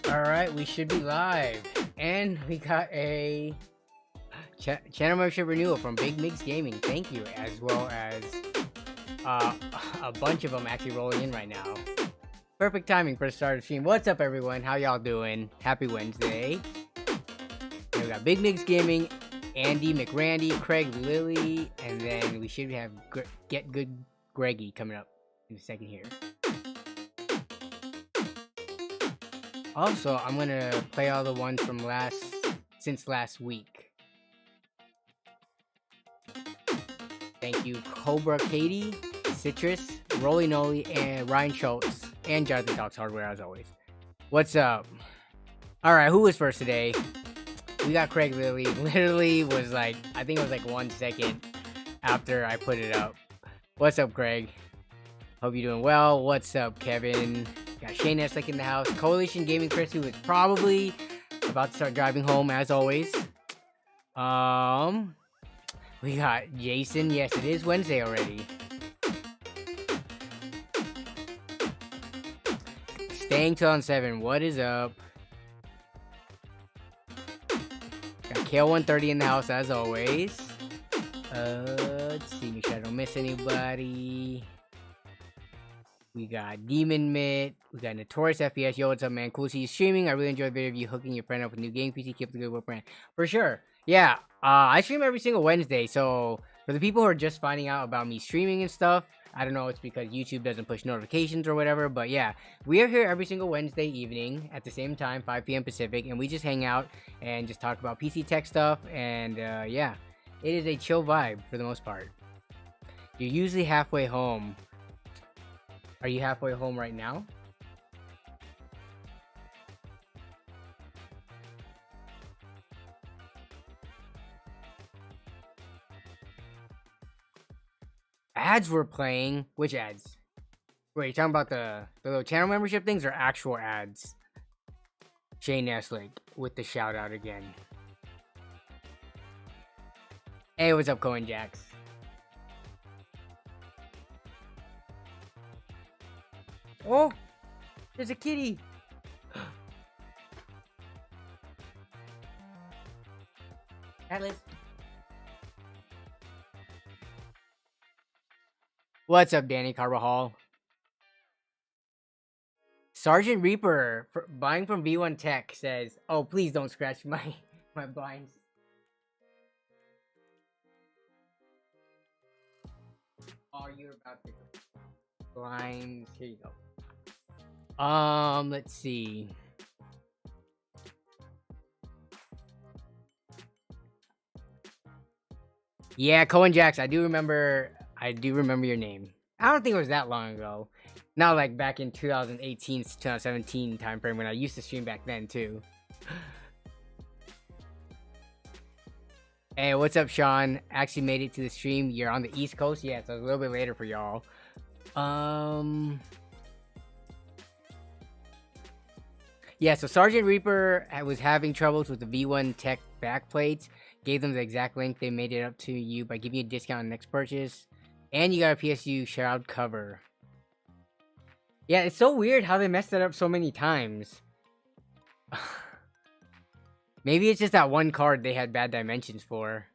Alright, we should be live. And we got a channel membership renewal from Big Mix Gaming. Thank you. As well as a bunch of them actually rolling in right now. Perfect timing for the start of the stream. What's up, everyone? How y'all doing? Happy Wednesday. And we got Big Mix Gaming, Andy McRandy, Craig Lilly, and then we should have Get Good Greggy coming up in a second here. Also, I'm gonna play all the ones from since last week. Thank you, Cobra Katie, Citrus, Rolly Nolly, and Ryan Schultz, and Jonathan Talks Hardware as always. What's up? Alright, who was first today? We got Craig Lilly. Literally was like, I think it was like 1 second after I put it up. What's up, Craig? Hope you're doing well. What's up, Kevin? Got Shane Eslick in the house. Coalition Gaming Chris, who is probably about to start driving home as always. We got Jason. Yes, it is Wednesday already. Staying till on 7. What is up? Got Kale130 in the house as always. Let's see, make sure I don't miss anybody. We got Demon Mitt. We got Notorious FPS. Yo, what's up, man? Cool to see you streaming. I really enjoyed the video of you hooking your friend up with new game PC. Keep the good work, man. For sure. Yeah, I stream every single Wednesday. So for the people who are just finding out about me streaming and stuff, I don't know, it's because YouTube doesn't push notifications or whatever. But yeah, we are here every single Wednesday evening at the same time, 5 p.m. Pacific. And we just hang out and just talk about PC tech stuff. And yeah, it is a chill vibe for the most part. You're usually halfway home. Are you halfway home right now? Ads were playing? Which ads? Wait, you talking about the little channel membership things or actual ads? Shane Eslick with the shout out again. Hey, what's up, Cohen Jax? Oh, there's a kitty. Atlas. What's up, Danny Carvajal? Sergeant Reaper buying from V1 Tech says, "Oh, please don't scratch my blinds." Oh, you're about to blinds. Here you go. Let's see. Yeah, Cohen Jax, I do remember your name. I don't think it was that long ago. Not like back in 2018 to 2017 time frame when I used to stream back then too. Hey, what's up, Sean? Actually made it to the stream. You're on the East Coast? Yeah, so it's a little bit later for y'all. Yeah, so Sergeant Reaper was having troubles with the V1 Tech backplates. Gave them the exact link. They made it up to you by giving you a discount on the next purchase. And you got a PSU shroud cover. Yeah, it's so weird how they messed it up so many times. Maybe it's just that one card they had bad dimensions for.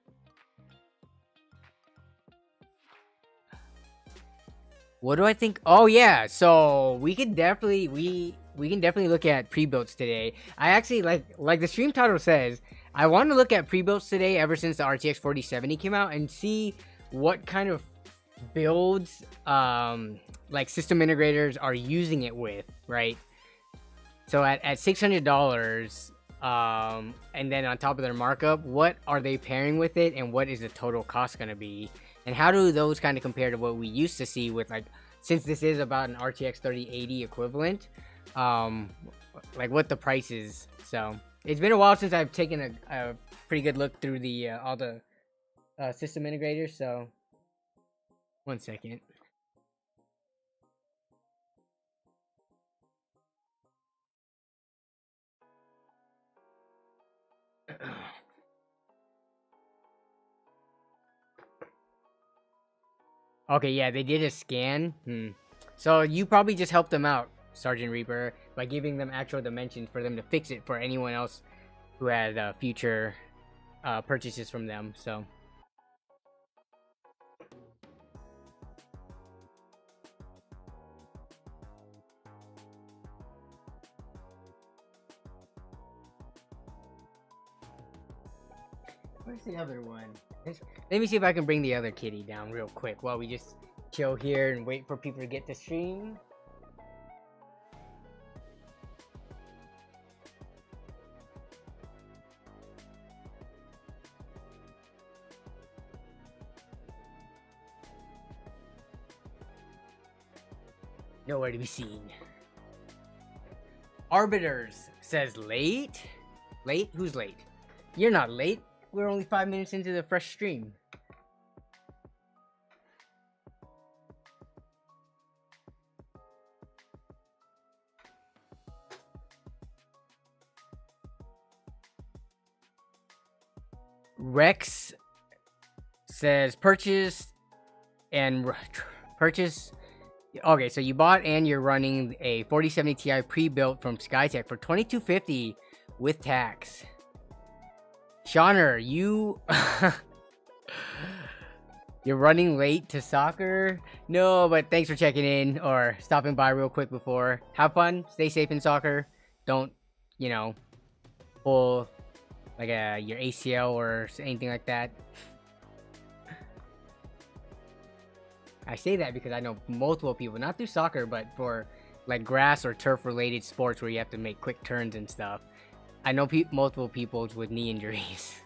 What do I think? Oh yeah, so we can definitely look at Prebuilts today. I actually like the stream title says, I want to look at Prebuilts today ever since the RTX 4070 came out and see what kind of builds like system integrators are using it with, right? So at $600 and then on top of their markup, what are they pairing with it and what is the total cost going to be? And how do those kind of compare to what we used to see with, like, since this is about an RTX 3080 equivalent, like what the price is. So it's been a while since I've taken a pretty good look through the all the system integrators. So 1 second. Okay, yeah, they did a scan. So you probably just helped them out. Sergeant Reaper by giving them actual dimensions for them to fix it for anyone else who had future purchases from them. So where's the other one? Let me see if I can bring the other kitty down real quick while we just chill here and wait for people to get to stream. Nowhere to be seen. Arbiters says late? Late? Who's late? You're not late. We're only 5 minutes into the fresh stream. Rex says purchase and purchase. Okay, so you bought and you're running a 4070 Ti pre-built from Skytech for $2250 with tax. Shauner, you you're running late to soccer? No, but thanks for checking in or stopping by real quick before. Have fun, stay safe in soccer. Don't, you know, pull like your ACL or anything like that. I say that because I know multiple people, not through soccer, but for like grass or turf related sports where you have to make quick turns and stuff. I know multiple people with knee injuries.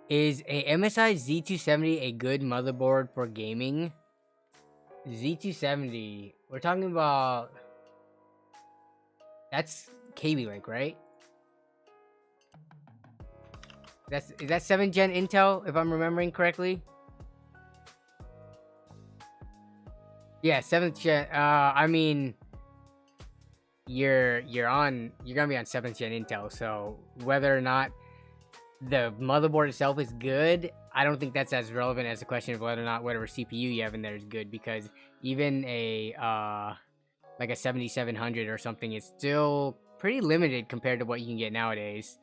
Is a MSI Z270 a good motherboard for gaming? Z270, we're talking about... That's Kaby Lake, right? Is that 7th gen Intel, if I'm remembering correctly? Yeah, 7th gen. I mean, you're gonna be on 7th gen Intel, so whether or not the motherboard itself is good, I don't think that's as relevant as the question of whether or not whatever CPU you have in there is good, because even a like a 7700 or something is still pretty limited compared to what you can get nowadays.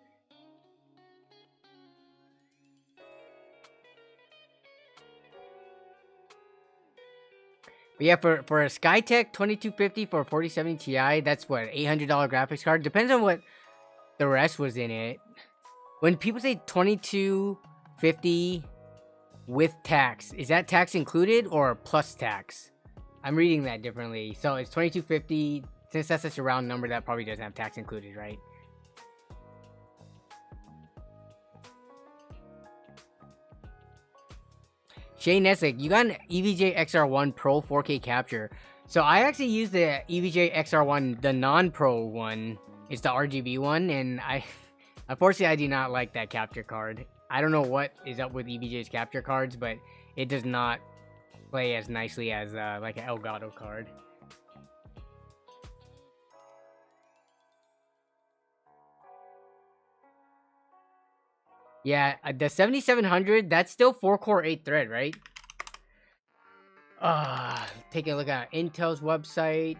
But yeah, for a Skytech 2250 for a 4070 Ti, that's what, $800 graphics card. Depends on what the rest was in it. When people say 2250 with tax, is that tax included or plus tax? I'm reading that differently. So it's 2250. Since that's such a round number, that probably doesn't have tax included, right? Shane Neslick, you got an EVGA XR1 Pro 4K capture. So I actually used the EVGA XR1, the non-Pro one. It's the RGB one, and unfortunately, I do not like that capture card. I don't know what is up with EVGA's capture cards, but it does not play as nicely as like an Elgato card. Yeah, the 7700, that's still 4-core 8-thread, right? Taking a look at Intel's website.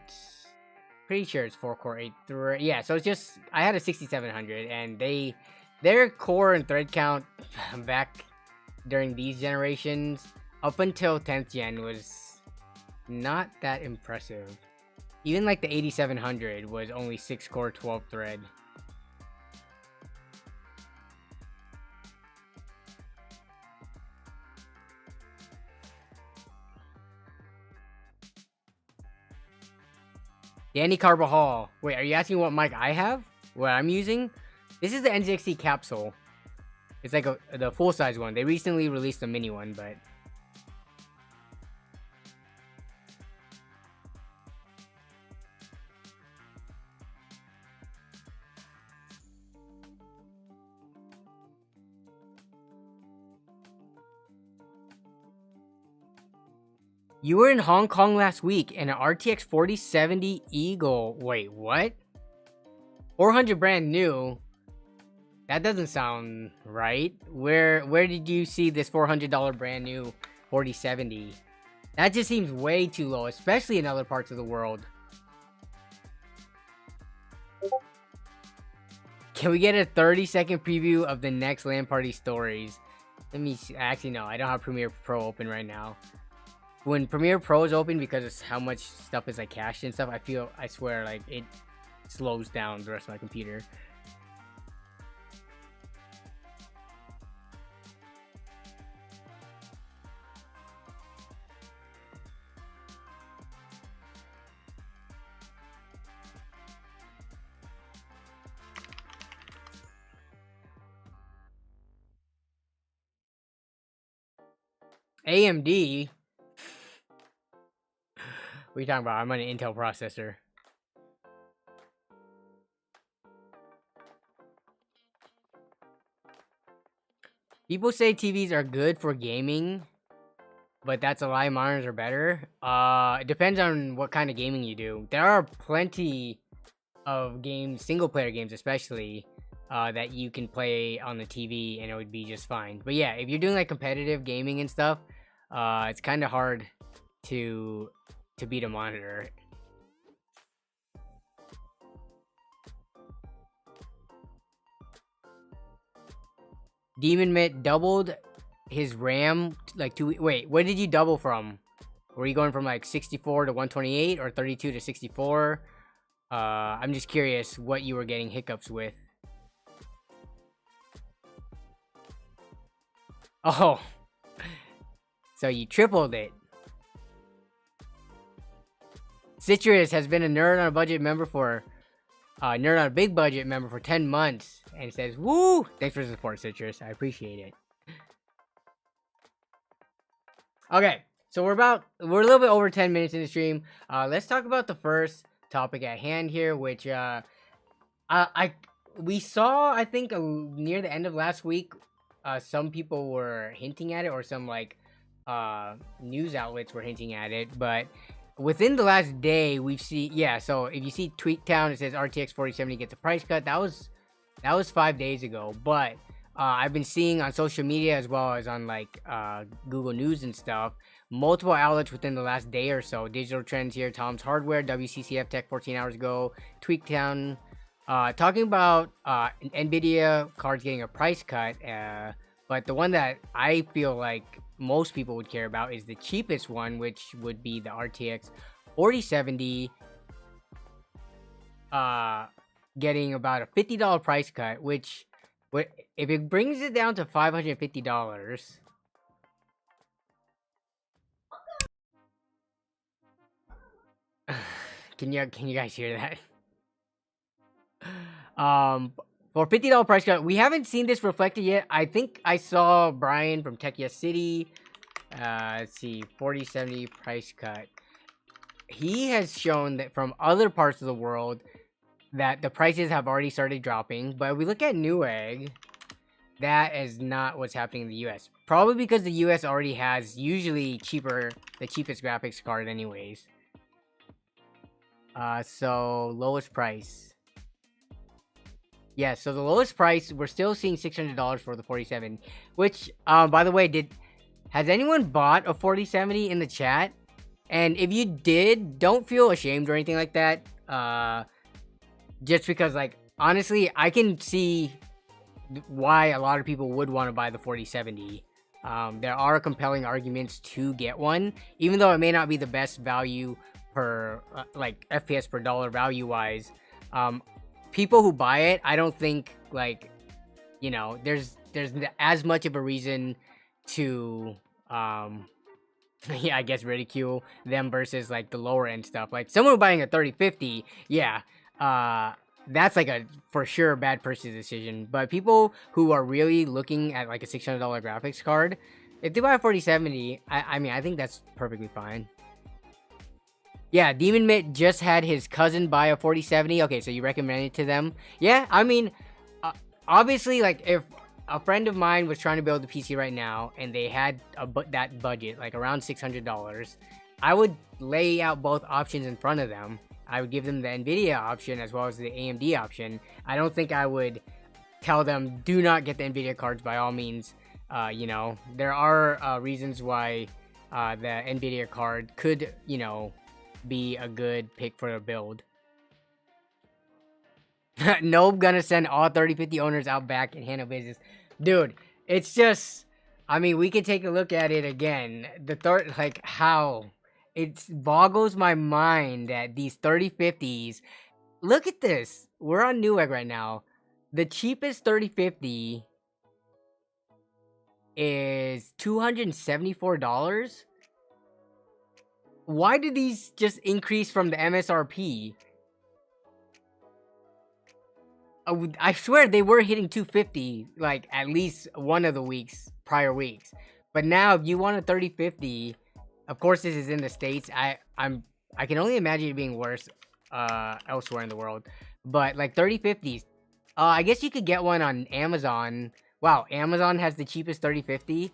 Pretty sure it's 4-core 8-thread. Yeah, so it's just, I had a 6700, and their core and thread count back during these generations, up until 10th gen, was not that impressive. Even like the 8700 was only 6-core 12-thread. Danny Carbajal. Wait, are you asking what mic I have? What I'm using? This is the NZXT Capsule. It's like the full-size one. They recently released a mini one, but... You were in Hong Kong last week and an RTX 4070 Eagle. Wait, what? 400 brand new? That doesn't sound right. Where did you see this $400 brand new 4070? That just seems way too low, especially in other parts of the world. Can we get a 30-second preview of the next LAN party stories? Let me see. Actually, no, I don't have Premiere Pro open right now. When Premiere Pro is open, because of how much stuff is like cached and stuff, I swear, like, it slows down the rest of my computer. AMD? What are you talking about? I'm on an Intel processor. People say TVs are good for gaming, but that's a lie. Monitors are better. It depends on what kind of gaming you do. There are plenty of games, single-player games especially, that you can play on the TV and it would be just fine. But yeah, if you're doing like competitive gaming and stuff, it's kind of hard to beat a monitor. Demon Mitt doubled his RAM like wait, what did you double from? Were you going from like 64 to 128 or 32 to 64? I'm just curious what you were getting hiccups with. Oh, so you tripled it. Citrus has been a Nerd on a Budget member for Nerd on a Big Budget member for 10 months and says, "Woo! Thanks for the support, Citrus. I appreciate it." Okay, so we're a little bit over 10 minutes in the stream. Let's talk about the first topic at hand here, which we saw, I think, near the end of last week. Some people were hinting at it, or some like news outlets were hinting at it, but within the last day, we've seen, yeah, so if you see Tweaktown, it says RTX 4070 gets a price cut. That was 5 days ago, but I've been seeing on social media as well as on like Google News and stuff, multiple outlets within the last day or so. Digital Trends here, Tom's Hardware, WCCF Tech 14 hours ago, Tweaktown, talking about NVIDIA cards getting a price cut, but the one that I feel like most people would care about is the cheapest one, which would be the RTX 4070, getting about a $50 price cut, which, if it brings it down to $550, can you guys hear that? For $50 price cut, we haven't seen this reflected yet. I think I saw Brian from Tech Yes City. Let's see, 4070 price cut. He has shown that from other parts of the world that the prices have already started dropping. But if we look at Newegg, that is not what's happening in the US. Probably because the US already has usually the cheapest graphics card anyways. So lowest price. Yeah, so the lowest price, we're still seeing $600 for the 4070. Which, by the way, has anyone bought a 4070 in the chat? And if you did, don't feel ashamed or anything like that. Just because, like, honestly, I can see why a lot of people would want to buy the 4070. There are compelling arguments to get one, even though it may not be the best value per, like, FPS per dollar value-wise. People who buy it, I don't think, like, you know, there's as much of a reason to, yeah, I guess ridicule them versus, like, the lower end stuff. Like, someone buying a 3050, yeah, that's, like, a, for sure, bad purchase decision. But people who are really looking at, like, a $600 graphics card, if they buy a 4070, I mean, I think that's perfectly fine. Yeah, Demon Mitt just had his cousin buy a 4070. Okay, so you recommend it to them? Yeah, I mean, obviously, like, if a friend of mine was trying to build a PC right now and they had that budget, like around $600, I would lay out both options in front of them. I would give them the NVIDIA option as well as the AMD option. I don't think I would tell them, do not get the NVIDIA cards by all means. You know, there are reasons why the NVIDIA card could, you know, be a good pick for a build. Nope, gonna send all 3050 owners out back and handle business. Dude, it's just, I mean, we could take a look at it again. The third, like, how it boggles my mind that these 3050s, look at this. We're on Newegg right now. The cheapest 3050 is $274. Why did these just increase from the MSRP? I swear they were hitting 250 like at least one of the prior weeks. But now if you want a 3050, of course this is in the States. I can only imagine it being worse elsewhere in the world. But like 3050s, I guess you could get one on Amazon. Wow, Amazon has the cheapest 3050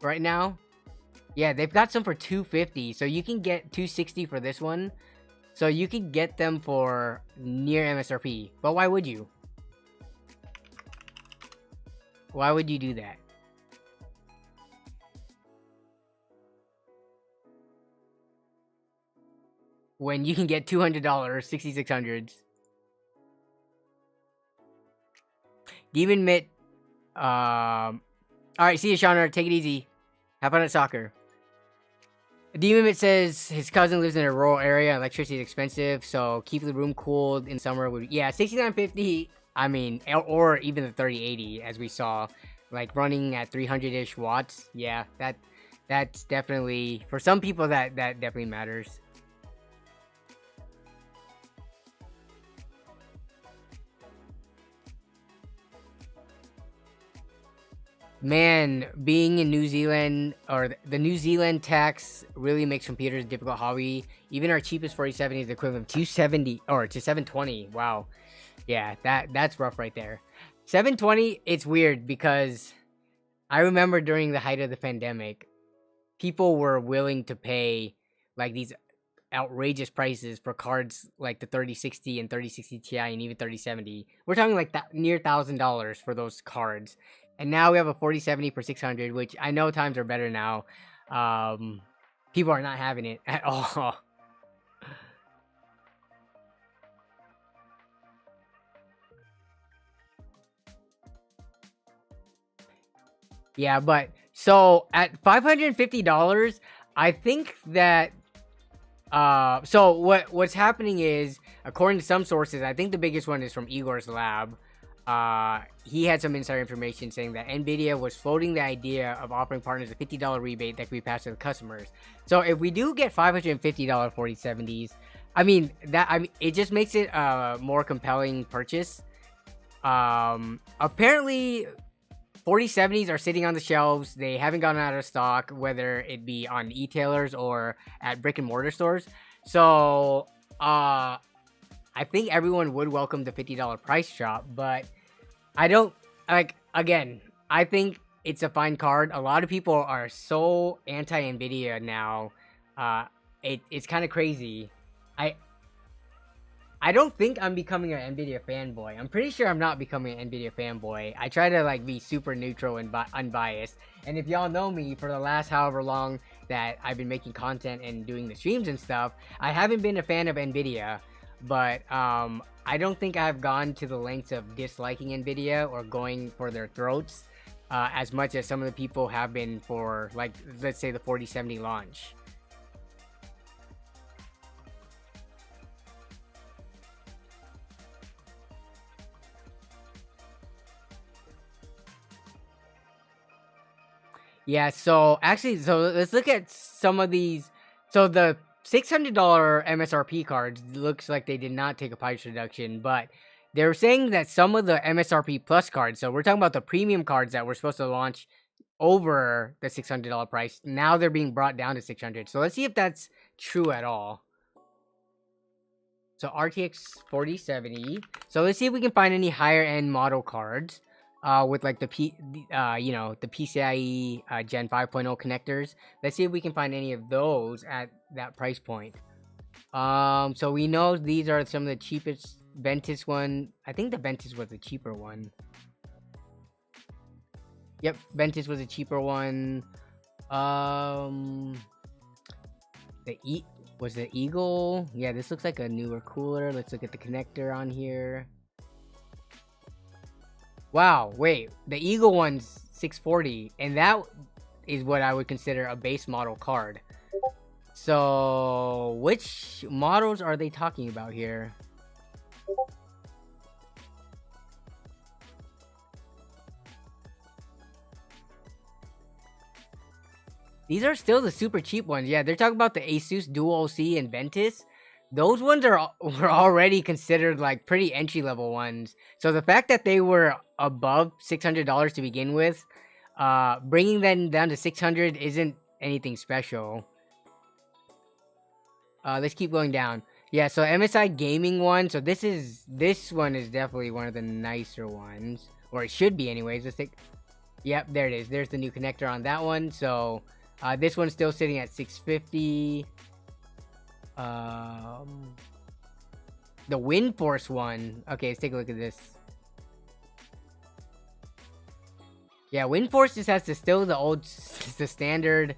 right now. Yeah, they've got some for 250, so you can get 260 for this one. So you could get them for near MSRP. But why would you? Why would you do that? When you can get $200, 6600s. Demon Mitt. Alright, see you, Shauna. Take it easy. Have fun at soccer. Demon Mitt says his cousin lives in a rural area. Electricity is expensive, so keep the room cooled in summer. Yeah, 6950. I mean, or even the 3080, as we saw, like running at 300-ish watts. Yeah, that's definitely, for some people that definitely matters. Man, being in New Zealand, or the New Zealand tax really makes computers a difficult hobby. Even our cheapest 4070 is the equivalent of 270 or to 720. Wow. Yeah, that's rough right there. 720, it's weird because I remember during the height of the pandemic, people were willing to pay like these outrageous prices for cards like the 3060 and 3060 Ti and even 3070. We're talking like that near $1,000 for those cards. And now we have a 4070 for 600, which I know times are better now. People are not having it at all. Yeah, but so at $550, I think that so what's happening is, according to some sources, I think the biggest one is from Igor's lab. He had some insider information saying that NVIDIA was floating the idea of offering partners a $50 rebate that could be passed to the customers. So if we do get $550 4070s, I mean, it just makes it a more compelling purchase. Apparently 4070s are sitting on the shelves. They haven't gone out of stock, whether it be on e-tailers or at brick and mortar stores. So, I think everyone would welcome the $50 price drop, but I don't, like, again, I think it's a fine card. A lot of people are so anti-NVIDIA now. It's kind of crazy. I don't think I'm becoming an NVIDIA fanboy. I'm pretty sure I'm not becoming an NVIDIA fanboy. I try to like be super neutral and unbiased. And if y'all know me, for the last however long that I've been making content and doing the streams and stuff, I haven't been a fan of NVIDIA. But I don't think I've gone to the lengths of disliking NVIDIA or going for their throats as much as some of the people have been for, like, let's say the 4070 launch. Yeah, so actually, so let's look at some of these. So the $600 MSRP cards looks like they did not take a price reduction, but they're saying that some of the MSRP plus cards, so we're talking about the premium cards that were supposed to launch over the $600 price, now they're being brought down to 600. So let's see if that's true at all. So RTX 4070. So let's see if we can find any higher end model cards. with like the you know, the PCIe Gen 5.0 connectors. Let's see if we can find any of those at that price point. So we know these are some of the cheapest. Ventus one, I think the Ventus was the cheaper one. Yep, Ventus was a cheaper one. Was the Eagle? Yeah, this looks like a newer cooler. Let's look at the connector on here. Wow, wait, the Eagle one's 640, and that is what I would consider a base model card. So, which models are they talking about here? These are still the super cheap ones. Yeah, they're talking about the Asus Dual C and Ventus. Those ones were already considered like pretty entry level ones. So the fact that they were above $600 to begin with, bringing them down to 600 isn't anything special. Let's keep going down. Yeah, so MSI gaming one. So this one is definitely one of the nicer ones, or it should be anyways. Let's take. Yep, there it is. There's the new connector on that one. So this one's still sitting at 650. The Windforce one. Okay, let's take a look at this. Yeah, Windforce just has the the standard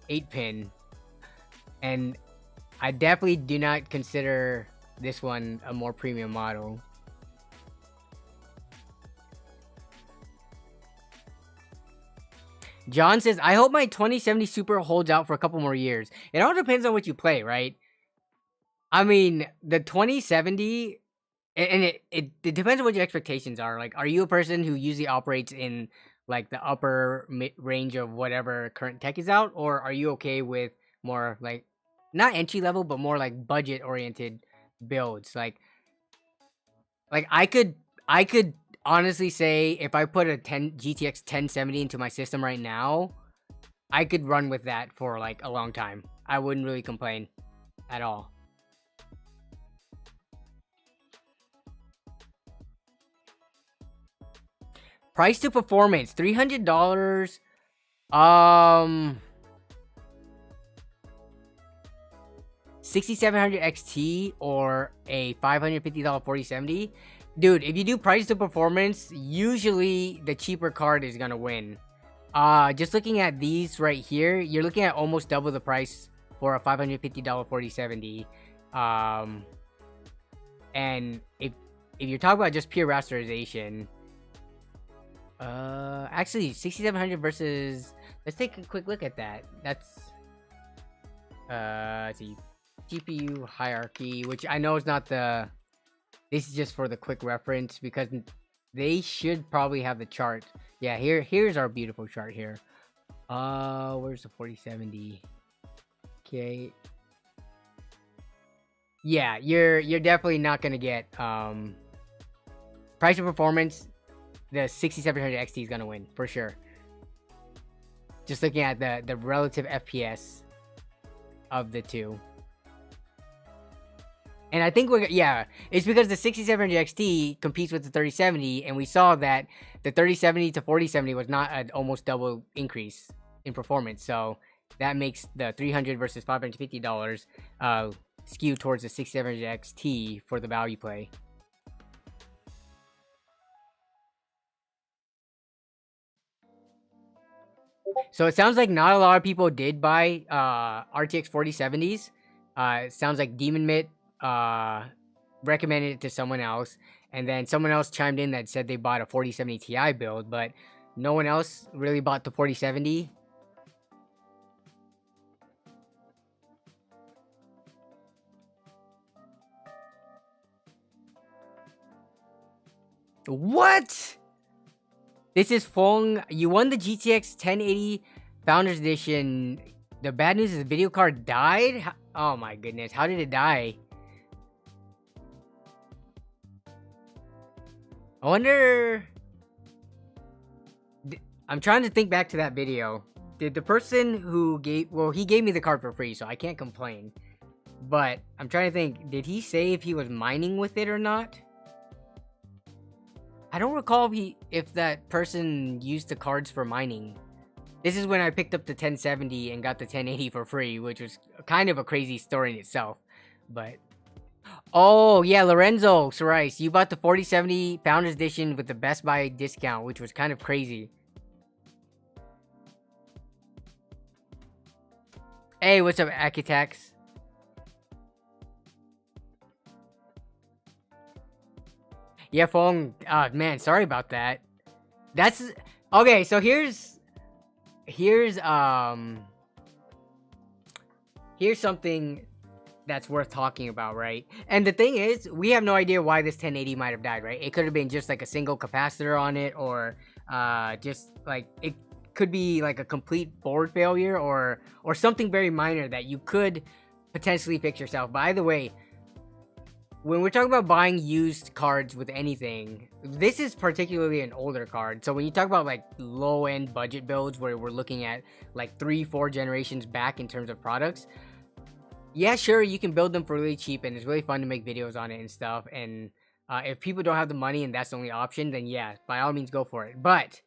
8-pin, and I definitely do not consider this one a more premium model. John says, I hope my 2070 Super holds out for a couple more years. It all depends on what you play, right? I mean, the 2070, and it depends on what your expectations are. Like, are you a person who usually operates in, like, the upper range of whatever current tech is out? Or are you okay with more, like, not entry level, but more, like, budget-oriented builds? Like I could honestly say if I put a GTX 1070 into my system right now, I could run with that for like a long time. I wouldn't really complain at all. Price to performance, $300. 6700 XT or a $550 4070. Dude, if you do price to performance, usually the cheaper card is gonna win. Just looking at these right here, you're looking at almost double the price for a $550 4070. And if you're talking about just pure rasterization, actually 6700 versus, let's take a quick look at that. That's let's see, GPU hierarchy, which I know is not the. This is just for the quick reference because they should probably have the chart. Yeah, here's our beautiful chart here. Where's the 4070? Okay. Yeah, you're definitely not gonna get price of performance. The 6700 XT is gonna win for sure. Just looking at the relative FPS of the two. And I think it's because the 6700 XT competes with the 3070, and we saw that the 3070 to 4070 was not an almost double increase in performance. So that makes the $300 versus $550 skew towards the 6700 XT for the value play. So it sounds like not a lot of people did buy RTX 4070s. It sounds like Demon Mitt recommended it to someone else, and then someone else chimed in that said they bought a 4070 Ti build, but no one else really bought the 4070. What? This is Fong. You won the GTX 1080 Founders Edition. The bad news is the video card died? Oh my goodness, how did it die? I wonder. I'm trying to think back to that video. Did the person who gave me the card for free, so I can't complain. But I'm trying to think, did he say if he was mining with it or not? I don't recall if that person used the cards for mining. This is when I picked up the 1070 and got the 1080 for free, which was kind of a crazy story in itself. But oh yeah, Lorenzo Sarice, you bought the 4070 Founders Edition with the Best Buy discount, which was kind of crazy. Hey, what's up, Akitax? Yeah, phone. Man, sorry about that. That's okay. So here's something that's worth talking about, right? And the thing is, we have no idea why this 1080 might have died, right? It could have been just like a single capacitor on it, or just like it could be like a complete board failure, or something very minor that you could potentially fix yourself. By the way, when we're talking about buying used cards with anything, this is particularly an older card. So when you talk about like low-end budget builds where we're looking at like 3-4 generations back in terms of products, yeah, sure, you can build them for really cheap and it's really fun to make videos on it and stuff. And if people don't have the money and that's the only option, then yeah, by all means go for it. But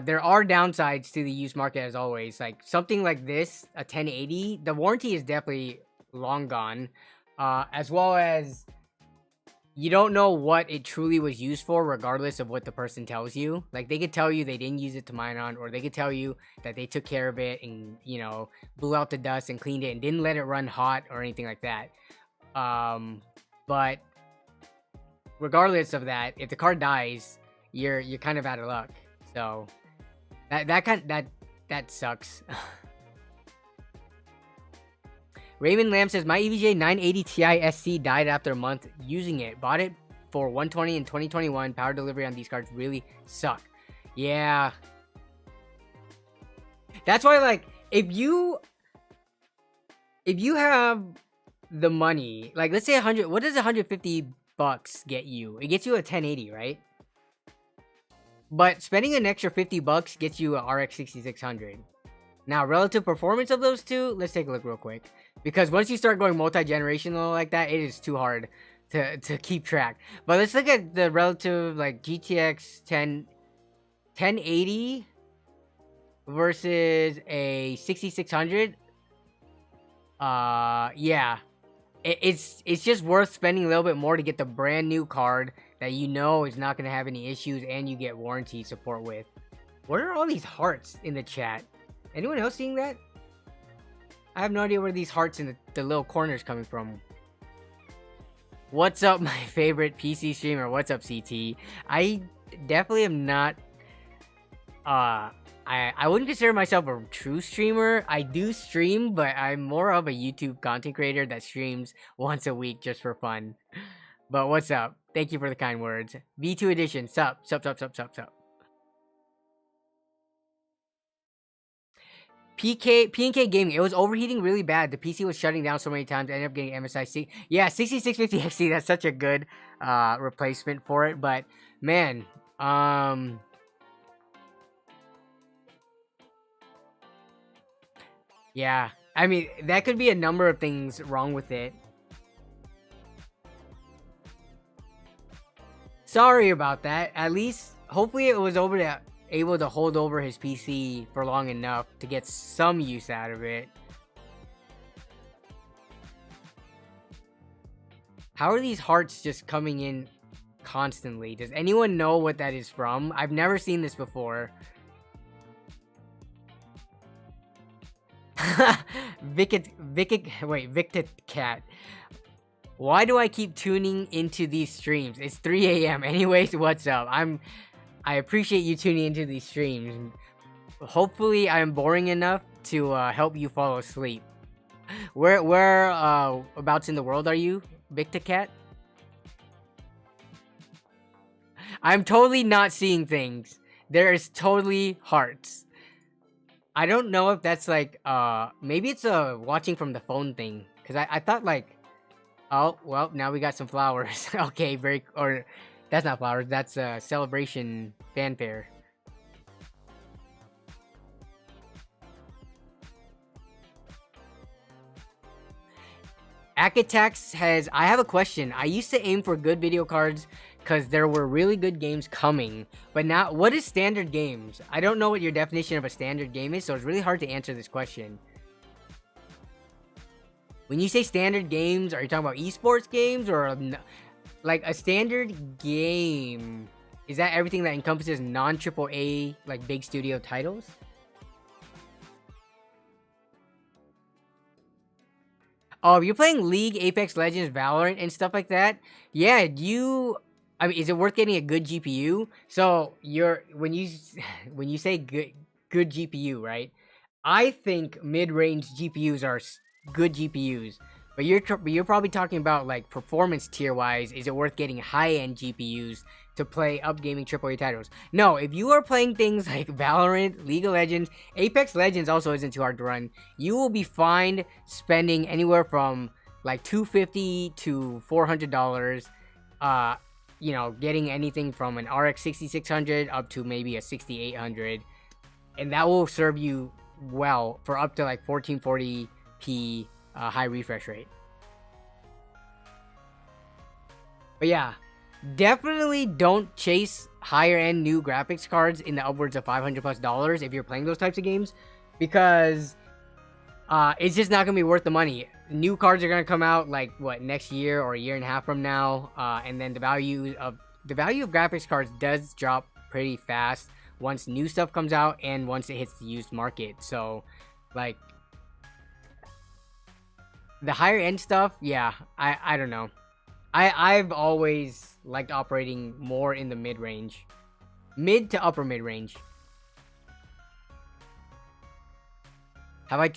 there are downsides to the used market as always. Like something like this, a 1080, the warranty is definitely long gone. As well as you don't know what it truly was used for, regardless of what the person tells you. Like they could tell you they didn't use it to mine on, or they could tell you that they took care of it and, you know, blew out the dust and cleaned it and didn't let it run hot or anything like that. But regardless of that, if the card dies, you're kind of out of luck. So that sucks. Raymond Lamb says, my EVGA 980 Ti SC died after a month using it. Bought it for 120 in 2021. Power delivery on these cards really suck. Yeah. That's why, like, if you have the money, like, let's say 100, what does 150 bucks get you? It gets you a 1080, right? But spending an extra 50 bucks gets you a RX 6600. Now, relative performance of those two, let's take a look real quick. Because once you start going multi-generational like that, it is too hard to keep track. But let's look at the relative, like, GTX 1080 versus a 6600. Yeah. It's just worth spending a little bit more to get the brand new card that you know is not going to have any issues and you get warranty support with. What are all these hearts in the chat? Anyone else seeing that? I have no idea where these hearts in the little corners coming from. What's up, my favorite PC streamer? What's up, CT? I definitely am not... I wouldn't consider myself a true streamer. I do stream, but I'm more of a YouTube content creator that streams once a week just for fun. But what's up? Thank you for the kind words. V2 edition. Sup. PNK Gaming, it was overheating really bad. The PC was shutting down so many times. I ended up getting MSI. Yeah, 6650 XT. That's such a good replacement for it. But man, yeah. I mean, that could be a number of things wrong with it. Sorry about that. At least, hopefully, it was able to hold over his PC for long enough to get some use out of it. How are these hearts just coming in constantly? Does anyone know what that is from? I've never seen this before. Victor Cat. Why do I keep tuning into these streams? It's 3 a.m. Anyways, what's up? I appreciate you tuning into these streams. Hopefully, I'm boring enough to help you fall asleep. Where abouts in the world are you, Victor Cat? I'm totally not seeing things. There is totally hearts. I don't know if that's like maybe it's a watching from the phone thing, because I thought like, oh well, now we got some flowers. Okay, or that's not flowers, that's a celebration fanfare. Akitax has, I have a question. I used to aim for good video cards because there were really good games coming. But now, what is standard games? I don't know what your definition of a standard game is, so it's really hard to answer this question. When you say standard games, are you talking about esports games or like a standard game? Is that everything that encompasses non-AAA, like big studio titles? Oh, if you're playing League, Apex Legends, Valorant, and stuff like that, yeah, I mean, is it worth getting a good GPU? So when you say good GPU, right? I think mid-range GPUs are good GPUs, but you're probably talking about like performance tier wise. Is it worth getting high-end GPUs to play up gaming AAA titles? No, if you are playing things like Valorant, League of Legends, Apex Legends also isn't too hard to run. You will be fine spending anywhere from like $250 to $400. You know, getting anything from an RX 6600 up to maybe a 6800, and that will serve you well for up to like 1440p high refresh rate. But yeah, definitely don't chase higher end new graphics cards in the upwards of $500+ if you're playing those types of games, because it's just not gonna be worth the money. New cards are gonna come out like what, next year or a year and a half from now, and then the value of graphics cards does drop pretty fast once new stuff comes out and once it hits the used market. So like the higher end stuff, yeah, I don't know. I've always liked operating more in the mid-range. Mid to upper mid-range. Have I...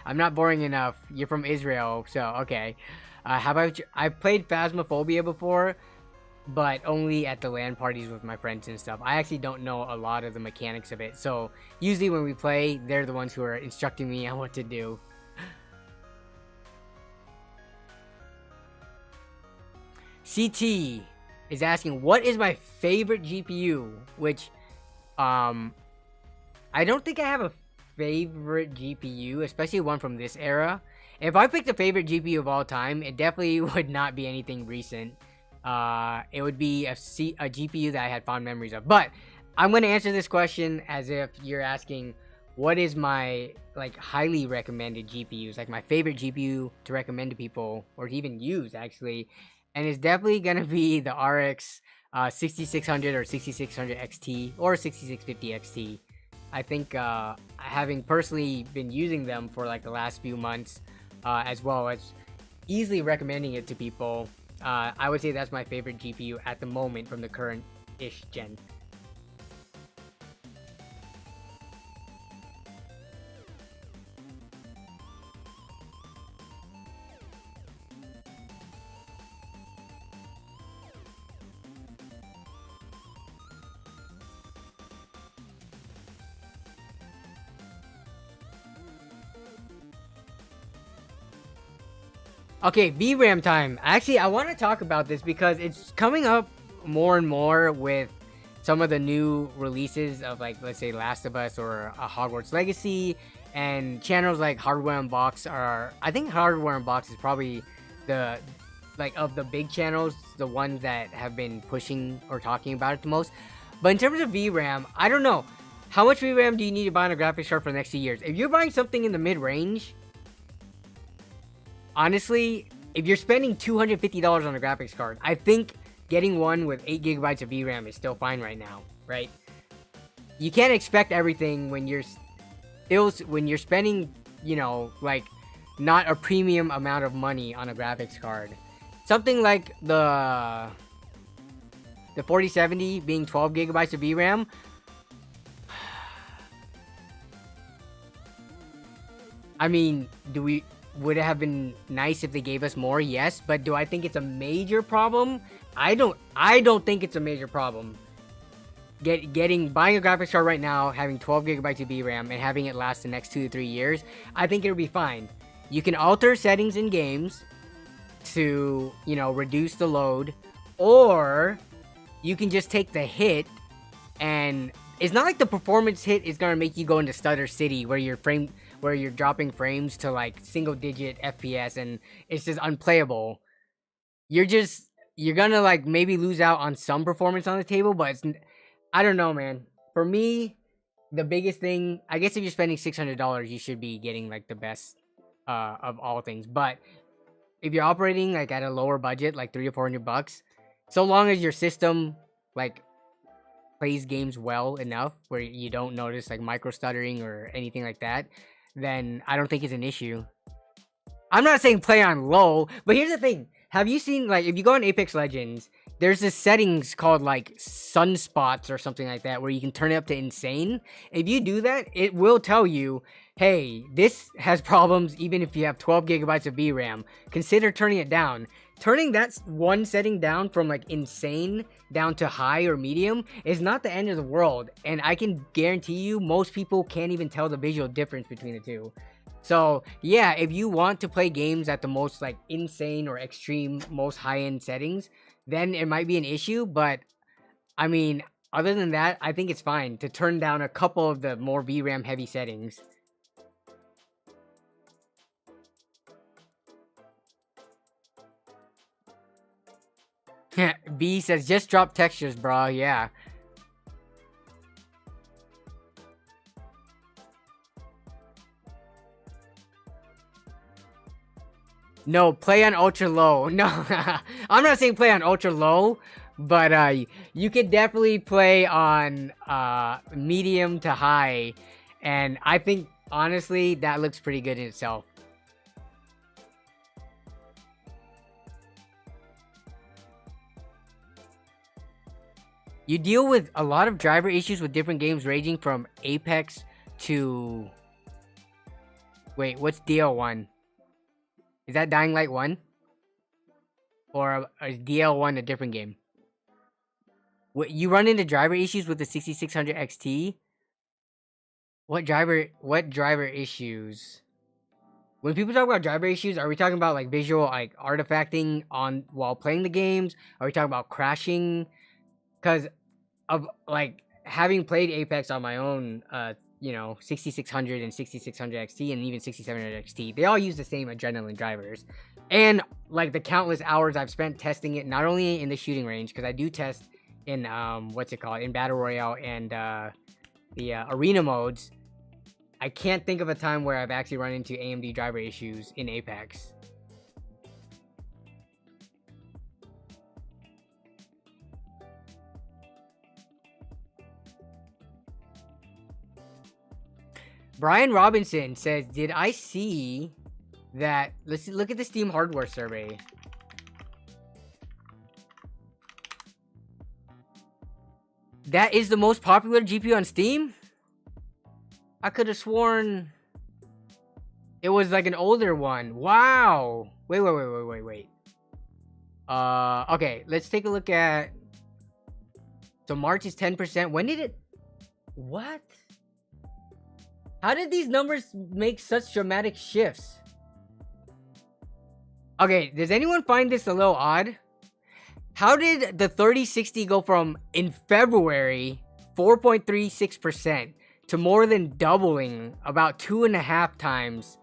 I'm not boring enough. You're from Israel, so okay. I've played Phasmophobia before, but only at the LAN parties with my friends and stuff. I actually don't know a lot of the mechanics of it, so usually when we play, they're the ones who are instructing me on what to do. CT is asking, what is my favorite GPU? Which, I don't think I have a favorite GPU, especially one from this era. If I picked a favorite GPU of all time, it definitely would not be anything recent. It would be a GPU that I had fond memories of. But I'm going to answer this question as if you're asking, what is my like highly recommended GPUs, like my favorite GPU to recommend to people or to even use actually. And it's definitely going to be the RX 6600 or 6600 XT or 6650 XT. I think having personally been using them for like the last few months, as well as easily recommending it to people, I would say that's my favorite GPU at the moment from the current-ish gen. Okay, VRAM time. Actually, I want to talk about this because it's coming up more and more with some of the new releases of, like, let's say Last of Us or Hogwarts Legacy, and channels like Hardware Unbox are, I think Hardware Unbox is probably the, like, of the big channels, the ones that have been pushing or talking about it the most. But in terms of VRAM, I don't know. How much VRAM do you need to buy on a graphics card for the next few years? If you're buying something in the mid-range, honestly, if you're spending $250 on a graphics card, I think getting one with 8GB of VRAM is still fine right now, right? You can't expect everything when you're spending, you know, like, not a premium amount of money on a graphics card. Something like the 4070 being 12GB of VRAM, I mean, would it have been nice if they gave us more? Yes, but do I think it's a major problem? I don't think it's a major problem. Buying a graphics card right now, having 12GB of VRAM, and having it last the next 2 to 3 years, I think it'll be fine. You can alter settings in games to, you know, reduce the load, or you can just take the hit, and it's not like the performance hit is gonna make you go into Stutter City where you're dropping frames to like single digit FPS and it's just unplayable. You you're gonna like maybe lose out on some performance on the table, but I don't know, man. For me, the biggest thing, I guess, if you're spending $600, you should be getting like the best of all things. But if you're operating like at a lower budget, like $300 or $400, so long as your system like plays games well enough where you don't notice like micro stuttering or anything like that, then I don't think it's an issue. I'm not saying play on low, but here's the thing. Have you seen, like, if you go on Apex Legends, there's this settings called like sunspots or something like that where you can turn it up to insane. If you do that, it will tell you, hey, this has problems even if you have 12 gigabytes of VRAM. Consider turning it down. Turning that one setting down from like insane down to high or medium is not the end of the world. And I can guarantee you most people can't even tell the visual difference between the two. So yeah, if you want to play games at the most like insane or extreme, most high-end settings, then it might be an issue. But I mean, other than that, I think it's fine to turn down a couple of the more VRAM heavy settings. B says, just drop textures, bro. Yeah. No, play on ultra low. No, I'm not saying play on ultra low, but you could definitely play on medium to high, and I think honestly that looks pretty good in itself. You deal with a lot of driver issues with different games ranging from Apex to... Wait, what's DL1? Is that Dying Light 1? Or is DL1 a different game? What, you run into driver issues with the 6600 XT? What driver issues? When people talk about driver issues, are we talking about like visual like artifacting on while playing the games? Are we talking about crashing? Because of like having played Apex on my own, you know, 6600 and 6600 XT and even 6700 XT, they all use the same adrenaline drivers. And like the countless hours I've spent testing it, not only in the shooting range, because I do test in what's it called, in Battle Royale and the arena modes. I can't think of a time where I've actually run into AMD driver issues in Apex. Brian Robinson says, did I see that? Let's look at the Steam hardware survey. That is the most popular GPU on Steam? I could have sworn it was like an older one. Wow. Wait. Okay, let's take a look at... So March is 10%. When did it... What? How did these numbers make such dramatic shifts? Okay, does anyone find this a little odd? How did the 3060 go from, in February, 4.36% to more than doubling, about 2.5 times,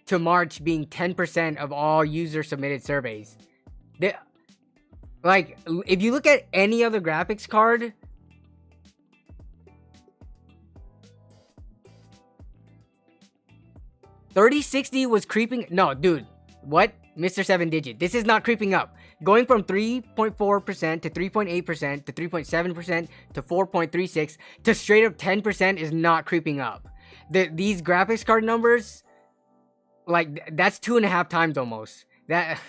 to March being 10% of all user-submitted surveys? Like, if you look at any other graphics card... $3060 was creeping... No, dude. What? Mr. 7-Digit. This is not creeping up. Going from 3.4% to 3.8% to 3.7% to 4.36 to straight up 10% is not creeping up. These graphics card numbers, like, that's 2.5 times almost. That...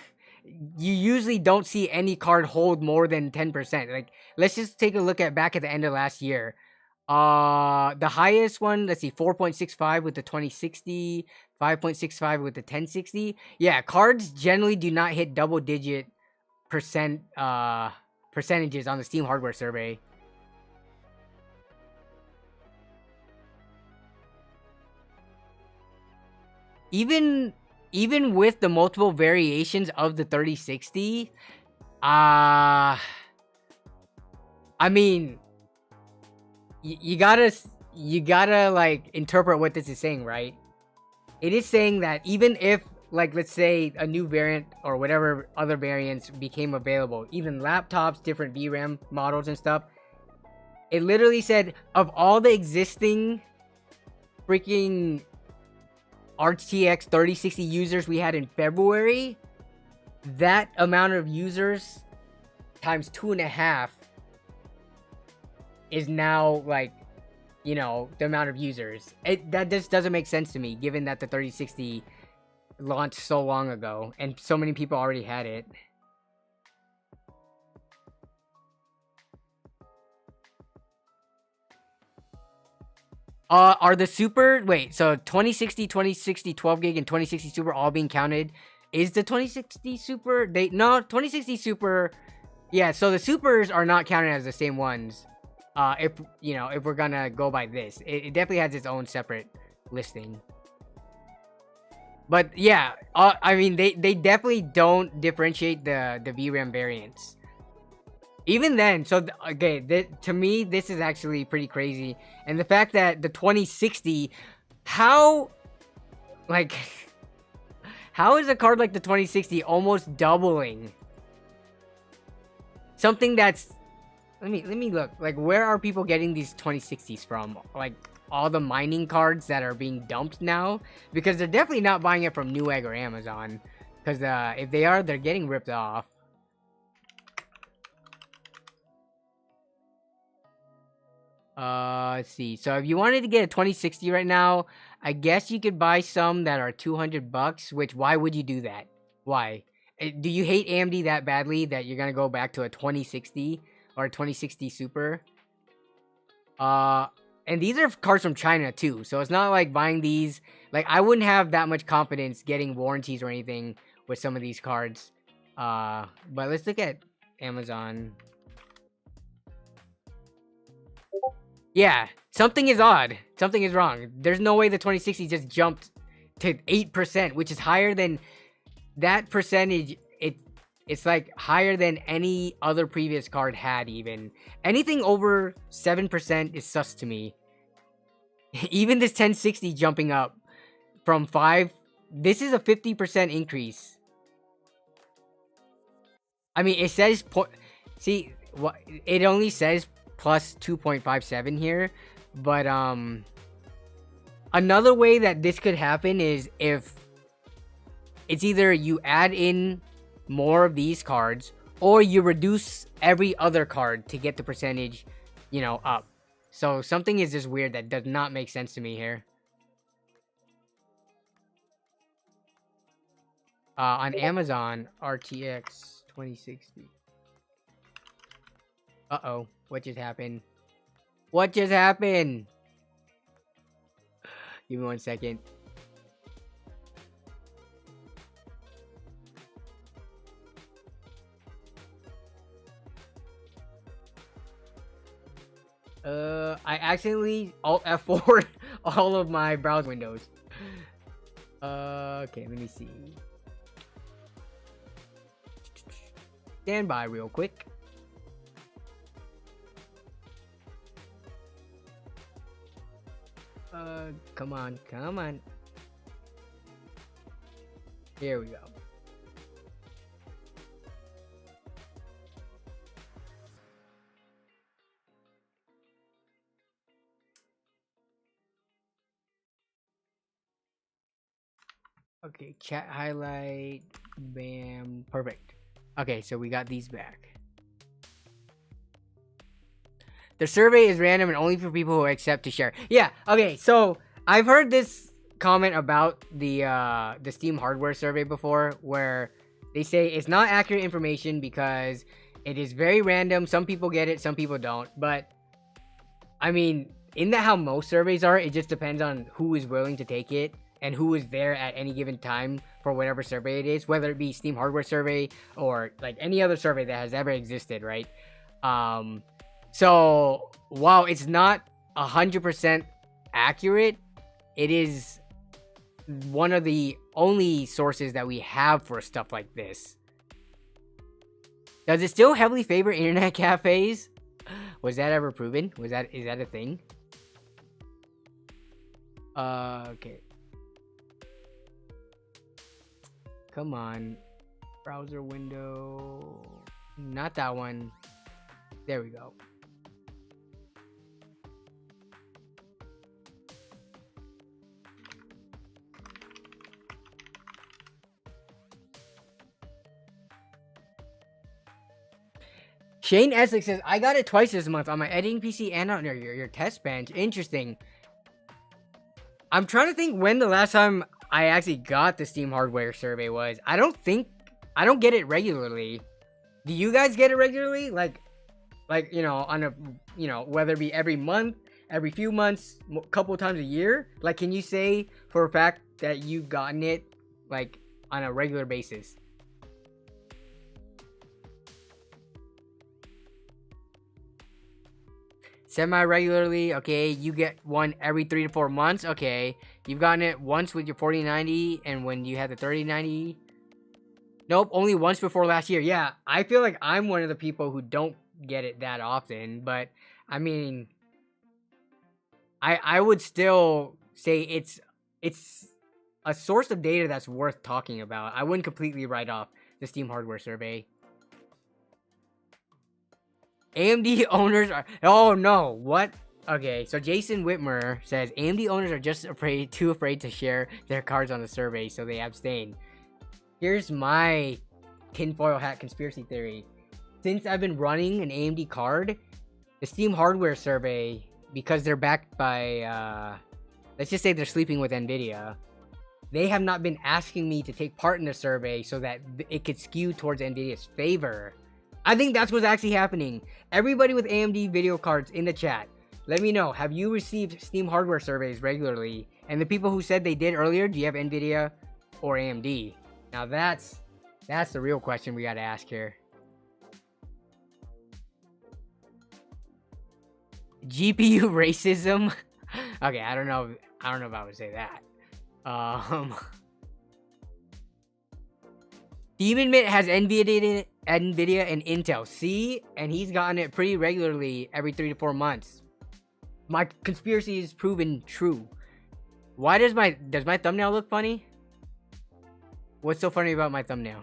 You usually don't see any card hold more than 10%. Like, let's just take a look at back at the end of last year. The highest one, let's see, 4.65 with the 2060, 5.65 with the 1060. Yeah, cards generally do not hit double-digit percentages on the Steam hardware survey. Even with the multiple variations of the 3060, I mean, you gotta like interpret what this is saying, right? It is saying that even if like, let's say a new variant or whatever other variants became available, even laptops, different VRAM models and stuff, it literally said of all the existing freaking RTX 3060 users we had in February, that amount of users times 2.5 is now, like, you know, the amount of users. That just doesn't make sense to me, given that the 3060 launched so long ago and so many people already had it. Are the super, wait, so 2060, 2060 12 gig and 2060 super all being counted? Is the 2060 super, no, 2060 super, yeah, so the supers are not counted as the same ones. If, you know, if we're gonna go by this, it definitely has its own separate listing. But yeah, I mean, they definitely don't differentiate the VRAM variants. Even then, so okay, to me, this is actually pretty crazy. And the fact that the 2060, how, like, how is a card like the 2060 almost doubling something that's, let me look, like, where are people getting these 2060s from? Like, all the mining cards that are being dumped now? Because they're definitely not buying it from Newegg or Amazon. Because if they are, they're getting ripped off. Let's see. So if you wanted to get a 2060 right now, I guess you could buy some that are $200, which, why would you do that? Why? Do you hate AMD that badly that you're gonna go back to a 2060 or a 2060 Super? And these are cards from China too, so it's not like buying these, like, I wouldn't have that much confidence getting warranties or anything with some of these cards. But let's look at Amazon. Yeah, something is odd. Something is wrong. There's no way the 2060 just jumped to 8%, which is higher than that percentage. It's like higher than any other previous card had. Even anything over 7% is sus to me. Even this 1060 jumping up from 5, this is a 50% increase. I mean, it says see what it only says plus 2.57 here, but another way that this could happen is if it's either you add in more of these cards or you reduce every other card to get the percentage, you know, up. So something is just weird that does not make sense to me here. On Amazon, RTX 2060. Uh-oh. What just happened? What just happened? Give me 1 second. I accidentally Alt F4 all of my browser windows. Okay, let me see. Stand by real quick. Come on, come on. Here we go. Okay, chat highlight, bam, perfect. Okay, so we got these back. The survey is random and only for people who accept to share. Yeah, okay, so I've heard this comment about the Steam hardware survey before, where they say it's not accurate information because it is very random. Some people get it, some people don't. But I mean, isn't that how most surveys are? It just depends on who is willing to take it and who is there at any given time for whatever survey it is, whether it be Steam hardware survey or like any other survey that has ever existed, right? So while it's not 100% accurate, it is one of the only sources that we have for stuff like this. Does it still heavily favor internet cafes? Was that ever proven? Is that a thing? Okay. Come on. Browser window. Not that one. There we go. Shane Essex says, I got it twice this month on my editing PC and on your test bench. Interesting. I'm trying to think when the last time I actually got the Steam hardware survey was. I don't get it regularly. Do you guys get it regularly? Like, you know, on a, you know, whether it be every month, every few months, couple times a year? Like, can you say for a fact that you've gotten it, like, on a regular basis? Semi-regularly, okay. You get one every 3 to 4 months, okay. You've gotten it once with your 4090 and when you had the 3090. Nope, only once before last year. Yeah, I feel like I'm one of the people who don't get it that often, but I mean, I would still say it's a source of data that's worth talking about. I wouldn't completely write off the Steam hardware survey. AMD owners are... Oh, no. What? Okay, so Jason Whitmer says, AMD owners are just too afraid to share their cards on the survey, so they abstain. Here's my tinfoil hat conspiracy theory. Since I've been running an AMD card, the Steam hardware survey, because they're backed by... let's just say they're sleeping with NVIDIA. They have not been asking me to take part in the survey so that it could skew towards NVIDIA's favor. I think that's what's actually happening. Everybody with AMD video cards in the chat, let me know. Have you received Steam hardware surveys regularly? And the people who said they did earlier, do you have NVIDIA or AMD? Now that's the real question we gotta ask here. GPU racism? Okay, I don't know if I would say that. Demon Mitt has NVIDIA and Intel. See? And he's gotten it pretty regularly every 3 to 4 months. My conspiracy is proven true. Why does my thumbnail look funny? What's so funny about my thumbnail?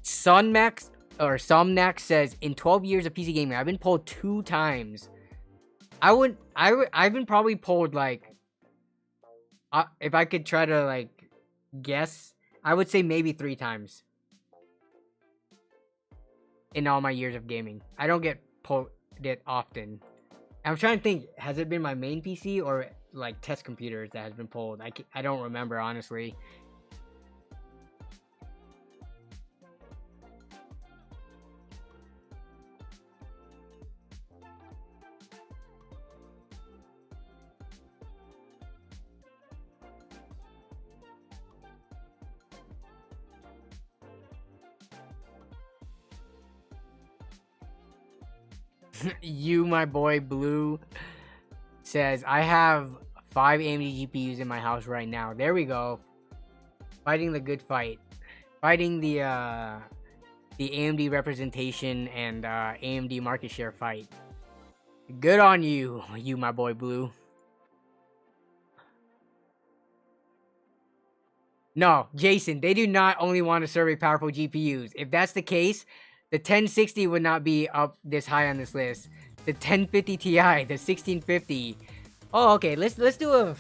Somnax says, in 12 years of PC gaming, I've been polled 2 times. I've been probably polled like, if I could try to like guess, I would say maybe 3 times in all my years of gaming. I don't get polled it often. I'm trying to think, has it been my main PC or like test computers that has been polled? I don't remember, honestly. You, my boy Blue, says, I have 5 AMD GPUs in my house right now. There we go. Fighting the good fight. Fighting the AMD representation and AMD market share fight. Good on you, my boy Blue. No, Jason, they do not only want to survey powerful GPUs. If that's the case, the 1060 would not be up this high on this list. The 1050 Ti, the 1650. Oh, okay. Let's do a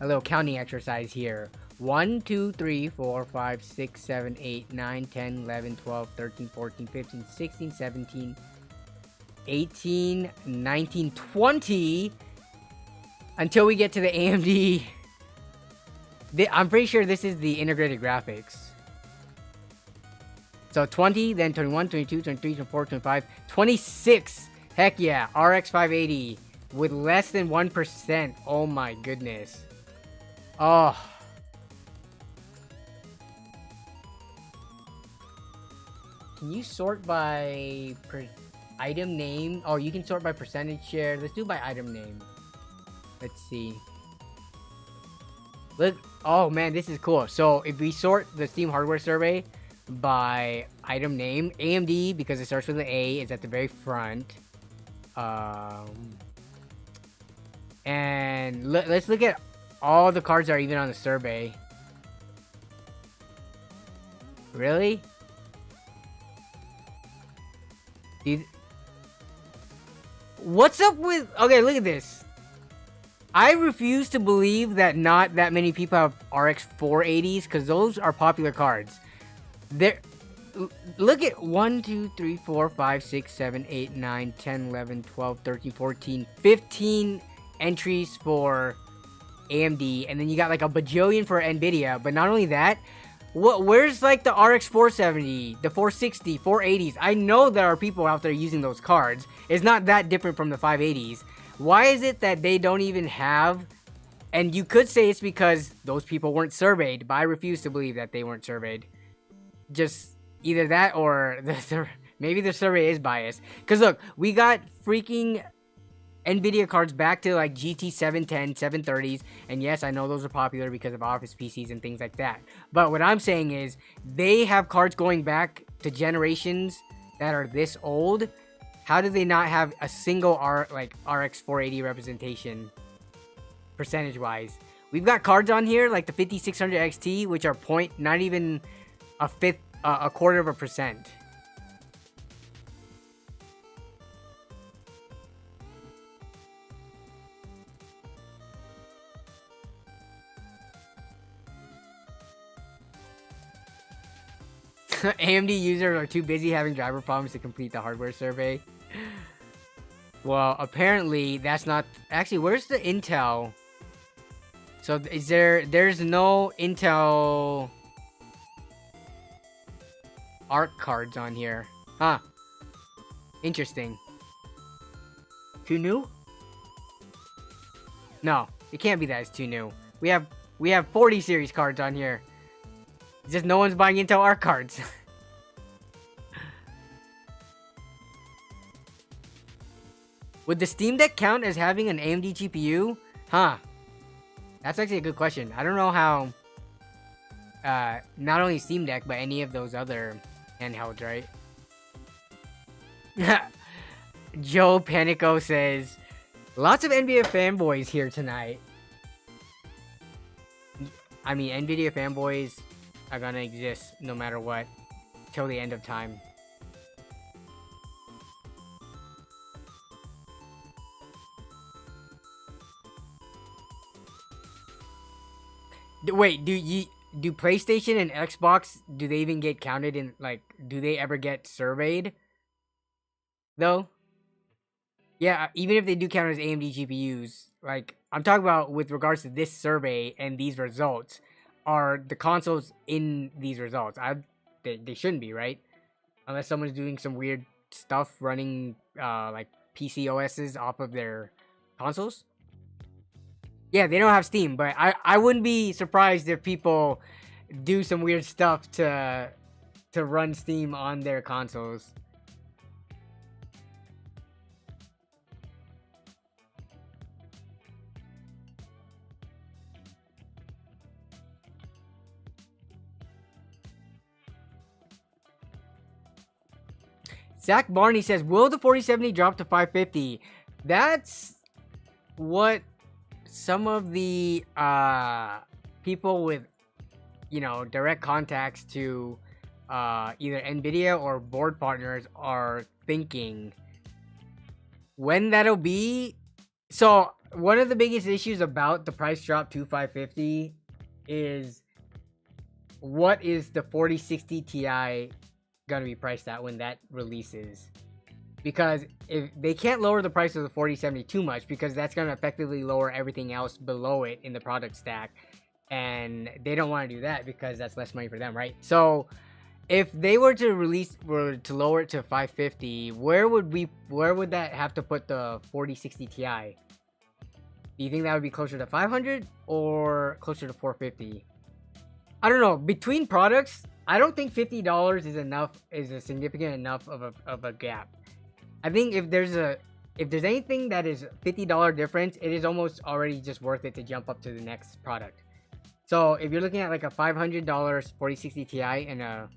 little counting exercise here. 1, 2, 3, 4, 5, 6, 7, 8, 9, 10, 11, 12, 13, 14, 15, 16, 17, 18, 19, 20. Until we get to the AMD. I'm pretty sure this is the integrated graphics. So 20, then 21, 22, 23, 24, 25, 26. Heck yeah, RX 580 with less than 1%. Oh my goodness. Oh. Can you sort by item name? Oh, you can sort by percentage share. Let's do by item name. Let's see. Look. Oh man, this is cool. So if we sort the Steam hardware survey by item name, AMD, because it starts with an A, is at the very front. And let's look at all the cards are even on the survey. Really? Dude, what's up with... Okay, look at this. I refuse to believe that not that many people have RX 480s, because those are popular cards. There... Look at 1, 2, 3, 4, 5, 6, 7, 8, 9, 10, 11, 12, 13, 14, 15 entries for AMD, and then you got like a bajillion for NVIDIA. But not only that, where's like the RX 470, the 460, 480s? I know there are people out there using those cards. It's not that different from the 580s. Why is it that they don't even have... And you could say it's because those people weren't surveyed, but I refuse to believe that they weren't surveyed. Just... Either that or maybe the survey is biased. Because look, we got freaking NVIDIA cards back to like GT 710, 730s. And yes, I know those are popular because of office PCs and things like that. But what I'm saying is they have cards going back to generations that are this old. How do they not have a single RX 480 representation percentage wise? We've got cards on here like the 5600 XT, which are not even a fifth. A quarter of a percent. AMD users are too busy having driver problems to complete the hardware survey. Well, apparently that's not... Actually, where's the Intel? So is there's no Intel... ARC cards on here. Huh. Interesting. Too new? No, it can't be that it's too new. We have 40 series cards on here. It's just no one's buying Intel ARC cards. Would the Steam Deck count as having an AMD GPU? Huh. That's actually a good question. I don't know how not only Steam Deck, but any of those other handhelds, right? Joe Panico says, lots of NVIDIA fanboys here tonight. I mean, NVIDIA fanboys are gonna exist no matter what, till the end of time. Wait, do PlayStation and Xbox, do they even get counted in, like, do they ever get surveyed? Though? Yeah, even if they do count as AMD GPUs, like, I'm talking about with regards to this survey and these results, are the consoles in these results? They shouldn't be, right? Unless someone's doing some weird stuff running, like, PC OSs off of their consoles? Yeah, they don't have Steam, but I wouldn't be surprised if people do some weird stuff to run Steam on their consoles. Zach Barney says, will the 4070 drop to 550? That's what some of the people with, you know, direct contacts to either NVIDIA or board partners are thinking. When that'll be... So, one of the biggest issues about the price drop to 550 is what is the 4060 Ti gonna be priced at when that releases? Because if they can't lower the price of the 4070 too much, because that's going to effectively lower everything else below it in the product stack, and they don't want to do that because that's less money for them, right? So if they were to lower it to 550, where would that have to put the 4060 Ti? Do you think that would be closer to 500 or closer to 450? I don't know. Between products, I don't think $50 is a significant enough of a gap. I think if there's anything that is $50 difference, it is almost already just worth it to jump up to the next product. So if you're looking at like a $500 4060 Ti and a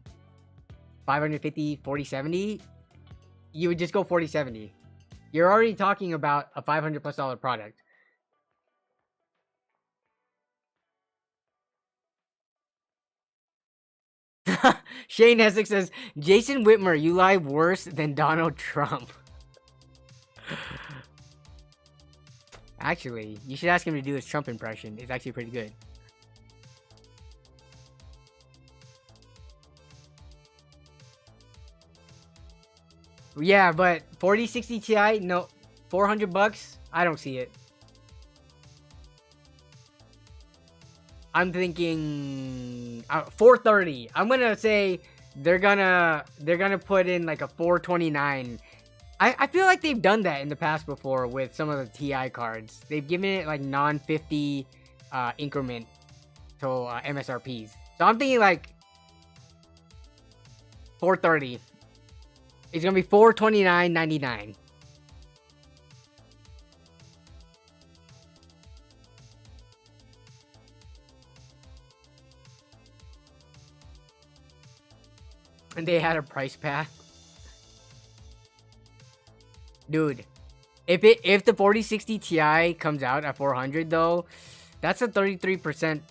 $550 4070, you would just go 4070. You're already talking about a $500+ product. Shane Essex says, Jason Whitmer, you lie worse than Donald Trump. Actually, you should ask him to do his Trump impression. It's actually pretty good. Yeah, but 4060 Ti, no, $400? I don't see it. I'm thinking 430. I'm gonna say they're gonna put in like a 429. I feel like they've done that in the past before with some of the Ti cards. They've given it like non-50 increment to MSRPs. So I'm thinking like 430. It's gonna be 429.99. And they had a price path. Dude, if the 4060 Ti comes out at 400 though, that's a 33%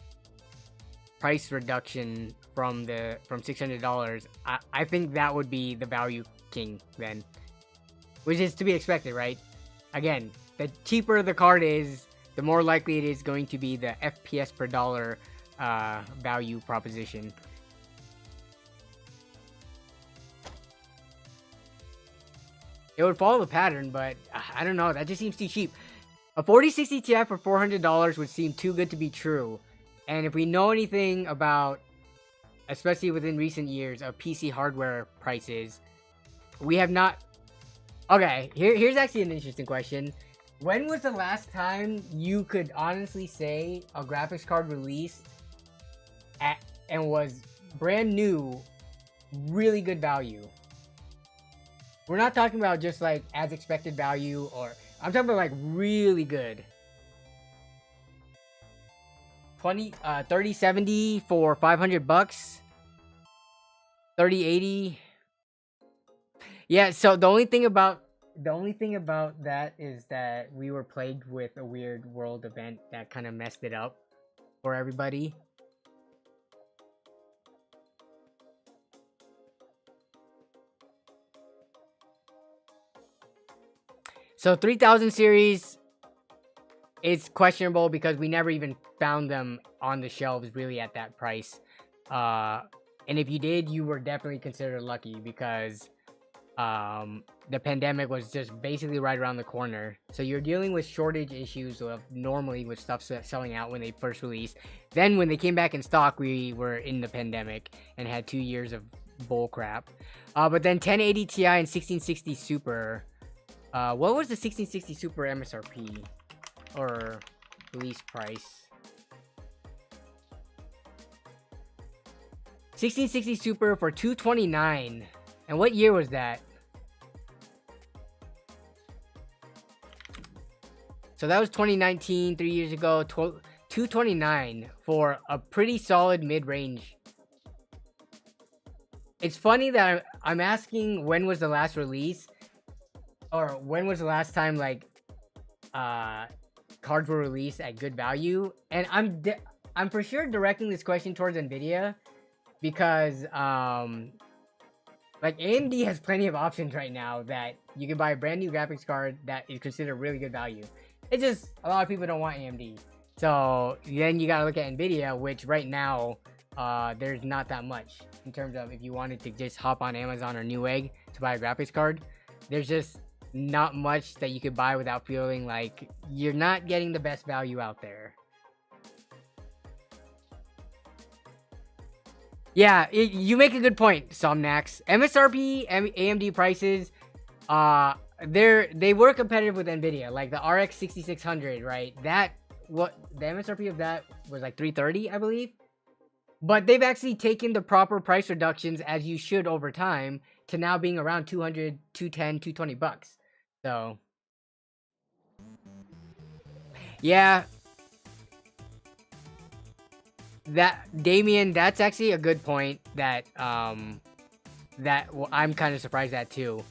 price reduction from $600. I think that would be the value king then, which is to be expected, right? Again, the cheaper the card is, the more likely it is going to be the FPS per dollar value proposition. It would follow the pattern, but I don't know. That just seems too cheap. A 4060 Ti for $400 would seem too good to be true. And if we know anything about, especially within recent years, of PC hardware prices, we have not... Okay, here's actually an interesting question. When was the last time you could honestly say a graphics card released and was brand new, really good value? We're not talking about just like as expected value, or I'm talking about like really good. 3070 for $500. 3080. Yeah, so the only thing about that is that we were plagued with a weird world event that kind of messed it up for everybody. So 3000 series is questionable because we never even found them on the shelves really at that price. And if you did, you were definitely considered lucky because the pandemic was just basically right around the corner. So you're dealing with shortage issues of normally with stuff selling out when they first released. Then when they came back in stock, we were in the pandemic and had 2 years of bull crap. But then 1080 Ti and 1660 Super. What was the 1660 Super MSRP or release price? 1660 Super for $229. And what year was that? So that was 2019, 3 years ago. $229 for a pretty solid mid-range. It's funny that I'm asking when was the last release, or when was the last time like cards were released at good value, and I'm for sure directing this question towards Nvidia because like AMD has plenty of options right now that you can buy a brand new graphics card that is considered really good value. It's just a lot of people don't want AMD, so then you gotta look at Nvidia, which right now there's not that much in terms of if you wanted to just hop on Amazon or Newegg to buy a graphics card. There's just not much that you could buy without feeling like you're not getting the best value out there. Yeah, you make a good point, Somnax. MSRP AMD prices, they were competitive with Nvidia, like the RX 6600, right? The MSRP of that was like $330, I believe. But they've actually taken the proper price reductions, as you should over time, to now being around $200, $210, $220. So yeah, Damien, that's actually a good point that I'm kind of surprised at too.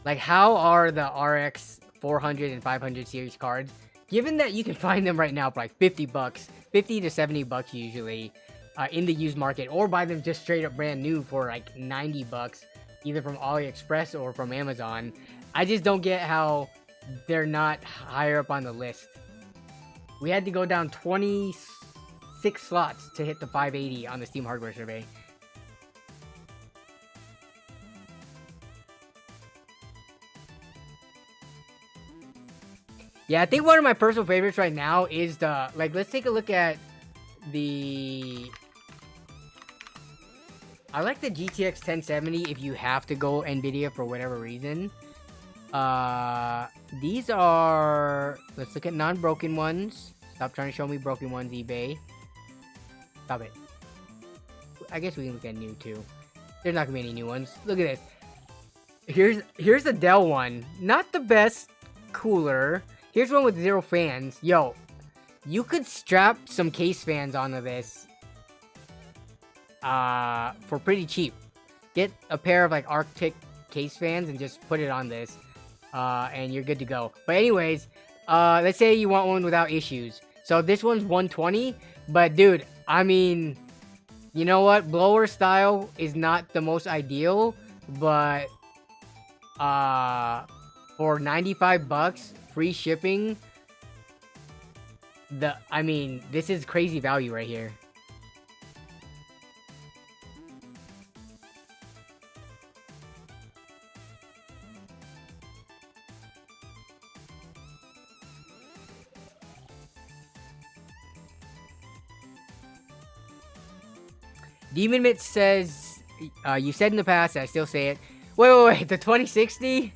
Like, how are the RX 400 and 500 series cards, given that you can find them right now for like $50, $50 to $70 usually, in the used market, or buy them just straight up brand new for like 90 bucks, either from AliExpress or from Amazon. I just don't get how they're not higher up on the list. We had to go down 26 slots to hit the 580 on the Steam hardware survey. Yeah, I think one of my personal favorites right now is the, like, let's take a look at the, I like the GTX 1070 if you have to go NVIDIA for whatever reason. These are, let's look at non-broken ones. Stop trying to show me broken ones, eBay. Stop it. I guess we can look at new too. There's not gonna be any new ones. Look at this. Here's the Dell one. Not the best cooler. Here's one with 0 fans. Yo, you could strap some case fans onto this for pretty cheap. Get a pair of like Arctic case fans and just put it on this, and you're good to go. But anyways, let's say you want one without issues. So this one's 120, but dude, I mean, you know what? Blower style is not the most ideal, but for 95 bucks, free shipping, I mean, this is crazy value right here. Demon Mitch says, you said in the past, I still say it. Wait, the 2060?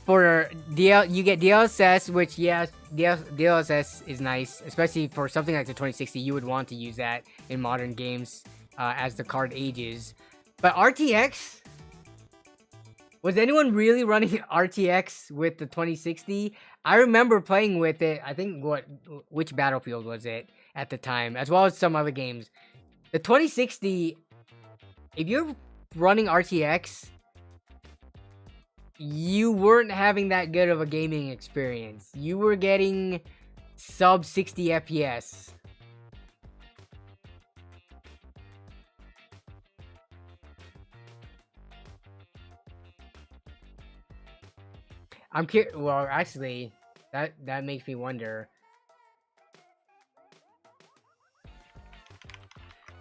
For you get DLSS, which, yes, DLSS is nice, especially for something like the 2060. You would want to use that in modern games as the card ages. But RTX? Was anyone really running RTX with the 2060? I remember playing with it. I think, which Battlefield was it at the time, as well as some other games. The 2060, if you're running RTX, you weren't having that good of a gaming experience. You were getting sub 60 FPS. I'm curious. Well, actually, that makes me wonder.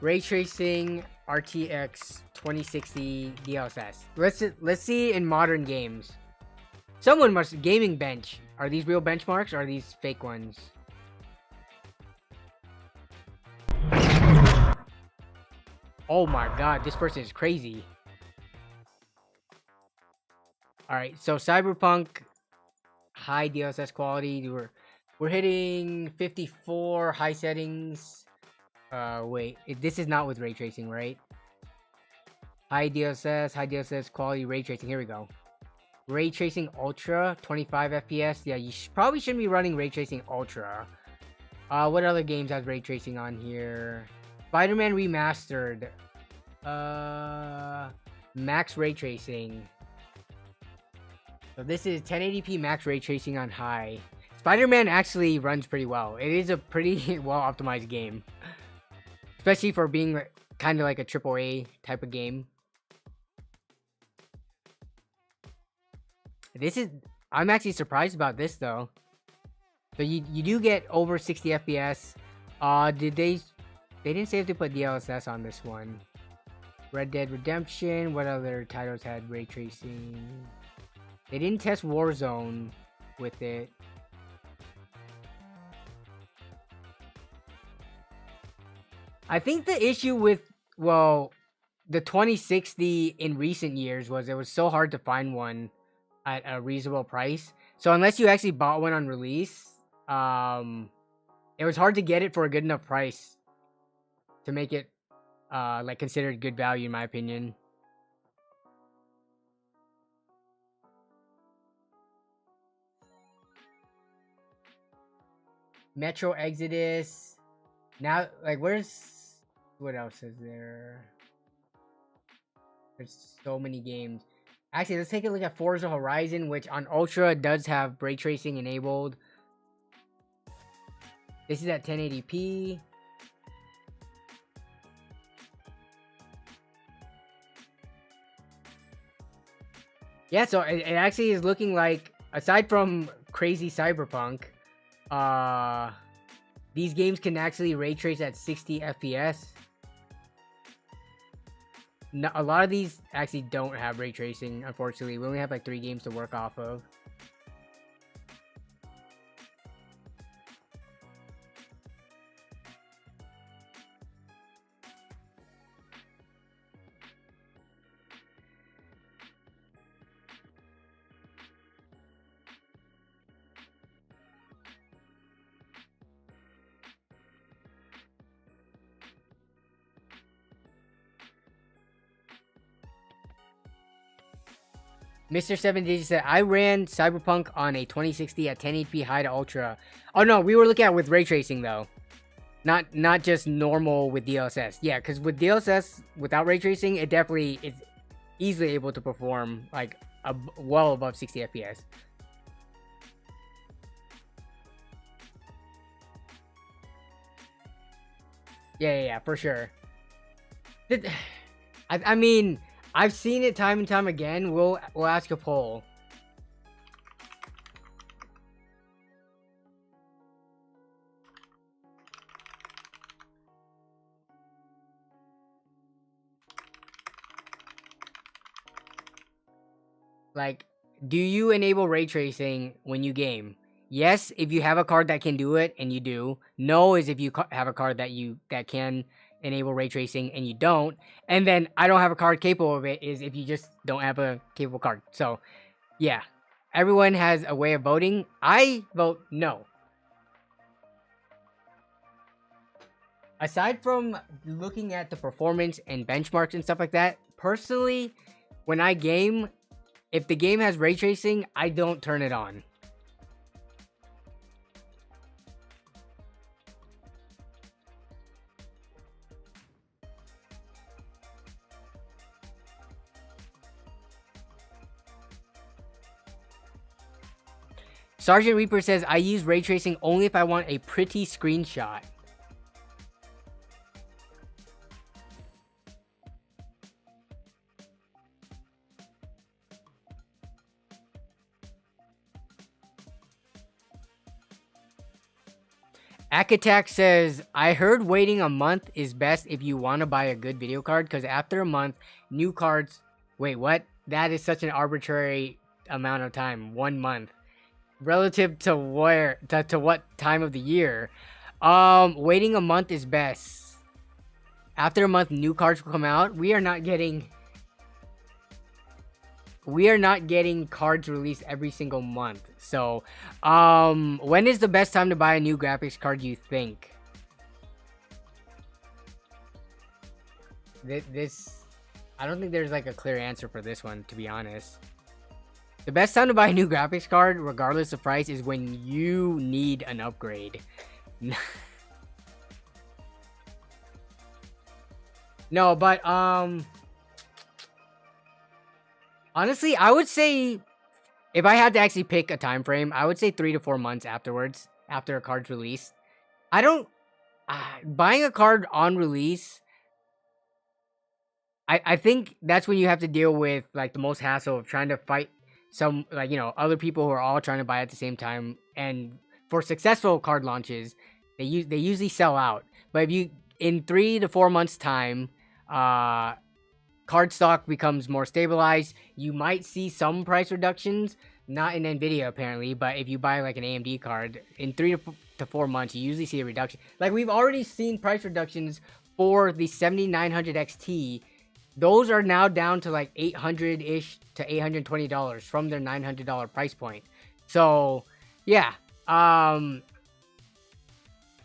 Ray tracing RTX 2060 DLSS. Let's see in modern games. Someone must gaming bench. Are these real benchmarks or are these fake ones? Oh my god, this person is crazy. Alright, so Cyberpunk, high DLSS quality. We're hitting 54 high settings. Wait, this is not with ray tracing, right? High DLSS quality ray tracing. Here we go. Ray tracing ultra, 25 FPS. Yeah, you probably shouldn't be running ray tracing ultra. What other games has ray tracing on here? Spider-Man Remastered. Max ray tracing. So this is 1080p max ray tracing on high. Spider-Man actually runs pretty well. It is a pretty well optimized game, especially for being kind of like a AAA type of game. I'm actually surprised about this though. So you do get over 60 FPS. They didn't say if they put DLSS on this one. Red Dead Redemption. What other titles had ray tracing? They didn't test Warzone with it. I think the issue with, well, the 2060 in recent years was it was so hard to find one at a reasonable price. So unless you actually bought one on release, it was hard to get it for a good enough price to make it like considered good value in my opinion. Metro Exodus. Now, like, what else is there? There's so many games. Actually, let's take a look at Forza Horizon, which on Ultra does have ray tracing enabled. This is at 1080p. Yeah, so it actually is looking like, aside from crazy Cyberpunk, these games can actually ray trace at 60 FPS. No, a lot of these actually don't have ray tracing, unfortunately. We only have like 3 games to work off of. Mr. 7 Digits said, I ran Cyberpunk on a 2060 at 1080p high to ultra. Oh no, we were looking at with ray tracing though. Not just normal with DLSS. Yeah, because with DLSS, without ray tracing, it definitely is easily able to perform like well above 60 FPS. Yeah, for sure. I mean, I've seen it time and time again. We'll ask a poll. Like, do you enable ray tracing when you game? Yes, if you have a card that can do it, and you do. No is if you have a card that can enable ray tracing and you don't. And then I don't have a card capable of it is if you just don't have a capable card. So, yeah. Everyone has a way of voting. I vote no. Aside from looking at the performance and benchmarks and stuff like that, personally, when I game, if the game has ray tracing, I don't turn it on. Sergeant Reaper says, I use ray tracing only if I want a pretty screenshot. Akatak says, I heard waiting a month is best if you want to buy a good video card, because after a month, new cards... Wait, what? That is such an arbitrary amount of time. 1 month. Relative to where... To what time of the year? Waiting a month is best. After a month, new cards will come out. We are not getting cards released every single month. So, when is the best time to buy a new graphics card, you think? This... I don't think there's like a clear answer for this one, to be honest. The best time to buy a new graphics card, regardless of price, is when you need an upgrade. No, but, honestly, I would say, if I had to actually pick a time frame, I would say 3 to 4 months afterwards, after a card's released. I don't... buying a card on release... I think that's when you have to deal with, like, the most hassle of trying to fight some, like, you know, other people who are all trying to buy at the same time. And for successful card launches, they usually sell out. But if you... in 3 to 4 months' time, card stock becomes more stabilized. You might see some price reductions, not in Nvidia apparently, but if you buy like an AMD card, in 3 to 4 months, you usually see a reduction. Like, we've already seen price reductions for the 7900 XT. Those are now down to like $800-ish to $820 from their $900 price point. So, yeah. I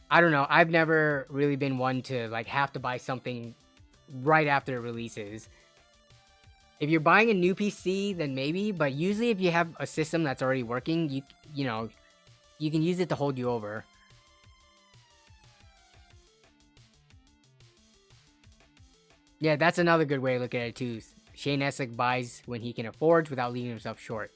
don't know. I've never really been one to like have to buy something right after it releases. If you're buying a new PC, then maybe, but usually if you have a system that's already working, you know, you can use it to hold you over. Yeah, that's another good way to look at it too. Shane Eslick buys when he can afford without leaving himself short.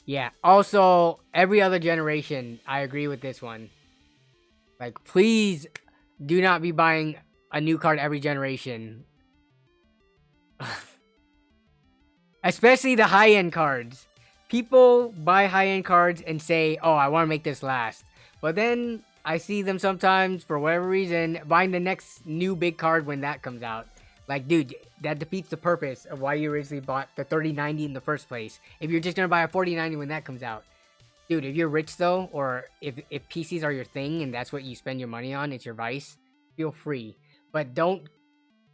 Yeah. Also, every other generation, I agree with this one. Like, please do not be buying a new card every generation. Especially the high-end cards. People buy high-end cards and say, oh, I want to make this last. But then I see them sometimes, for whatever reason, buying the next new big card when that comes out. Like, dude, that defeats the purpose of why you originally bought the 3090 in the first place. If you're just going to buy a 4090 when that comes out. Dude, if you're rich, though, or if PCs are your thing and that's what you spend your money on, it's your vice, feel free. But don't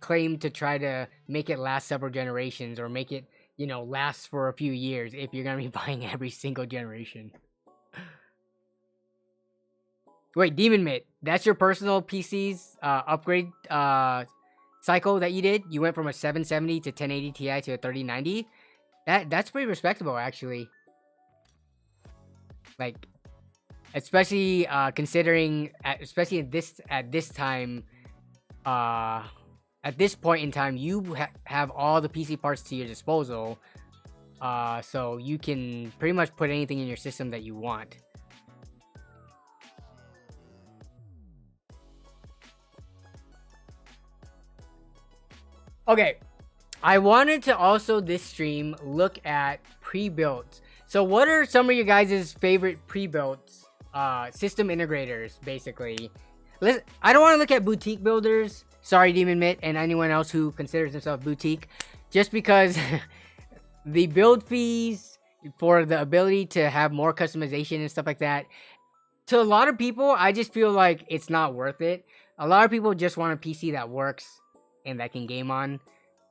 claim to try to make it last several generations or make it, you know, last for a few years if you're going to be buying every single generation. Wait, Demon Mitt, that's your personal PC's upgrade cycle that you did? You went from a 770 to 1080 Ti to a 3090? That's pretty respectable, actually. Like, especially considering, especially at this time, at this point in time, you have all the PC parts to your disposal, so you can pretty much put anything in your system that you want. Okay, I wanted to also this stream look at pre-builts. So what are some of your guys' favorite pre-builts? System integrators, basically. I don't want to look at boutique builders. Sorry, Demon Mitt, and anyone else who considers themselves boutique. Just because the build fees for the ability to have more customization and stuff like that, to a lot of people, I just feel like it's not worth it. A lot of people just want a PC that works and that can game on.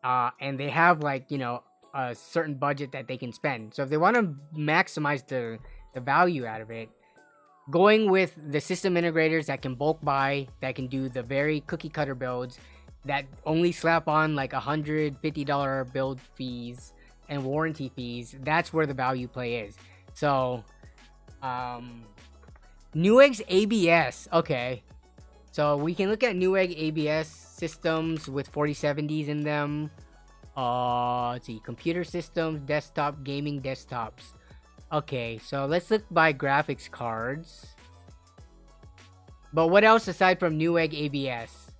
And they have, like, you know, a certain budget that they can spend. So if they want to maximize the value out of it, going with the system integrators that can bulk buy, that can do the very cookie cutter builds, that only slap on like $150 build fees and warranty fees, that's where the value play is. So, Newegg's ABS, okay. So we can look at Newegg ABS systems with 4070s in them. Let's see, computer systems, desktop, gaming desktops. Okay, so let's look by graphics cards. But what else aside from Newegg ABS?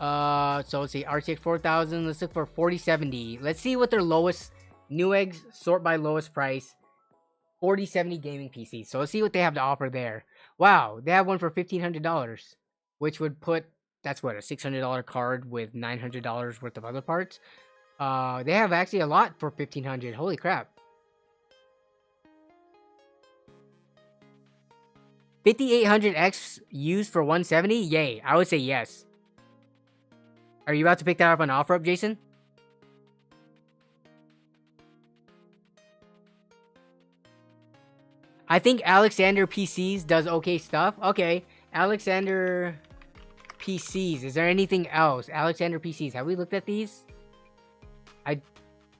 So let's see, RTX 4000. Let's look for 4070. Let's see what their lowest Newegg's sort by lowest price 4070 gaming PC. So let's see what they have to offer there. Wow, they have one for $1,500, which would put, that's what, a $600 card with $900 worth of other parts. They have actually a lot for $1,500. Holy crap. 5800X used for 170? Yay, I would say yes. Are you about to pick that up on OfferUp, Jason? I think Alexander PCs does okay stuff. Okay, Alexander PCs. Is there anything else? Alexander PCs. Have we looked at these? I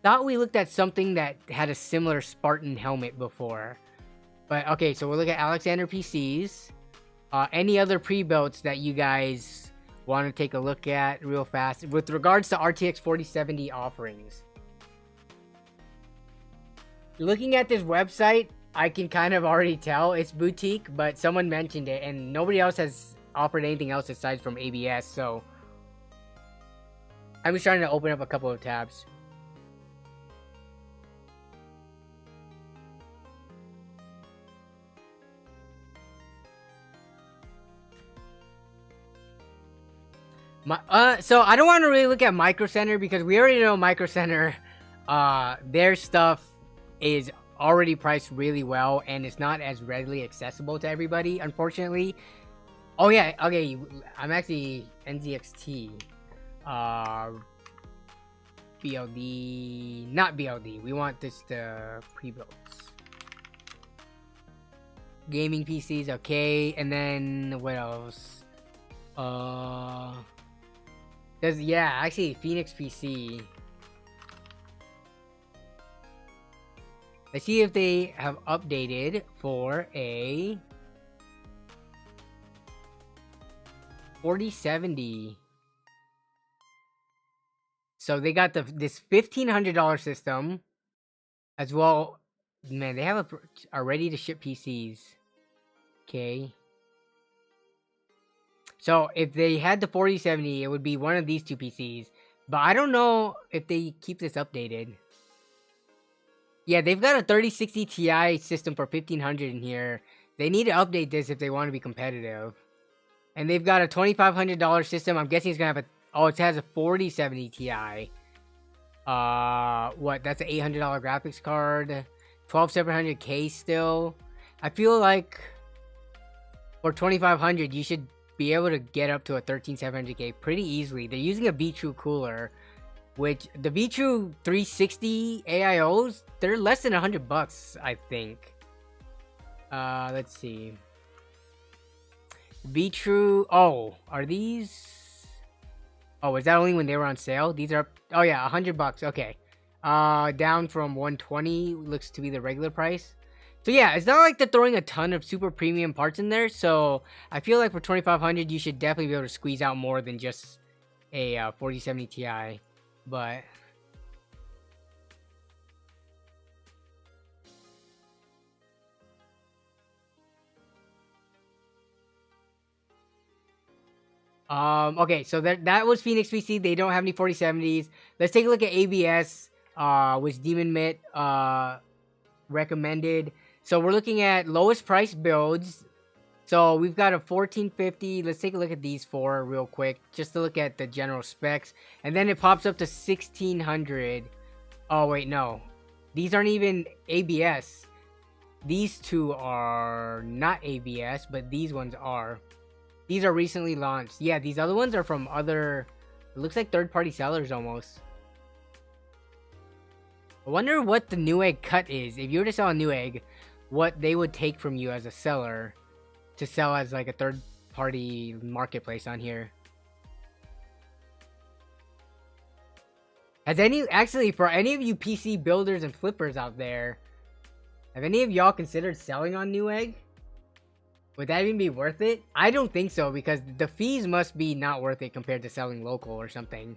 thought we looked at something that had a similar Spartan helmet before. But okay, so we'll look at Alexander PCs. Any other pre-builts that you guys want to take a look at real fast with regards to RTX 4070 offerings? Looking at this website, I can kind of already tell it's boutique, but someone mentioned it and nobody else has offered anything else aside from ABS, so I'm just trying to open up a couple of tabs. So I don't want to really look at Micro Center because we already know Micro Center, their stuff is already priced really well and it's not as readily accessible to everybody, unfortunately. Oh yeah, okay, I'm actually NZXT. BLD, not BLD. We want this the Prebuilts. Gaming PCs, okay, and then what else? Yeah, actually, Phoenix PC. Let's see if they have updated for a 4070. So they got this $1,500 system as well Man, they have are ready to ship PCs. Okay. So if they had the 4070, it would be one of these two PCs. But I don't know if they keep this updated. Yeah, they've got a 3060 Ti system for 1500 in here. They need to update this if they want to be competitive. And they've got a $2,500 system. I'm guessing it's gonna have a. Oh, it has a 4070 Ti. What? That's an $800 graphics card. 12700K still. I feel like for 2500, you should be able to get up to a 13700K pretty easily. They're using a Vetroo cooler, which the Vetroo 360 AIOs, they're less than $100, I think. Let's see. Vetroo. Oh, are these? Oh, is that only when they were on sale? These are. Oh yeah, $100. Okay. Down from 120 looks to be the regular price. So yeah, it's not like they're throwing a ton of super premium parts in there. So I feel like for 2500, you should definitely be able to squeeze out more than just a 4070 Ti. But okay, so that was Phoenix PC. They don't have any 4070s. Let's take a look at ABS, which Demon Mitt recommended. So we're looking at lowest price builds. So we've got a 1450. Let's take a look at these four real quick, just to look at the general specs. And then it pops up to 1600. Oh wait, no. These aren't even ABS. These two are not ABS, but these ones are. These are recently launched. Yeah, these other ones are from other. It looks like third-party sellers almost. I wonder what the Newegg cut is. If you were to sell a Newegg, what they would take from you as a seller to sell as like a third-party marketplace on here. Has actually, for any of you PC builders and flippers out there, have any of y'all considered selling on Newegg? Would that even be worth it? I don't think so, because the fees must be not worth it compared to selling local or something.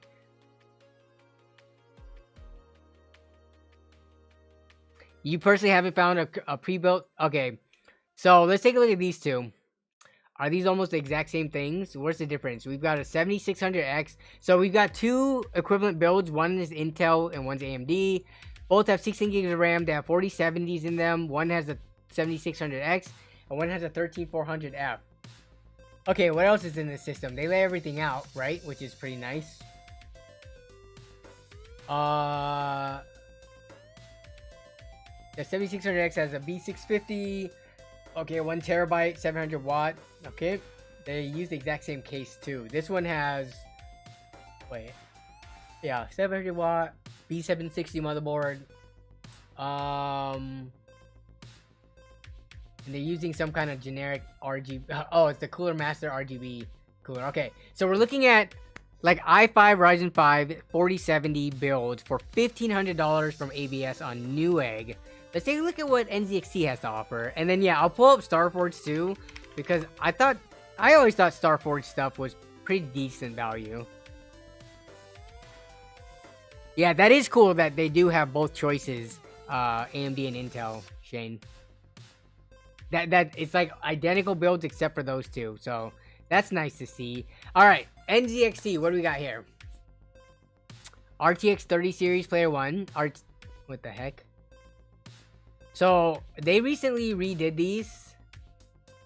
You personally haven't found a pre-built? Okay, so let's take a look at these two. Are these almost the exact same things? What's the difference? We've got a 7600X. So we've got two equivalent builds. One is Intel and one's AMD. Both have 16 gigs of RAM. They have 4070s in them. One has a 7600X and one has a 13400F. Okay, what else is in this system? They lay everything out, right? Which is pretty nice. The 7600X has a B650. Okay, 1 terabyte, 700 watt. Okay, they use the exact same case too. This one has, wait, yeah, 700 watt, B760 motherboard. And they're using some kind of generic RGB. Oh, it's the Cooler Master RGB cooler. Okay, so we're looking at like i5 Ryzen 5 4070 build for $1,500 from ABS on Newegg. Let's take a look at what NZXT has to offer. And then, yeah, I'll pull up Starforge too, because I always thought Starforge stuff was pretty decent value. Yeah, that is cool that they do have both choices, AMD and Intel, Shane. That it's like identical builds except for those two, so that's nice to see. All right, NZXT, what do we got here? RTX 30 series player one. What the heck? So they recently redid these.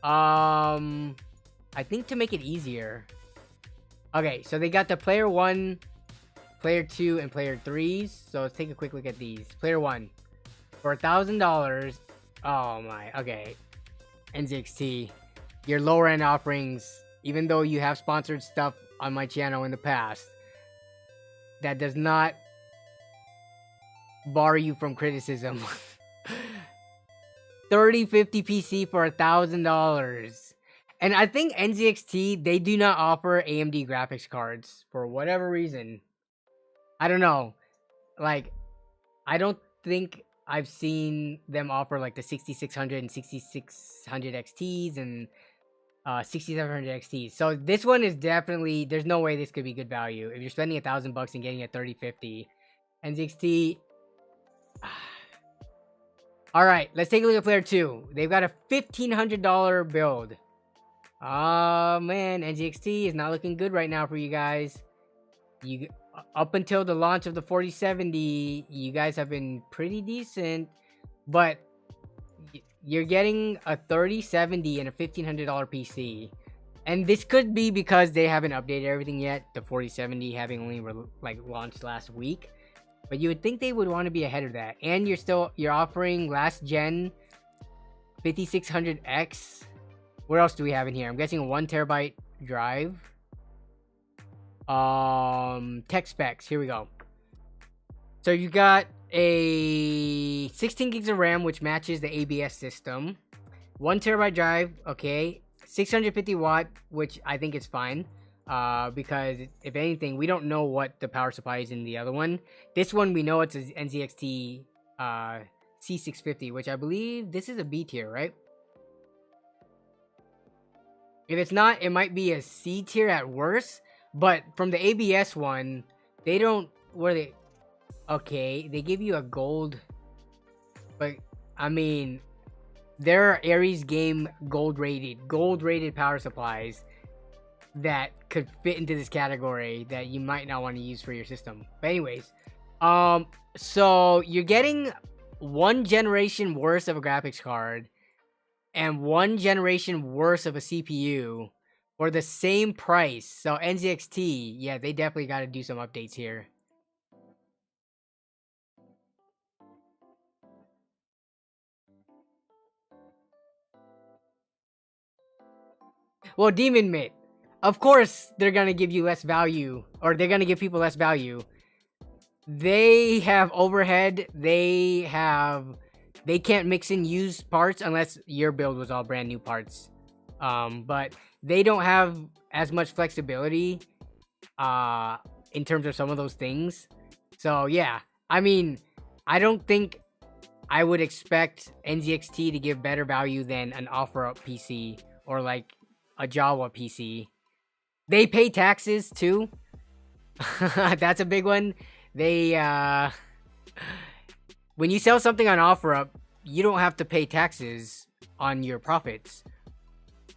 I think to make it easier. Okay, so they got the player 1, player 2, and player 3s. So let's take a quick look at these. Player 1 for $1,000. Oh my, okay. NZXT, your lower end offerings, even though you have sponsored stuff on my channel in the past, that does not bar you from criticism. 3050 PC for $1,000. And I think NZXT, they do not offer AMD graphics cards for whatever reason. I don't know. Like, I don't think I've seen them offer like the 6600 and 6600 XTs and 6700 XTs. So this one is definitely, there's no way this could be good value. If you're spending $1,000 and getting a 3050, NZXT, All right, let's take a look at player 2. They've got a $1,500 build. Oh man, NZXT is not looking good right now for you guys. Up until the launch of the 4070, you guys have been pretty decent, but you're getting a 3070 and a $1,500 PC. And this could be because they haven't updated everything yet, the 4070 having only launched last week. But you would think they would want to be ahead of that. And you're offering last gen 5600X. What else do we have in here? I'm guessing a 1TB drive. Tech specs. Here we go. So you got a 16 gigs of RAM, which matches the ABS system. 1TB drive. Okay. 650 watt, which I think is fine. Because if anything, we don't know what the power supply is in the other one. This one, we know it's an NZXT C650, which I believe this is a B tier, right? If it's not, it might be a C tier at worst. But from the ABS one, they don't... What are they? Okay, they give you a gold... But, I mean... There are Ares game gold-rated power supplies that could fit into this category that you might not want to use for your system. But anyways, so you're getting one generation worse of a graphics card and one generation worse of a CPU for the same price. So NZXT, yeah, they definitely got to do some updates here. Well, Demon Mitt, of course they're gonna give you less value, or they're gonna give people less value. They have overhead. They can't mix in used parts unless your build was all brand new parts. But they don't have as much flexibility in terms of some of those things. So yeah, I mean, I don't think I would expect NZXT to give better value than an OfferUp PC or like a Jawa PC. They pay taxes too. That's a big one. They when you sell something on OfferUp, you don't have to pay taxes on your profits.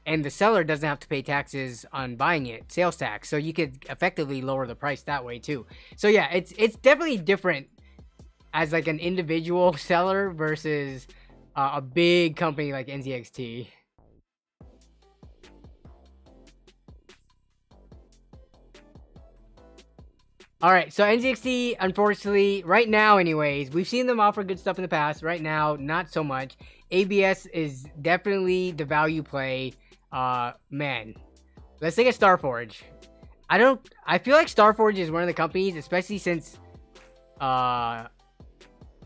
And the seller doesn't have to pay taxes on buying it, sales tax. So you could effectively lower the price that way too. So yeah, it's definitely different as like an individual seller versus a big company like NZXT. Alright, so NZXT, unfortunately, right now anyways, we've seen them offer good stuff in the past. Right now, not so much. ABS is definitely the value play. Man. Let's take a Starforge. I feel like Starforge is one of the companies, especially since, I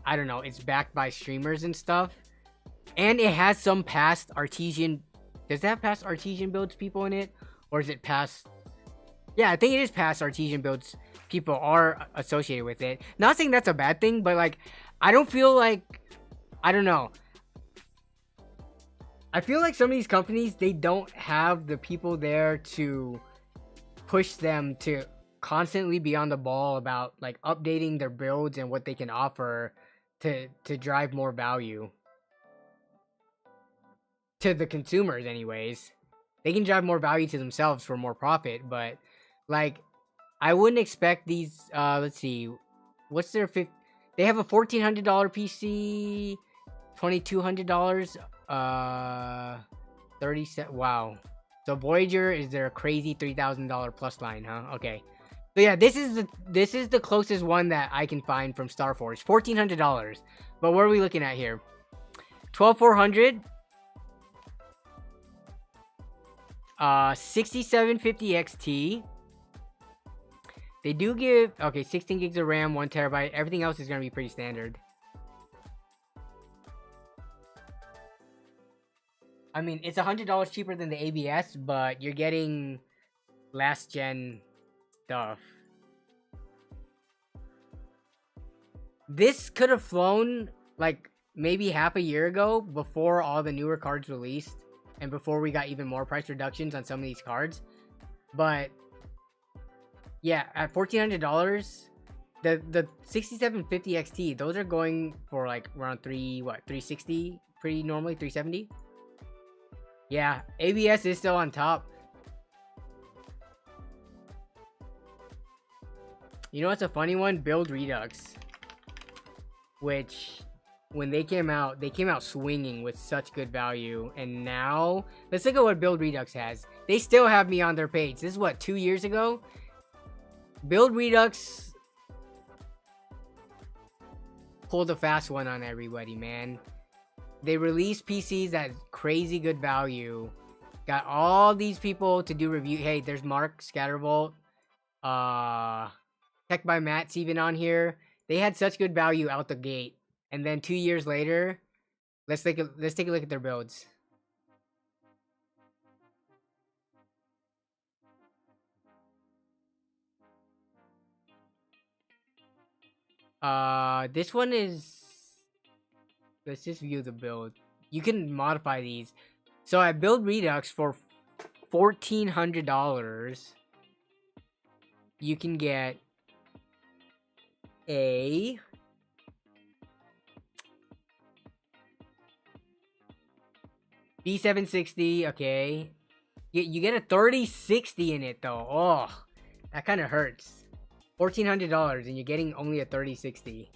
don't know, it's backed by streamers and stuff. And it has some past Artesian... Does that have past Artesian builds people in it? Or is it past... Yeah, I think it is past Artesian builds people are associated with it. Not saying that's a bad thing, but like, I don't feel like... I don't know. I feel like some of these companies, they don't have the people there to push them to constantly be on the ball about like updating their builds and what they can offer to drive more value to the consumers anyways. They can drive more value to themselves for more profit, but like I wouldn't expect these let's see, what's their they have a $1,400 PC, $2,200, 30 wow. So Voyager is their crazy $3,000 plus line, huh? Okay. So yeah, this is the closest one that I can find from Starforge. $1,400. But what are we looking at here? 12,400. 6750 XT. They do give 16 gigs of RAM, 1 terabyte. Everything else is gonna be pretty standard. I mean, it's $100 cheaper than the ABS, but you're getting last gen stuff. This could have flown like maybe half a year ago before all the newer cards released and before we got even more price reductions on some of these cards. But yeah, at $1,400, The 6750 XT, those are going for like around 360 pretty normally, 370. Yeah, ABS is still on top. You know what's a funny one? Build Redux, which when they came out swinging with such good value, and now let's look at what Build Redux has. They still have me on their page. This is what, 2 years ago? Build Redux pulled a fast one on everybody, man. They released PCs at crazy good value. Got all these people to do review. Hey, there's Mark Scatterbolt. Tech by Matt's even on here. They had such good value out the gate. And then 2 years later, let's take a look at their builds. This one is, let's just view the build. You can modify these. So I build Redux for $1,400. You can get a B760, okay. You get a 3060 in it though. Oh, that kind of hurts. $1,400 and you're getting only a 3060.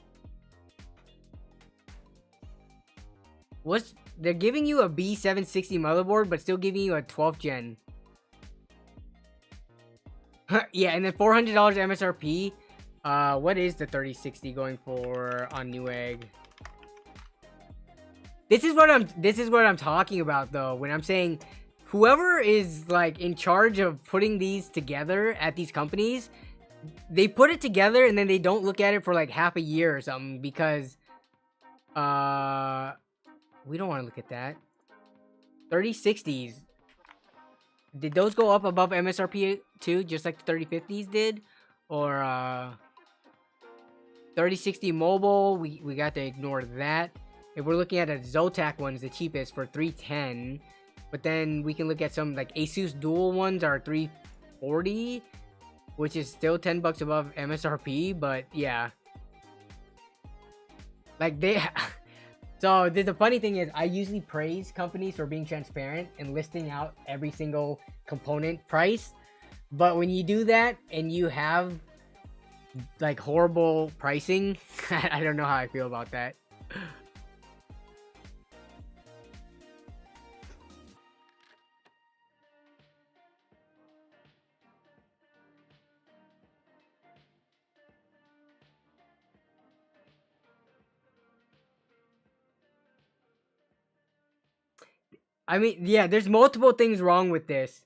They're giving you a B760 motherboard, but still giving you a 12th gen. Yeah, and then $400 MSRP. What is the 3060 going for on Newegg? This is what I'm talking about though, when I'm saying whoever is like in charge of putting these together at these companies, they put it together and then they don't look at it for like half a year or something because we don't want to look at that. 3060s. Did those go up above MSRP too, just like the 3050s did? Or 3060 mobile, we got to ignore that. If we're looking at a Zotac one's the cheapest for $310, but then we can look at some like Asus dual ones are $340, which is still $10 above MSRP. But yeah, like they. So the funny thing is, I usually praise companies for being transparent and listing out every single component price, but when you do that and you have like horrible pricing, I don't know how I feel about that. I mean, yeah, there's multiple things wrong with this.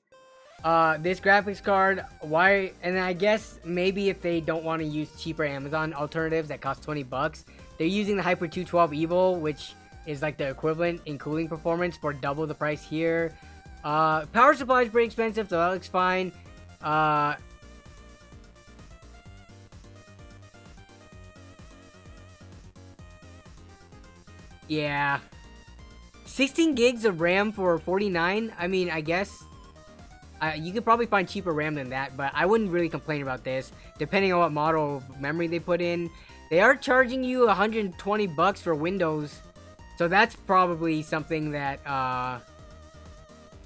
This graphics card, why? And I guess maybe if they don't want to use cheaper Amazon alternatives that cost $20, they're using the Hyper 212 Evo, which is like the equivalent in cooling performance for double the price here. Power supply is pretty expensive, so that looks fine. Yeah. 16 gigs of RAM for $49. I mean, I guess you could probably find cheaper RAM than that, but I wouldn't really complain about this. Depending on what model of memory they put in, they are charging you $120 for Windows, so that's probably something that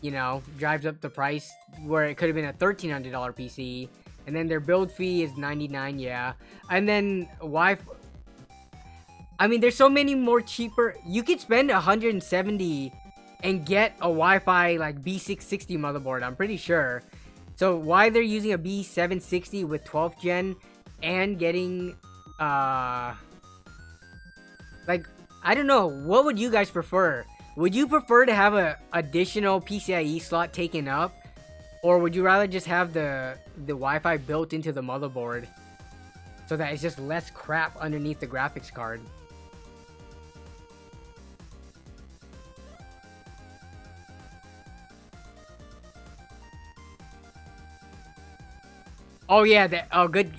you know, drives up the price where it could have been a $1,300 PC. And then their build fee is $99, yeah. And then Wi-Fi. I mean, there's so many more cheaper. You could spend $170 and get a Wi-Fi like B660 motherboard, I'm pretty sure. So why they're using a B760 with 12th gen and getting like, I don't know, what would you guys prefer? Would you prefer to have a additional PCIe slot taken up, or would you rather just have the Wi-Fi built into the motherboard so that it's just less crap underneath the graphics card? Oh yeah, good,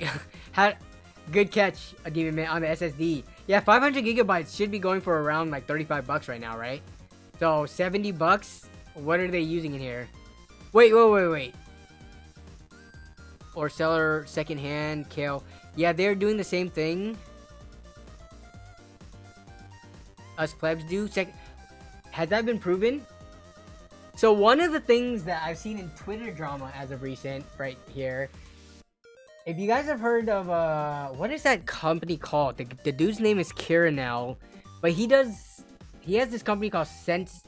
good catch, Demon Man, on the SSD. Yeah, 500 gigabytes should be going for around like $35 right now, right? So $70. What are they using in here? Wait. Or seller secondhand Kale. Yeah, they're doing the same thing us plebs do. Has that been proven? So one of the things that I've seen in Twitter drama as of recent, right here, if you guys have heard of what is that company called? The dude's name is Keychron, but he has this company called Sense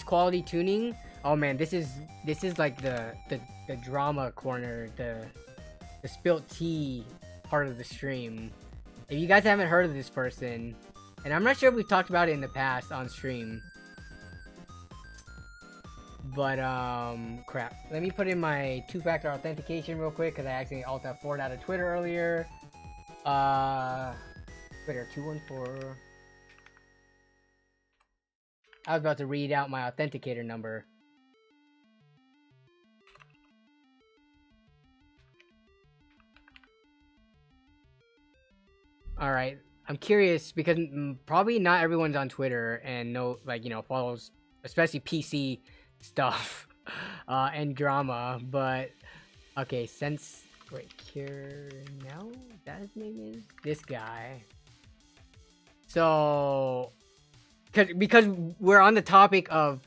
Quality Tuning. Oh man, this is like the drama corner, the spilt tea part of the stream. If you guys haven't heard of this person, and I'm not sure if we've talked about it in the past on stream, but crap. Let me put in my two-factor authentication real quick because I accidentally alt F4'd out of Twitter earlier. Twitter 214. I was about to read out my authenticator number. All right, I'm curious because probably not everyone's on Twitter and follows especially PC stuff and drama, but okay, here now that his name is this guy. So because we're on the topic of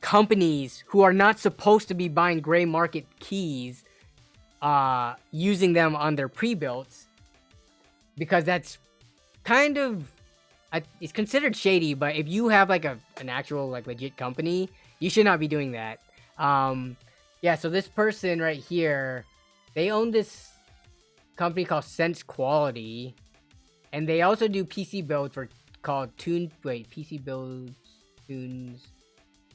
companies who are not supposed to be buying gray market keys, using them on their pre-builts, because that's kind of it's considered shady. But if you have like an actual like legit company, you should not be doing that. Yeah, so this person right here, they own this company called Sense Quality, and they also do PC builds called PC builds tunes.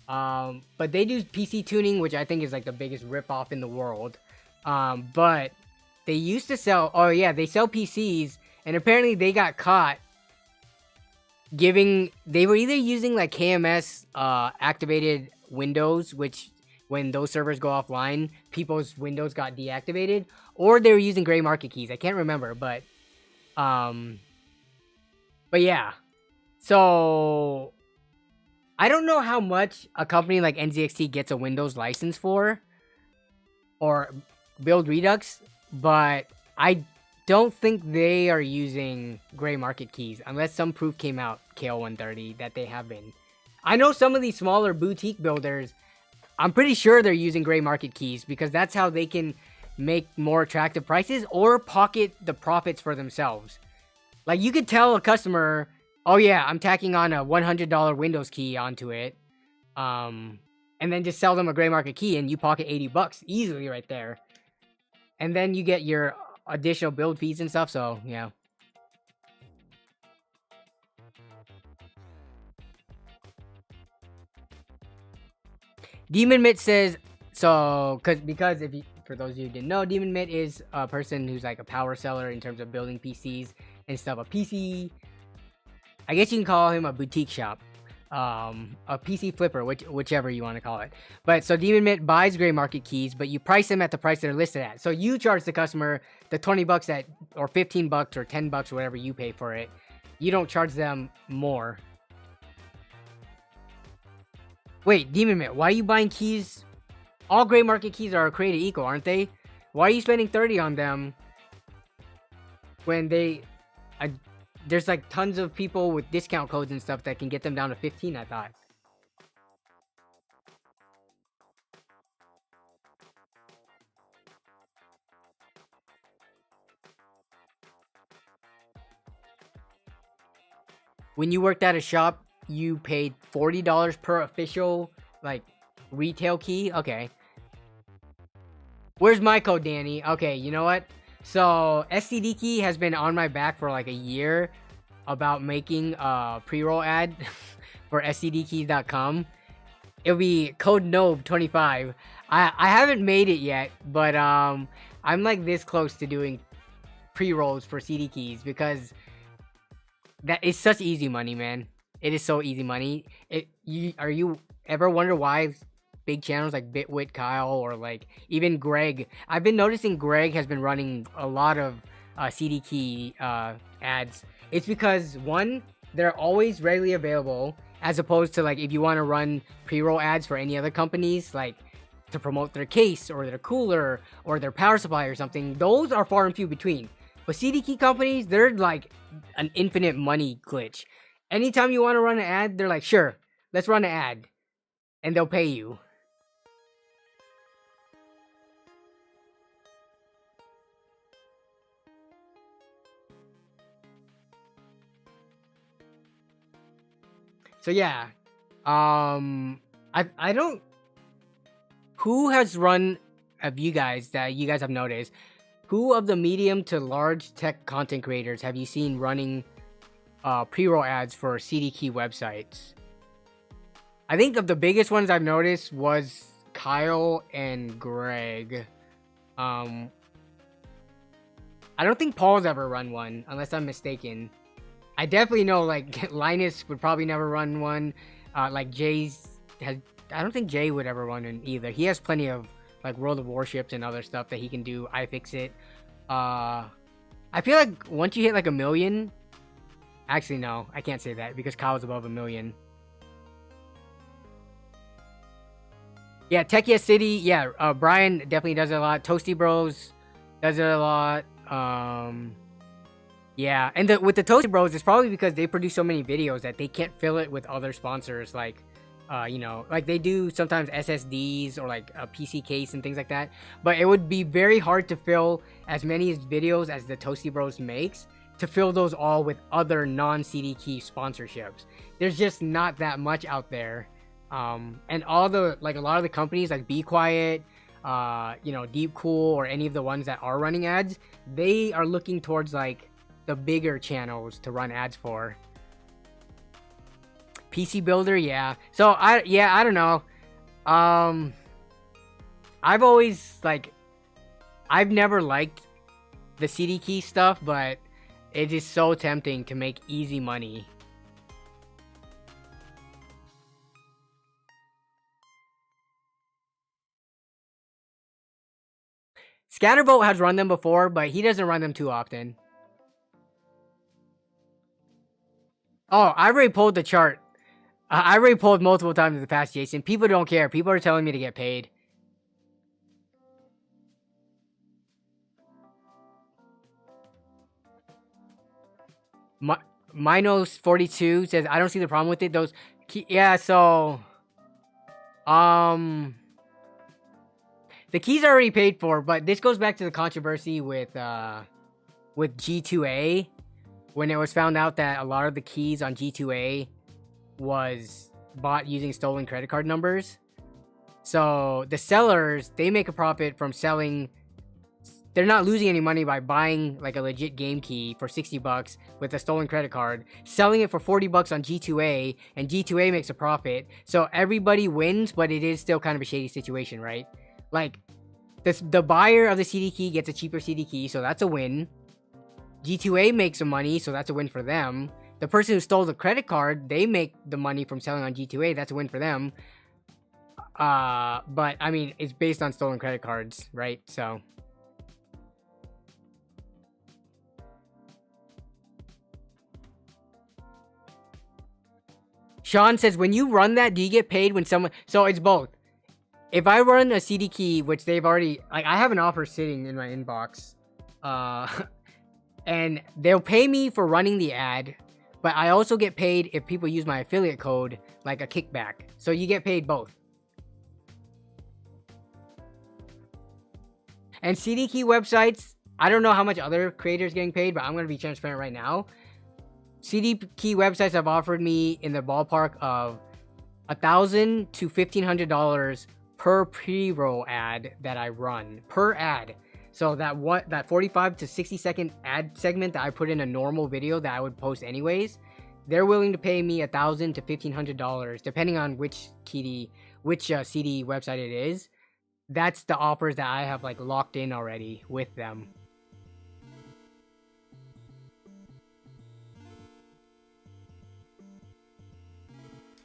But they do PC tuning, which I think is like the biggest ripoff in the world. But they used to sell, they sell PCs, and apparently they got caught they were either using like KMS activated Windows, which when those servers go offline, people's Windows got deactivated, or they were using gray market keys. I can't remember, but yeah. So I don't know how much a company like NZXT gets a Windows license for, or build Redux, but I don't think they are using gray market keys unless some proof came out, KL130, that they have been. I know some of these smaller boutique builders, I'm pretty sure they're using gray market keys because that's how they can make more attractive prices or pocket the profits for themselves. Like, you could tell a customer, oh yeah, I'm tacking on a $100 Windows key onto it, and then just sell them a gray market key and you pocket $80 easily right there. And then you get your additional build fees and stuff, so yeah. Demon Mitt says, because for those of you who didn't know, Demon Mitt is a person who's like a power seller in terms of building PCs and stuff. A PC, I guess you can call him a boutique shop, a PC flipper, whichever you want to call it. But so Demon Mitt buys gray market keys, but you price them at the price they're listed at. So you charge the customer the $20 or $15 or $10, whatever you pay for it. You don't charge them more. Wait, Demon Mitt, why are you buying keys? All gray market keys are created equal, aren't they? Why are you spending $30 on them when there's like tons of people with discount codes and stuff that can get them down to 15, I thought. When you worked at a shop, you paid $40 per official, like, retail key? Okay. Where's my code, Danny? Okay, you know what? So, CDKey has been on my back for like a year about making a pre-roll ad for scdkeys.com. It'll be code NOB25. I haven't made it yet, but I'm like this close to doing pre-rolls for CDKeys because that is such easy money, man. It is so easy money. Are you ever wonder why big channels like Bitwit Kyle or like even Greg? I've been noticing Greg has been running a lot of CDKey ads. It's because, one, they're always readily available, as opposed to like if you want to run pre-roll ads for any other companies, like to promote their case or their cooler or their power supply or something. Those are far and few between. But CDKey companies, they're like an infinite money glitch. Anytime you want to run an ad, they're like, sure, let's run an ad. And they'll pay you. So yeah, I don't. Who has run of you guys that you guys have noticed? Who of the medium to large tech content creators have you seen running pre-roll ads for CDKey websites? I think of the biggest ones I've noticed was Kyle and Greg. I don't think Paul's ever run one, unless I'm mistaken. I definitely know, like, Linus would probably never run one. Like, I don't think Jay would ever run one either. He has plenty of, like, World of Warships and other stuff that he can do. iFixit. I feel like once you hit, like, 1 million... Actually, no. I can't say that, because Kyle's above 1 million. Yeah, Techia City. Yeah, Brian definitely does it a lot. Toasty Bros does it a lot. Yeah, and with the Toasty Bros, it's probably because they produce so many videos that they can't fill it with other sponsors, like, you know, like they do sometimes SSDs or like a PC case and things like that. But it would be very hard to fill as many videos as the Toasty Bros makes to fill those all with other non-CDKey sponsorships. There's just not that much out there. And all the, like, a lot of the companies like Be Quiet, you know, Deep Cool, or any of the ones that are running ads, they are looking towards like the bigger channels to run ads for. PC Builder, yeah. So I don't know. I've always, like, I've never liked the CDKey stuff, but it is so tempting to make easy money. Scatterbolt has run them before, but he doesn't run them too often. Oh, I already pulled the chart. I already pulled multiple times in the past, Jason. People don't care. People are telling me to get paid. Minos42 says, I don't see the problem with it. Those... Yeah, so... The keys are already paid for, but this goes back to the controversy with G2A, when it was found out that a lot of the keys on G2A was bought using stolen credit card numbers. So the sellers, they make a profit from selling. They're not losing any money by buying like a legit game key for 60 bucks with a stolen credit card, selling it for 40 bucks on G2A, and G2A makes a profit. So everybody wins, but it is still kind of a shady situation, right? Like, the buyer of the CDKey gets a cheaper CDKey, so that's a win. G2A makes some money, so that's a win for them. The person who stole the credit card, they make the money from selling on G2A, that's a win for them. But, I mean, it's based on stolen credit cards, right? So... Sean says, when you run that, do you get paid when someone... So, it's both. If I run a CDKey, which they've already... Like, I have an offer sitting in my inbox. And they'll pay me for running the ad, but I also get paid if people use my affiliate code, like a kickback. So you get paid both. And CDKey websites, I don't know how much other creators getting paid, but I'm going to be transparent right now. CDKey websites have offered me in the ballpark of $1,000 to $1,500 per pre-roll ad that I run. Per ad. So that 45 to 60 second ad segment that I put in a normal video that I would post anyways, they're willing to pay me $1,000 to $1,500 depending on which CD website it is. That's the offers that I have like locked in already with them.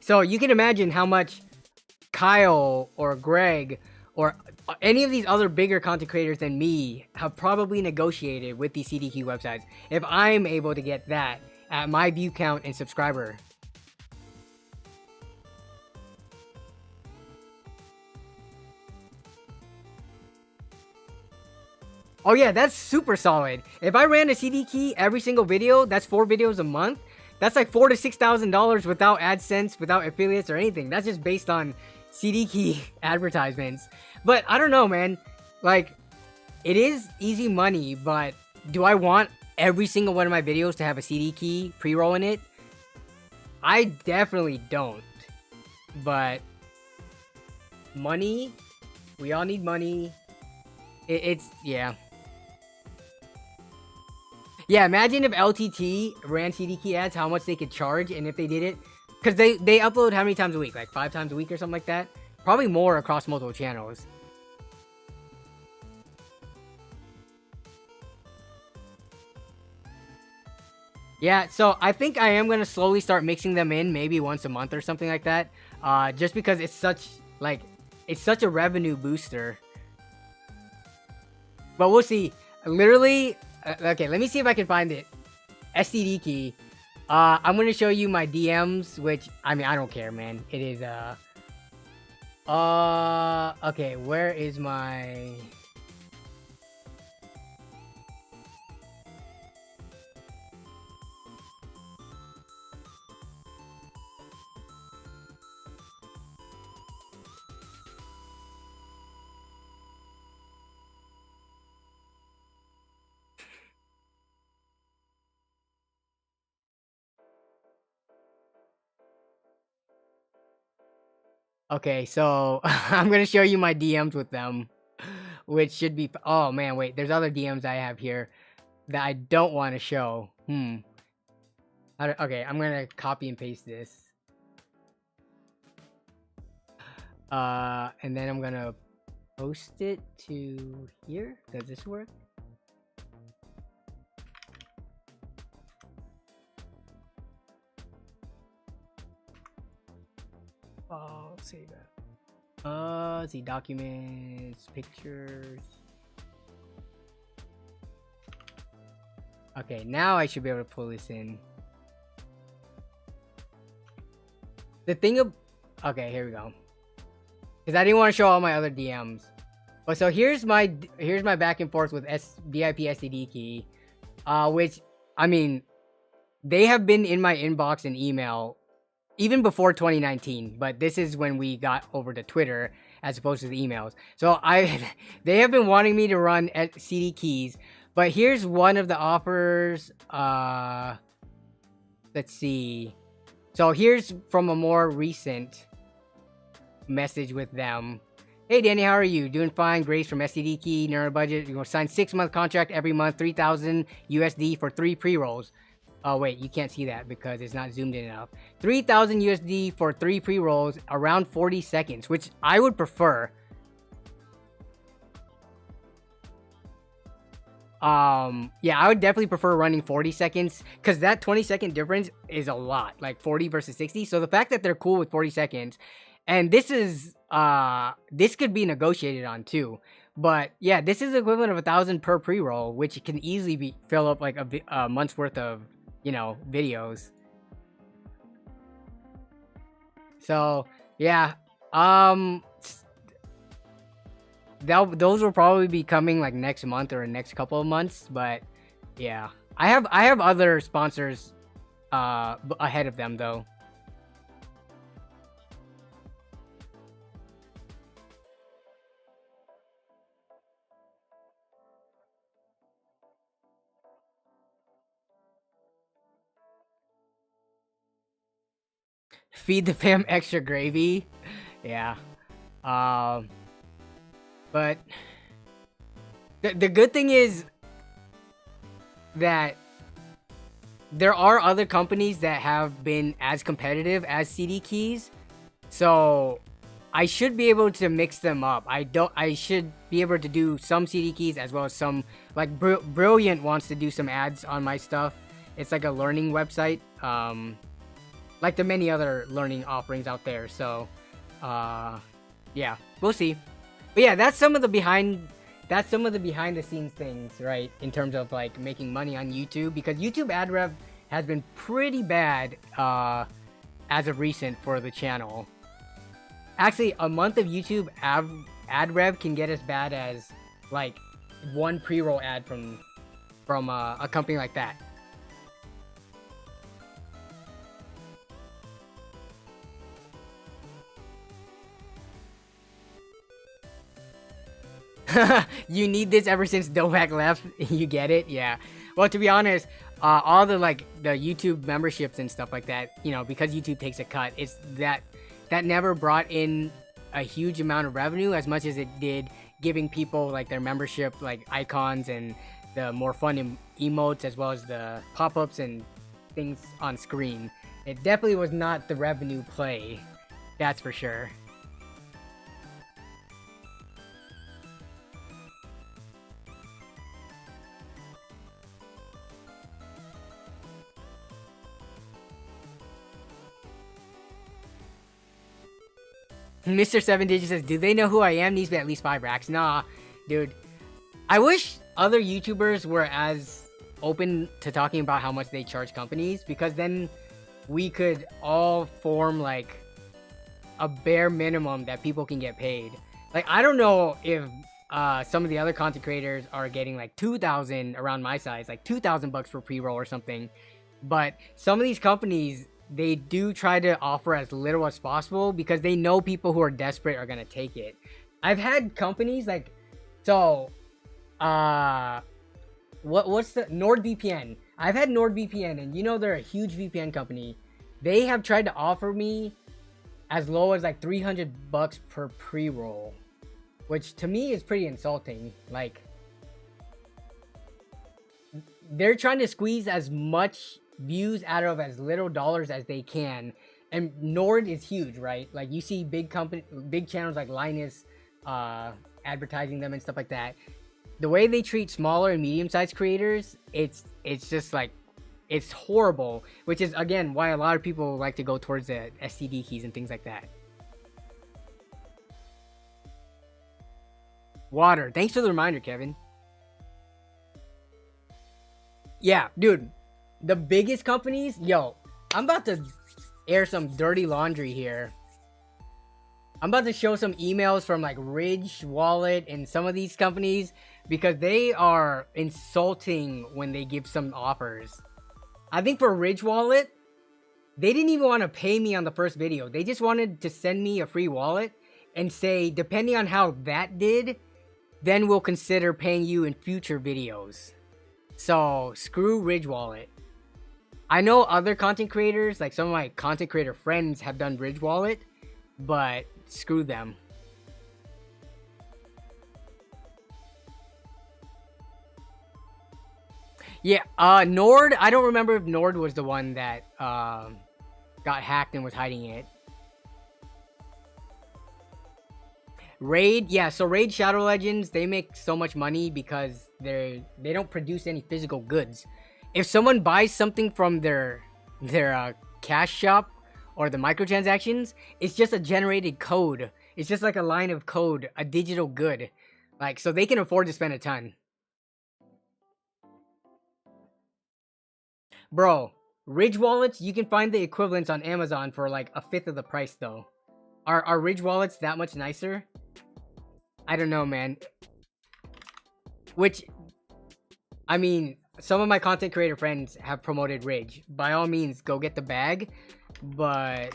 So you can imagine how much Kyle or Greg or any of these other bigger content creators than me have probably negotiated with these CDKey websites if I'm able to get that at my view count and subscriber. Oh yeah, that's super solid. If I ran a CDKey every single video, that's 4 videos a month. That's like $4,000 to $6,000 without AdSense, without affiliates or anything. That's just based on CDKey advertisements. But I don't know, man. Like, it is easy money, but do I want every single one of my videos to have a CDKey pre-roll in it? I definitely don't. But money, we all need money. It's yeah. Yeah, imagine if LTT ran CDKey ads, how much they could charge, and if they did it, because they upload how many times a week? Like 5 times a week or something like that? Probably more across multiple channels. Yeah, so I think I am gonna slowly start mixing them in, maybe once a month or something like that. Just because it's such a revenue booster. But we'll see. Literally, okay, let me see if I can find it. SDDKey. I'm gonna show you my DMs, which I mean I don't care, man. It is okay, where is my Okay, so I'm gonna show you my DMs with them, which should be. Oh man, wait. There's other DMs I have here that I don't want to show. Okay, I'm gonna copy and paste this. And then I'm gonna post it to here. Does this work? Oh, save that. Let's see, documents, pictures. Okay, now I should be able to pull this in. The thing of, okay, here we go. Because I didn't want to show all my other DMs. But so here's my back and forth with VIP SDDKey, which I mean, they have been in my inbox and email even before 2019, but this is when we got over to Twitter as opposed to the emails. So they have been wanting me to run at CDKeys, but here's one of the offers. Let's see. So here's from a more recent message with them. Hey Danny, how are you? Doing fine. Grace from SDDKey, Neuro Budget. You're gonna sign 6-month contract every month, 3,000 USD for 3 pre-rolls. Oh wait, you can't see that because it's not zoomed in enough. 3,000 USD for 3 pre-rolls, around 40 seconds, which I would prefer. Yeah, I would definitely prefer running 40 seconds because that 20-second difference is a lot, like 40 versus 60. So the fact that they're cool with 40 seconds, and this could be negotiated on too. But yeah, this is equivalent of 1,000 per pre-roll, which can easily fill up like a month's worth of, you know, videos. So yeah, those will probably be coming like next month or next couple of months. But yeah, I have other sponsors ahead of them though. Feed the fam extra gravy. Yeah. But the good thing is that there are other companies that have been as competitive as CDKeys. So I should be able to mix them up. I should be able to do some CDKeys as well as some, like Brilliant wants to do some ads on my stuff. It's like a learning website. Like the many other learning offerings out there. So, yeah, we'll see. But yeah, that's some of the behind the scenes things, right? In terms of like making money on YouTube, because YouTube ad rev has been pretty bad as of recent for the channel. Actually, a month of YouTube ad rev can get as bad as like one pre-roll ad from a company like that. You need this ever since Dovak left. You get it? Yeah. Well, to be honest, all the the YouTube memberships and stuff like that, you know, because YouTube takes a cut, it's that never brought in a huge amount of revenue as much as it did giving people like their membership like icons and the more fun emotes as well as the pop-ups and things on screen. It definitely was not the revenue play. That's for sure. Mr. 7 Digit says, do they know who I am? Needs to be at least 5 racks. Nah, dude. I wish other YouTubers were as open to talking about how much they charge companies, because then we could all form like a bare minimum that people can get paid. Like, I don't know if some of the other content creators are getting like 2,000 around my size, like 2,000 bucks for pre-roll or something. But some of these companies, they do try to offer as little as possible because they know people who are desperate are gonna take it. I've had companies like, so, what's the NordVPN? I've had NordVPN, and you know they're a huge VPN company. They have tried to offer me as low as like 300 bucks per pre-roll, which to me is pretty insulting. Like, they're trying to squeeze as much views out of as little dollars as they can, and Nord is huge, right? Like, you see big channels like Linus advertising them and stuff like that. The way they treat smaller and medium-sized creators, it's just like, it's horrible, which is again why a lot of people like to go towards the CDKeys and things like that. Water, thanks for the reminder, Kevin. Yeah, dude, the biggest companies, yo, I'm about to air some dirty laundry here. I'm about to show some emails from like Ridge Wallet and some of these companies because they are insulting when they give some offers. I think for Ridge Wallet, they didn't even want to pay me on the first video. They just wanted to send me a free wallet and say, depending on how that did, then we'll consider paying you in future videos. So screw Ridge Wallet. I know other content creators, like some of my content creator friends have done Ridge Wallet, but screw them. Yeah, Nord, I don't remember if Nord was the one that got hacked and was hiding it. Raid, yeah, so Raid Shadow Legends, they make so much money because they don't produce any physical goods. If someone buys something from their cash shop or the microtransactions, it's just a generated code. It's just like a line of code, a digital good. Like, so they can afford to spend a ton. Bro, Ridge wallets, you can find the equivalents on Amazon for like 1/5 of the price though. Are Ridge wallets that much nicer? I don't know, man. Which, I mean, some of my content creator friends have promoted Ridge. By all means, go get the bag. But,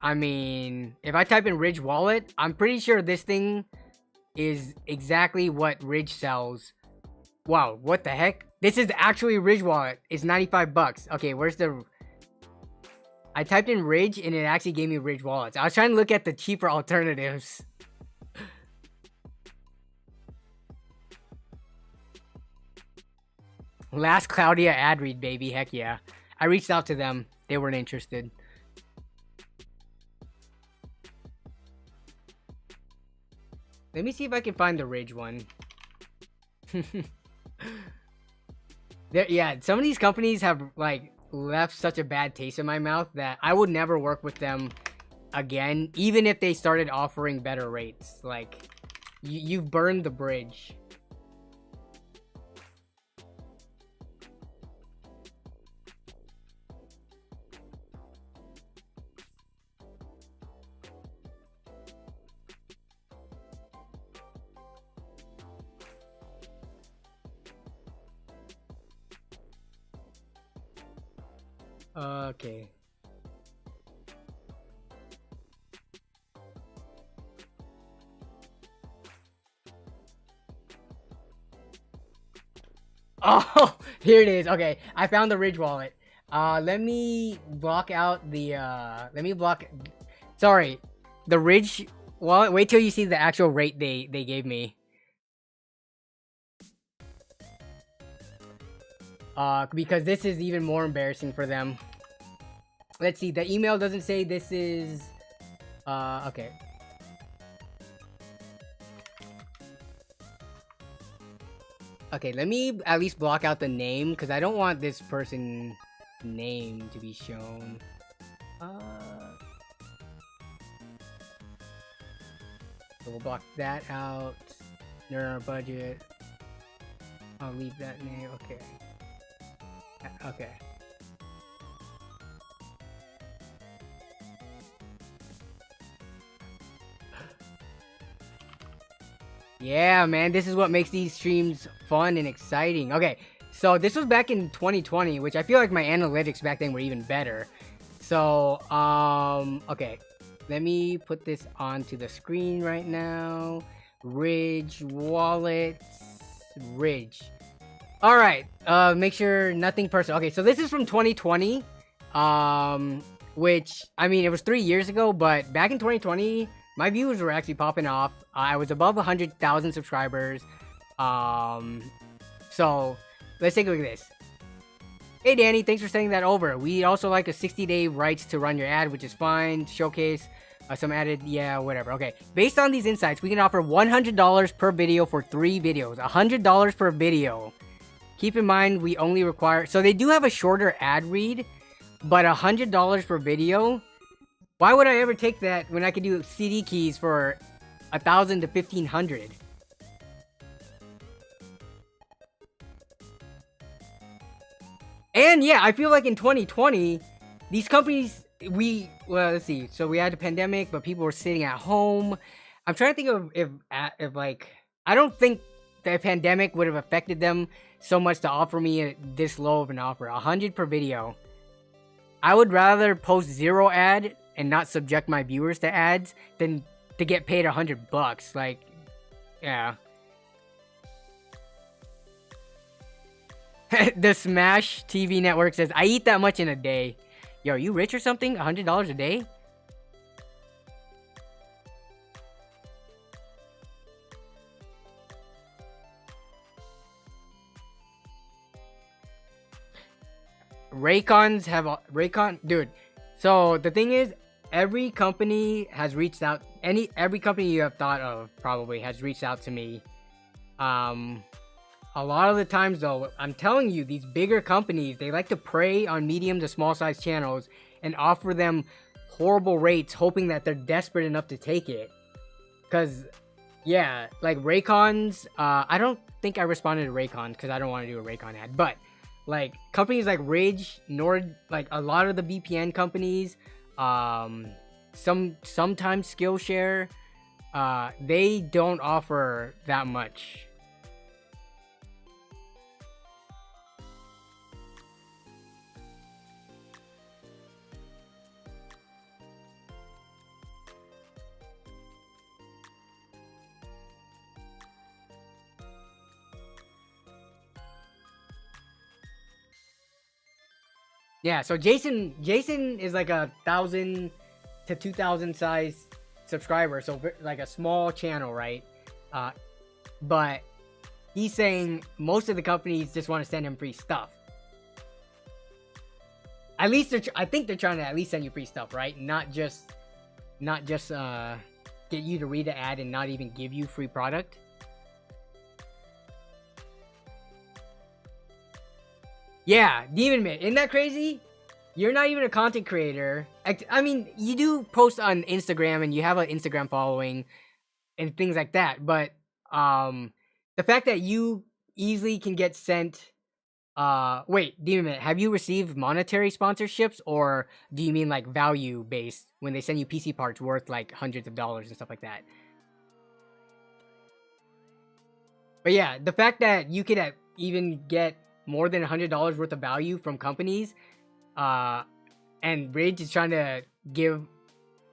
I mean, if I type in Ridge wallet, I'm pretty sure this thing is exactly what Ridge sells. Wow, what the heck? This is actually Ridge wallet. It's 95 bucks. Okay, where's the... I typed in Ridge and it actually gave me Ridge wallets. I was trying to look at the cheaper alternatives. Last Claudia ad read, baby. Heck yeah. I reached out to them. They weren't interested. Let me see if I can find the Ridge one. Yeah, some of these companies have like left such a bad taste in my mouth that I would never work with them again, even if they started offering better rates. Like, you've burned the bridge. Okay. Oh, here it is. Okay, I found the Ridge wallet. Let me block out the let me block. Sorry, the Ridge wallet. Wait till you see the actual rate they gave me. Because this is even more embarrassing for them. Let's see. The email doesn't say this is. Okay. Okay, let me at least block out the name because I don't want this person name to be shown. So we'll block that out. Near our budget. I'll leave that name. Okay. Okay. Yeah, man, this is what makes these streams fun and exciting. Okay, so this was back in 2020, which I feel like my analytics back then were even better. So, okay. Let me put this onto the screen right now. Ridge wallet. Ridge. Alright, make sure nothing personal. Okay, so this is from 2020. Which, I mean, it was 3 years ago, but back in 2020, my viewers were actually popping off. I was above 100,000 subscribers. So, let's take a look at this. Hey Danny, thanks for sending that over. We also like a 60-day rights to run your ad, which is fine. Showcase some added, yeah, whatever. Okay, based on these insights, we can offer $100 per video for 3 videos. $100 per video. Keep in mind, we only require... So they do have a shorter ad read, but $100 per video? Why would I ever take that when I could do CDKeys for 1,000 to 1,500? And yeah, I feel like in 2020, these companies, well, let's see. So we had a pandemic, but people were sitting at home. I'm trying to think of if like, I don't think the pandemic would have affected them so much to offer me this low of an offer. 100 per video. I would rather post 0 ad and not subject my viewers to ads than to get paid $100. Like, yeah. The Smash TV network says, I eat that much in a day. Yo, are you rich or something? $100 a day? Raycon, dude. So the thing is, every company has reached out. Every company you have thought of probably has reached out to me. A lot of the times though, I'm telling you, these bigger companies, they like to prey on medium to small size channels and offer them horrible rates, hoping that they're desperate enough to take it. Cause yeah, like Raycons, I don't think I responded to Raycon because I don't want to do a Raycon ad, but like companies like Ridge, Nord, like a lot of the VPN companies, sometimes Skillshare, they don't offer that much. Yeah, so Jason is like 1,000 to 2,000 size subscriber, so like a small channel, right? But he's saying most of the companies just want to send him free stuff. At least I think they're trying to at least send you free stuff, right? Not just get you to read the ad and not even give you free product. Yeah, Demon Mint, isn't that crazy? You're not even a content creator. I mean, you do post on Instagram and you have an Instagram following and things like that, but the fact that you easily can get sent wait, Demon Mint, have you received monetary sponsorships, or do you mean like value based when they send you PC parts worth like hundreds of dollars and stuff like that? But yeah, the fact that you could even get more than $100 worth of value from companies, and Ridge is trying to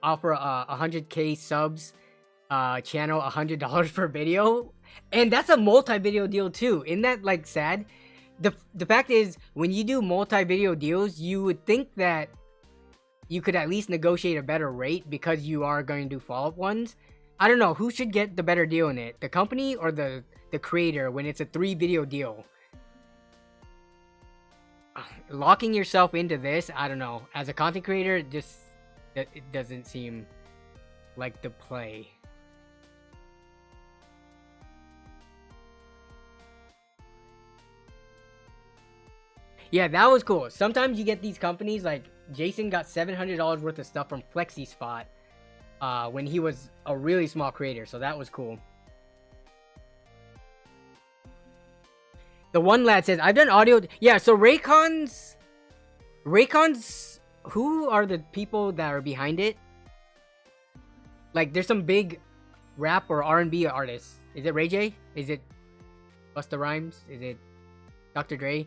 offer a 100K subs channel $100 per video, and that's a multi-video deal too. Isn't that like sad? The fact is, when you do multi-video deals, you would think that you could at least negotiate a better rate because you are going to do follow-up ones. I don't know who should get the better deal in it, the company or the creator, when it's a 3-video deal. Locking yourself into this, I don't know. As a content creator, it doesn't seem like the play. Yeah, that was cool. Sometimes you get these companies, like Jason got $700 worth of stuff from FlexiSpot when he was a really small creator, so that was cool. The one lad says, I've done audio. Yeah, so Raycon's, who are the people that are behind it? Like, there's some big rap or R&B artists. Is it Ray J? Is it Busta Rhymes? Is it Dr. Dre?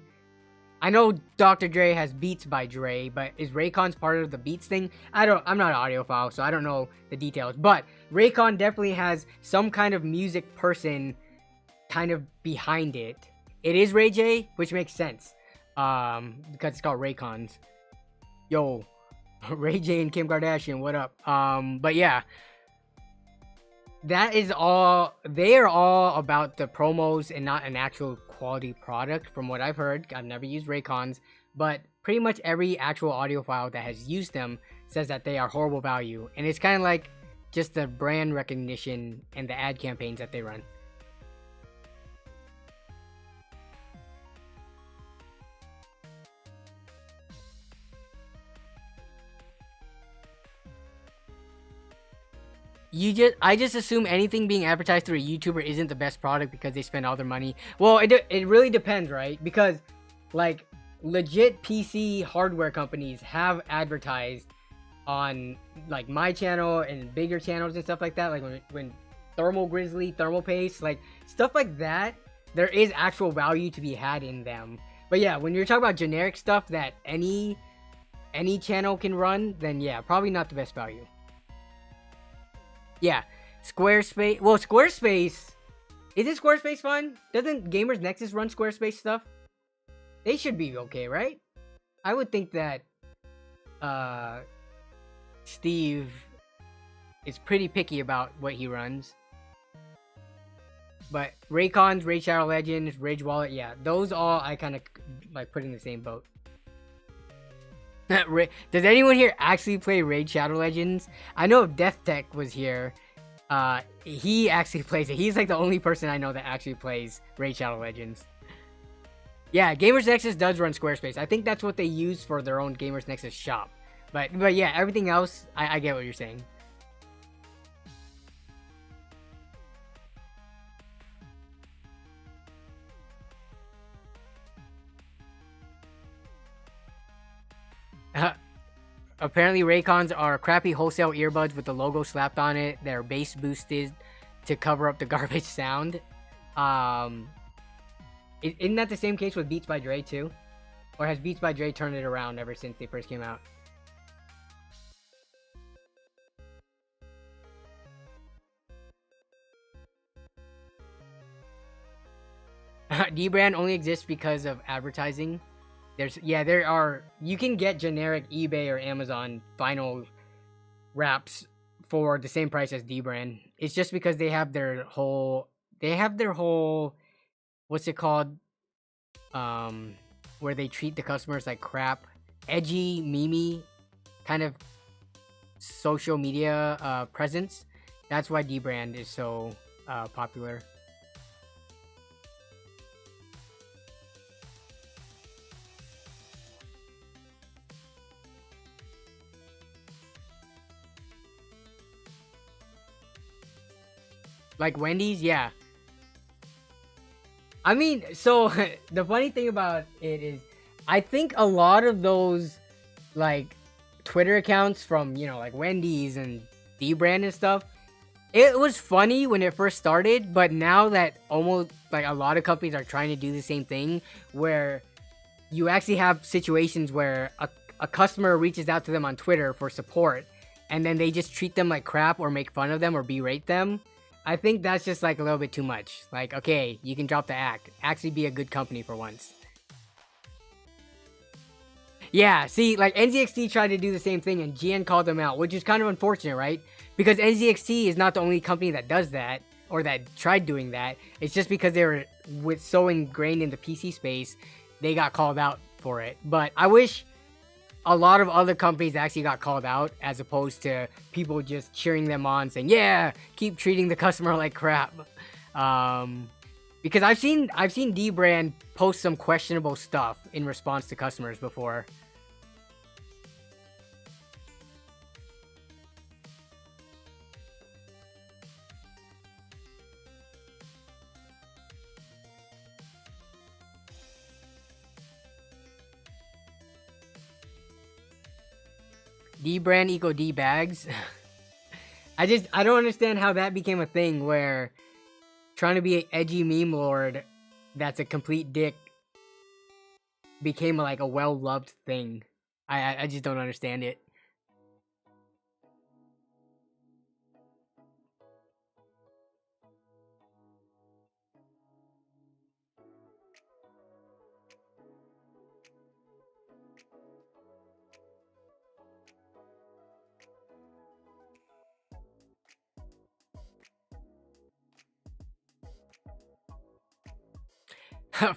I know Dr. Dre has Beats by Dre, but is Raycon's part of the Beats thing? I'm not an audiophile, so I don't know the details. But Raycon definitely has some kind of music person kind of behind it. It is Ray J, which makes sense. Because it's called Raycons. Yo, Ray J and Kim Kardashian, what up? But yeah. That is all. They are all about the promos and not an actual quality product, from what I've heard. I've never used Raycons, but pretty much every actual audiophile that has used them says that they are horrible value. And it's kind of like just the brand recognition and the ad campaigns that they run. I just assume anything being advertised through a YouTuber isn't the best product because they spend all their money. Well, it really depends, right? Because, like, legit PC hardware companies have advertised on, like, my channel and bigger channels and stuff like that. Like, when Thermal Grizzly, Thermal Paste, like, stuff like that, there is actual value to be had in them. But yeah, when you're talking about generic stuff that any channel can run, then yeah, probably not the best value. Yeah, Squarespace. Well, Squarespace. Isn't Squarespace fun? Doesn't Gamers Nexus run Squarespace stuff? They should be okay, right? I would think that Steve is pretty picky about what he runs. But Raycons, Raid Shadow Legends, Rage Wallet, yeah, those all I kind of like put in the same boat. Does anyone here actually play Raid Shadow Legends? I know if Death Tech was here, he actually plays it. He's like the only person I know that actually plays Raid Shadow Legends. Yeah, Gamers Nexus does run Squarespace. I think that's what they use for their own Gamers Nexus shop. But yeah, everything else, I get what you're saying. Apparently Raycons are crappy wholesale earbuds with the logo slapped on it. They're bass boosted to cover up the garbage sound. Isn't that the same case with Beats by Dre too? Or has Beats by Dre turned it around ever since they first came out? D-Brand only exists because of advertising. There are, you can get generic eBay or Amazon vinyl wraps for the same price as D-Brand. It's just because they have their whole, what's it called? Where they treat the customers like crap. Edgy, memey, kind of social media presence. That's why D-Brand is so popular. Like Wendy's, yeah. I mean, so the funny thing about it is, I think a lot of those, like, Twitter accounts from, you know, like Wendy's and D-Brand and stuff, it was funny when it first started, but now that almost, like, a lot of companies are trying to do the same thing, where you actually have situations where a customer reaches out to them on Twitter for support, and then they just treat them like crap or make fun of them or berate them. I think that's just like a little bit too much. Like, okay, you can drop the act. Actually be a good company for once. Yeah, see, like NZXT tried to do the same thing and GN called them out, which is kind of unfortunate, right? Because NZXT is not the only company that does that, or that tried doing that. It's just because they were so ingrained in the PC space, they got called out for it. But I wish a lot of other companies actually got called out, as opposed to people just cheering them on, saying, "Yeah, keep treating the customer like crap." Because I've seen D-Brand post some questionable stuff in response to customers before. D-Brand equal D-Bags. I don't understand how that became a thing where trying to be an edgy meme lord that's a complete dick became like a well-loved thing. I just don't understand it.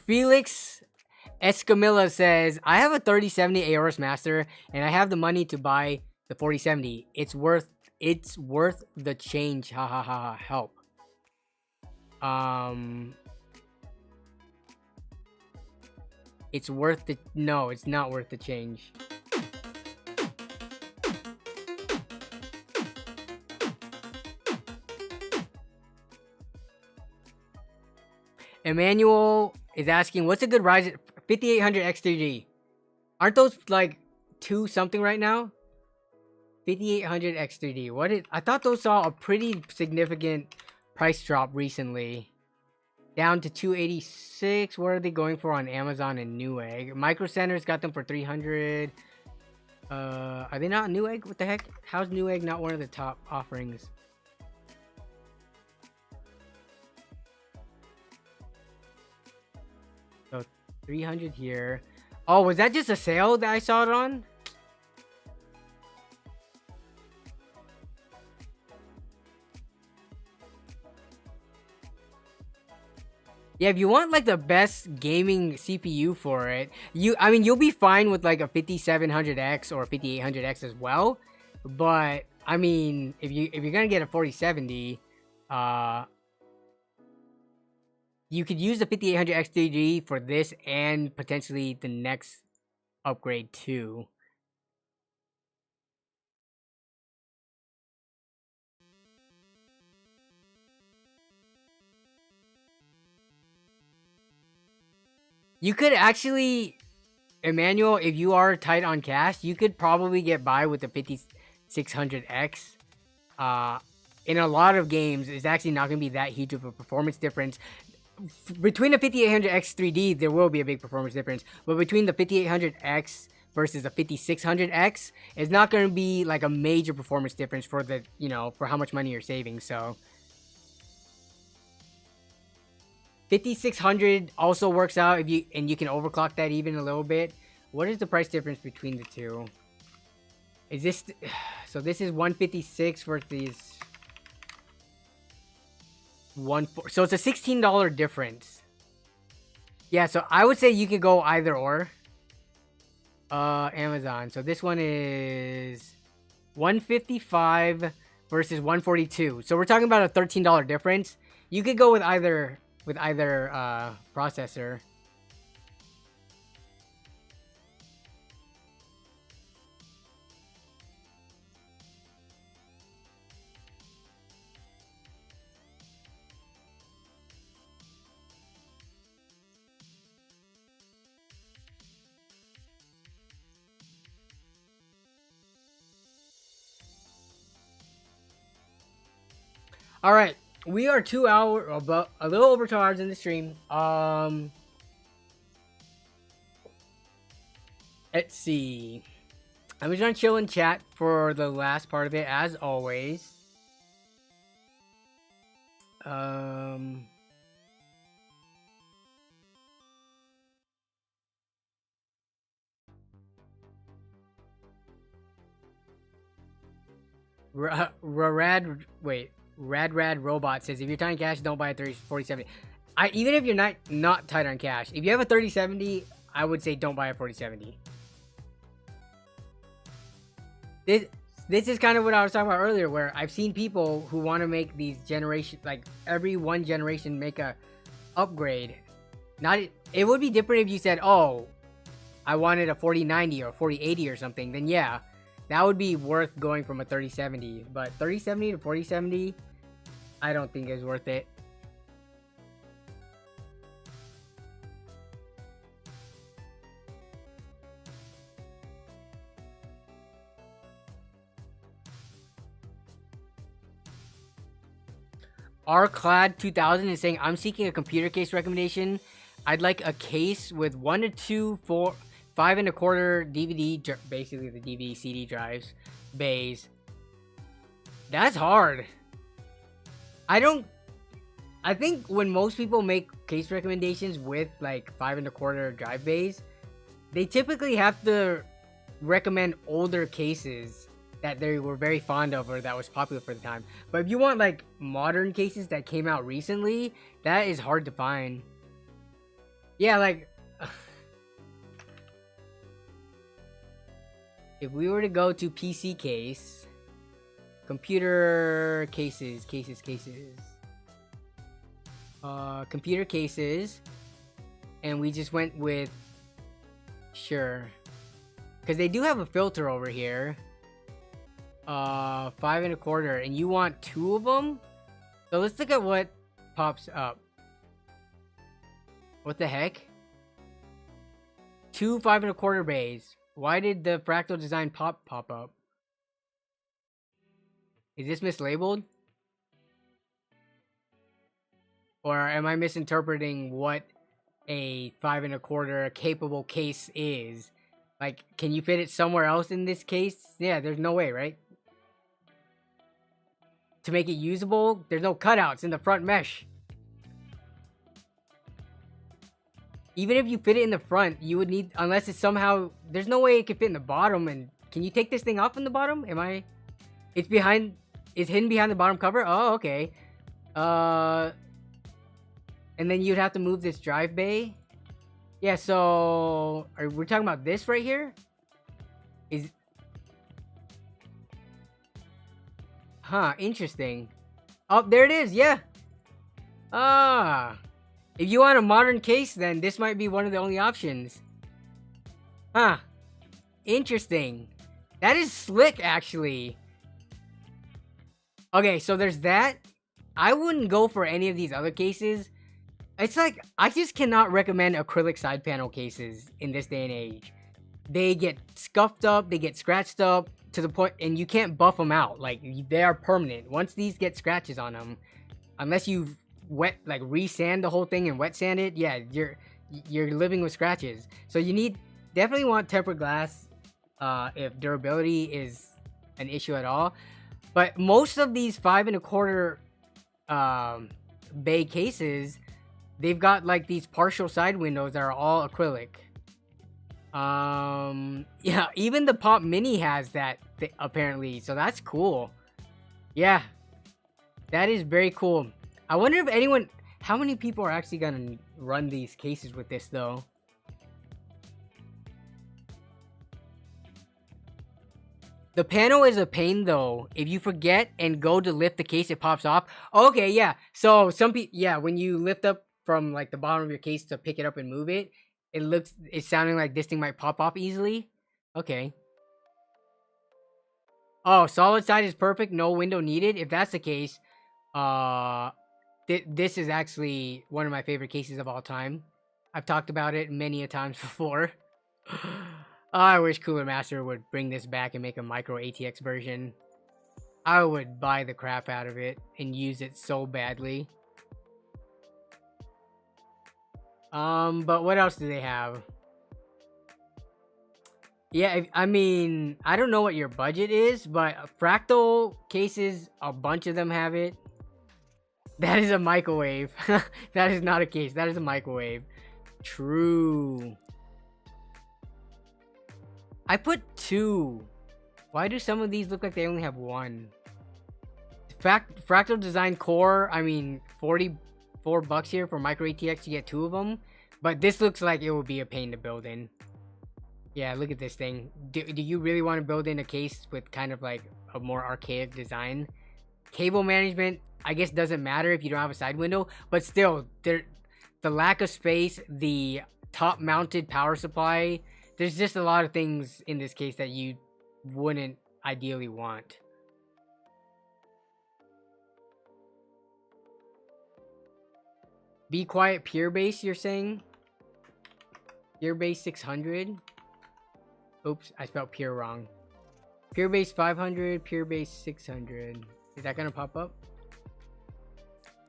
Felix Escamilla says, I have a 3070 Aorus Master and I have the money to buy the 4070. It's worth the change. Ha ha ha ha. Help. It's worth the no, it's not worth the change. Emmanuel is asking, what's a good Ryzen 5800 X3D? Aren't those like 2 something right now? 5800 X3D. What is? I thought those saw a pretty significant price drop recently, down to 286. What are they going for on Amazon and Newegg? Micro Center's got them for 300. Are they not Newegg? What the heck? How's Newegg not one of the top offerings? So 300 here. Oh, was that just a sale that I saw it on? Yeah, if you want like the best gaming CPU for it, I mean, you'll be fine with like a 5700X or a 5800X as well. But I mean, if you're gonna get a 4070, you could use the 5800 X3D for this and potentially the next upgrade too. You could actually, Emmanuel, if you are tight on cash, you could probably get by with the 5600X. In a lot of games, it's actually not going to be that huge of a performance difference. Between the 5800X 3D, there will be a big performance difference. But between the 5800X versus the 5600X, it's not going to be like a major performance difference for the, you know, for how much money you're saving. So 5600 also works out if you can overclock that even a little bit. What is the price difference between the two? Is this so this is 156 versus 14, so it's a $16 difference. Yeah, so I would say you could go either or. Amazon. So this one is 155 versus 142. So we're talking about a $13 difference. You could go with either processor. All right, we are 2 hours, about a little over 2 hours in the stream. Let's see. I'm just gonna chill and chat for the last part of it, as always. Rad Robot says if you're tight on cash, don't buy a 4070. Even if you're not tight on cash, if you have a 3070, I would say don't buy a 4070. This is kind of what I was talking about earlier, where I've seen people who want to make these generation, like every one generation, make a upgrade. It would be different if you said, oh, I wanted a 4090 or 4080 or something. Then yeah, that would be worth going from a 3070. But 3070 to 4070, I don't think is worth it. Rclad 2000 is saying, I'm seeking a computer case recommendation. I'd like a case with 1 to 2, 4, 5 1/4 DVD, basically the DVD CD drives, bays. That's hard. I think when most people make case recommendations with like 5 1/4 drive bays, they typically have to recommend older cases that they were very fond of or that was popular for the time. But if you want like modern cases that came out recently, that is hard to find. Yeah, like if we were to go to PC case, computer cases, computer cases, and we just went with sure, because they do have a filter over here. 5 1/4, and you want 2 of them. So let's look at what pops up. What the heck? 2 5 1/4 bays. Why did the fractal design pop up? Is this mislabeled? Or am I misinterpreting what a 5 1/4 capable case is? Like, can you fit it somewhere else in this case? Yeah, there's no way, right? To make it usable, there's no cutouts in the front mesh. Even if you fit it in the front, you would need, unless it's somehow, there's no way it can fit in the bottom. And can you take this thing off in the bottom? It's hidden behind the bottom cover? Oh, okay. And then you'd have to move this drive bay. Yeah, so we're talking about this right here? Interesting. Oh, there it is, yeah. If you want a modern case, then this might be one of the only options. Interesting. That is slick, actually. Okay, so there's that. I wouldn't go for any of these other cases. It's like, I just cannot recommend acrylic side panel cases in this day and age. They get scuffed up, they get scratched up to the point, and you can't buff them out. Like, they are permanent. Once these get scratches on them, unless you re-sand the whole thing and wet sand it, yeah, you're living with scratches. So you definitely want tempered glass if durability is an issue at all. But most of these 5 1/4 bay cases, they've got like these partial side windows that are all acrylic. Yeah, even the Pop Mini has that apparently, so that's cool. Yeah, that is very cool. I wonder if how many people are actually gonna run these cases with this though? The panel is a pain though. If you forget and go to lift the case, it pops off. Okay, yeah. So some people, yeah, when you lift up from like the bottom of your case to pick it up and move it, it's sounding like this thing might pop off easily. Okay. Oh, solid side is perfect. No window needed. If that's the case, this is actually one of my favorite cases of all time. I've talked about it many a times before. I wish Cooler Master would bring this back and make a micro ATX version. I would buy the crap out of it and use it so badly. But what else do they have? Yeah, I mean, I don't know what your budget is, but Fractal cases, a bunch of them have it. That is a microwave. That is not a case. That is a microwave. True. I put 2. Why do some of these look like they only have 1? Fractal Design Core, I mean, $44 here for micro RTX, you get 2 of them. But this looks like it will be a pain to build in. Yeah, look at this thing. Do you really want to build in a case with kind of like a more archaic design? Cable management, I guess, doesn't matter if you don't have a side window, but still, the lack of space, the top mounted power supply, there's just a lot of things in this case that you wouldn't ideally want. Be Quiet Pure Base, you're saying? Pure Base 600? Oops, I spelled pure wrong. Pure Base 500, Pure Base 600. Is that gonna pop up?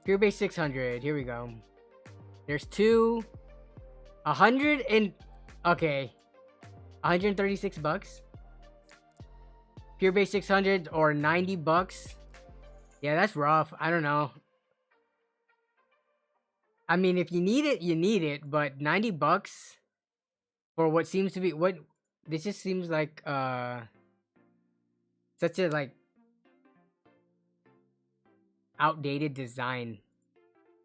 Pure Base 600, here we go. There's 2. 100 and... Okay. $136. Pure Base 600 or $90. Yeah, that's rough. I don't know. I mean, if you need it, you need it. But $90 for what seems to be... What... This just seems like, such a, like, outdated design.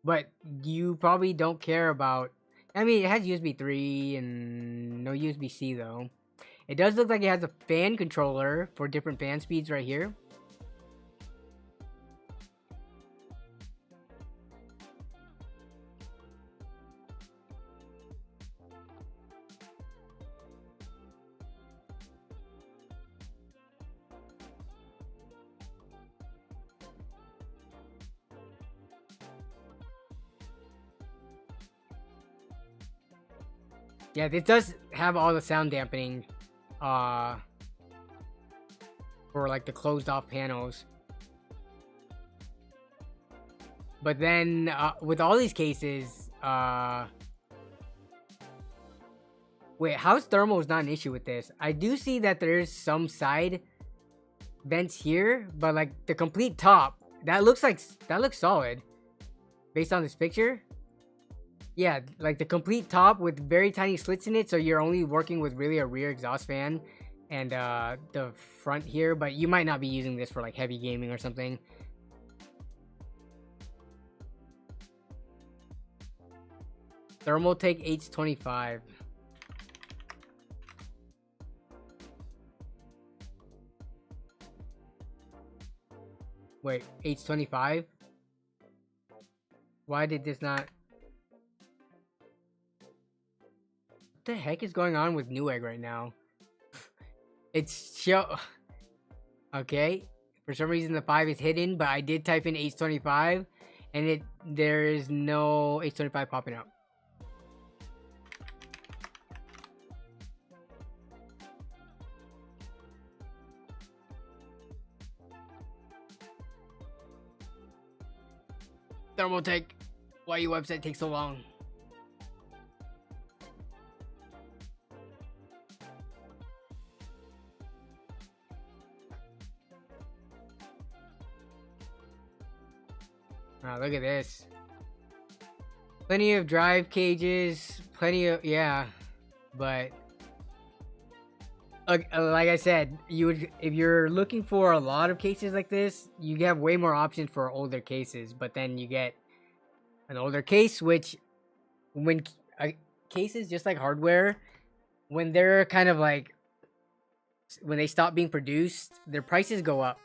But you probably don't care about... I mean, it has USB 3 and no USB-C, though. It does look like it has a fan controller for different fan speeds right here. Yeah, this does have all the sound dampening for like the closed off panels. But then with all these cases, wait, how's thermal is not an issue with this? I do see that there's some side vents here, but like the complete top, that looks solid based on this picture. Yeah, like the complete top with very tiny slits in it, so you're only working with really a rear exhaust fan and the front here, but you might not be using this for like heavy gaming or something. Thermaltake H25. Wait, H25? Why did this not... What the heck is going on with Newegg right now? It's show... Okay, for some reason the 5 is hidden, but I did type in H25 and there is no H25 popping up. Thermaltake, why your website takes so long? Ah, look at this. Plenty of drive cages, plenty of, yeah, but like I said, if you're looking for a lot of cases like this, you have way more options for older cases, but then you get an older case, which when cases, just like hardware, when they're kind of like, when they stop being produced, their prices go up.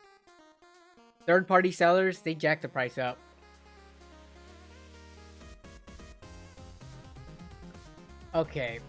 Third-party sellers, they jack the price up. Okay.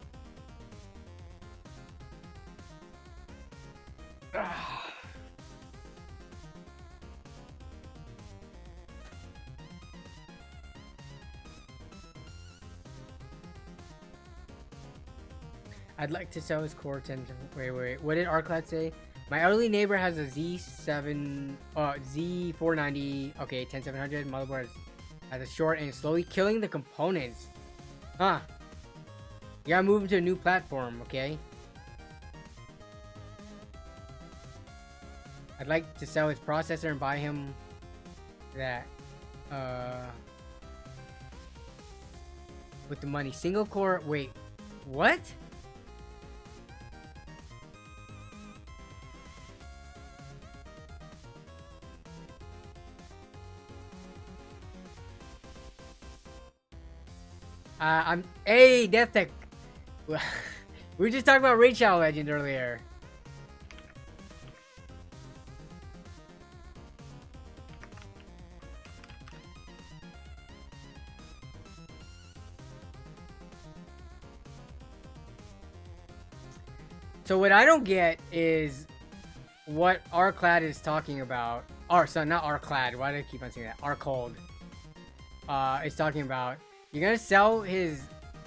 I'd like to sell his core 10. Wait. What did Arclad say? My elderly neighbor has a Z490. Okay, 10700 motherboard has a short and slowly killing the components. Huh. You gotta move into a new platform, okay? I'd like to sell his processor and buy him that. With the money. Single core. Wait. What? Hey, Death Tech. We were just talking about Raid Shadow Legend earlier. So what I don't get is what R-Clad is talking about. Not R-Clad. Why do I keep on saying that? R-Cold. Is talking about. You're gonna sell his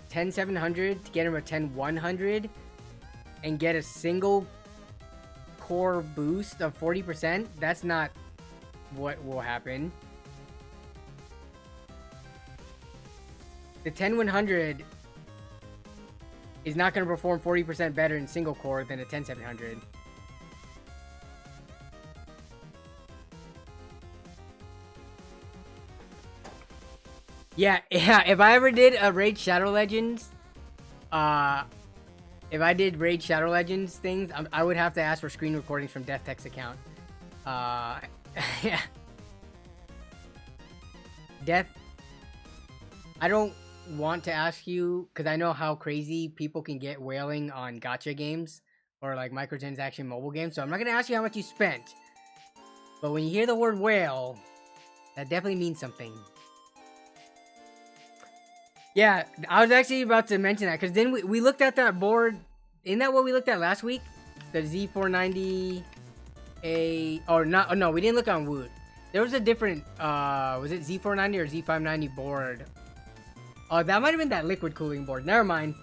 10700 to get him a 10100 and get a single core boost of 40%. That's not what will happen. The 10100 is not going to perform 40% better in single core than a 10700. Yeah, if I ever did a Raid Shadow Legends, if I did Raid Shadow Legends things, I would have to ask for screen recordings from Death Tech's account. Yeah. Death, I don't want to ask you because I know how crazy people can get whaling on gacha games or like microtransaction mobile games, so I'm not gonna ask you how much you spent, but when you hear the word whale, that definitely means something. Yeah, I was actually about to mention that because then we looked at that board. Isn't that what we looked at last week? The Z490 no, we didn't look on Woot. There was a different was it Z490 or Z590 board? Oh, that might have been that liquid cooling board. Never mind.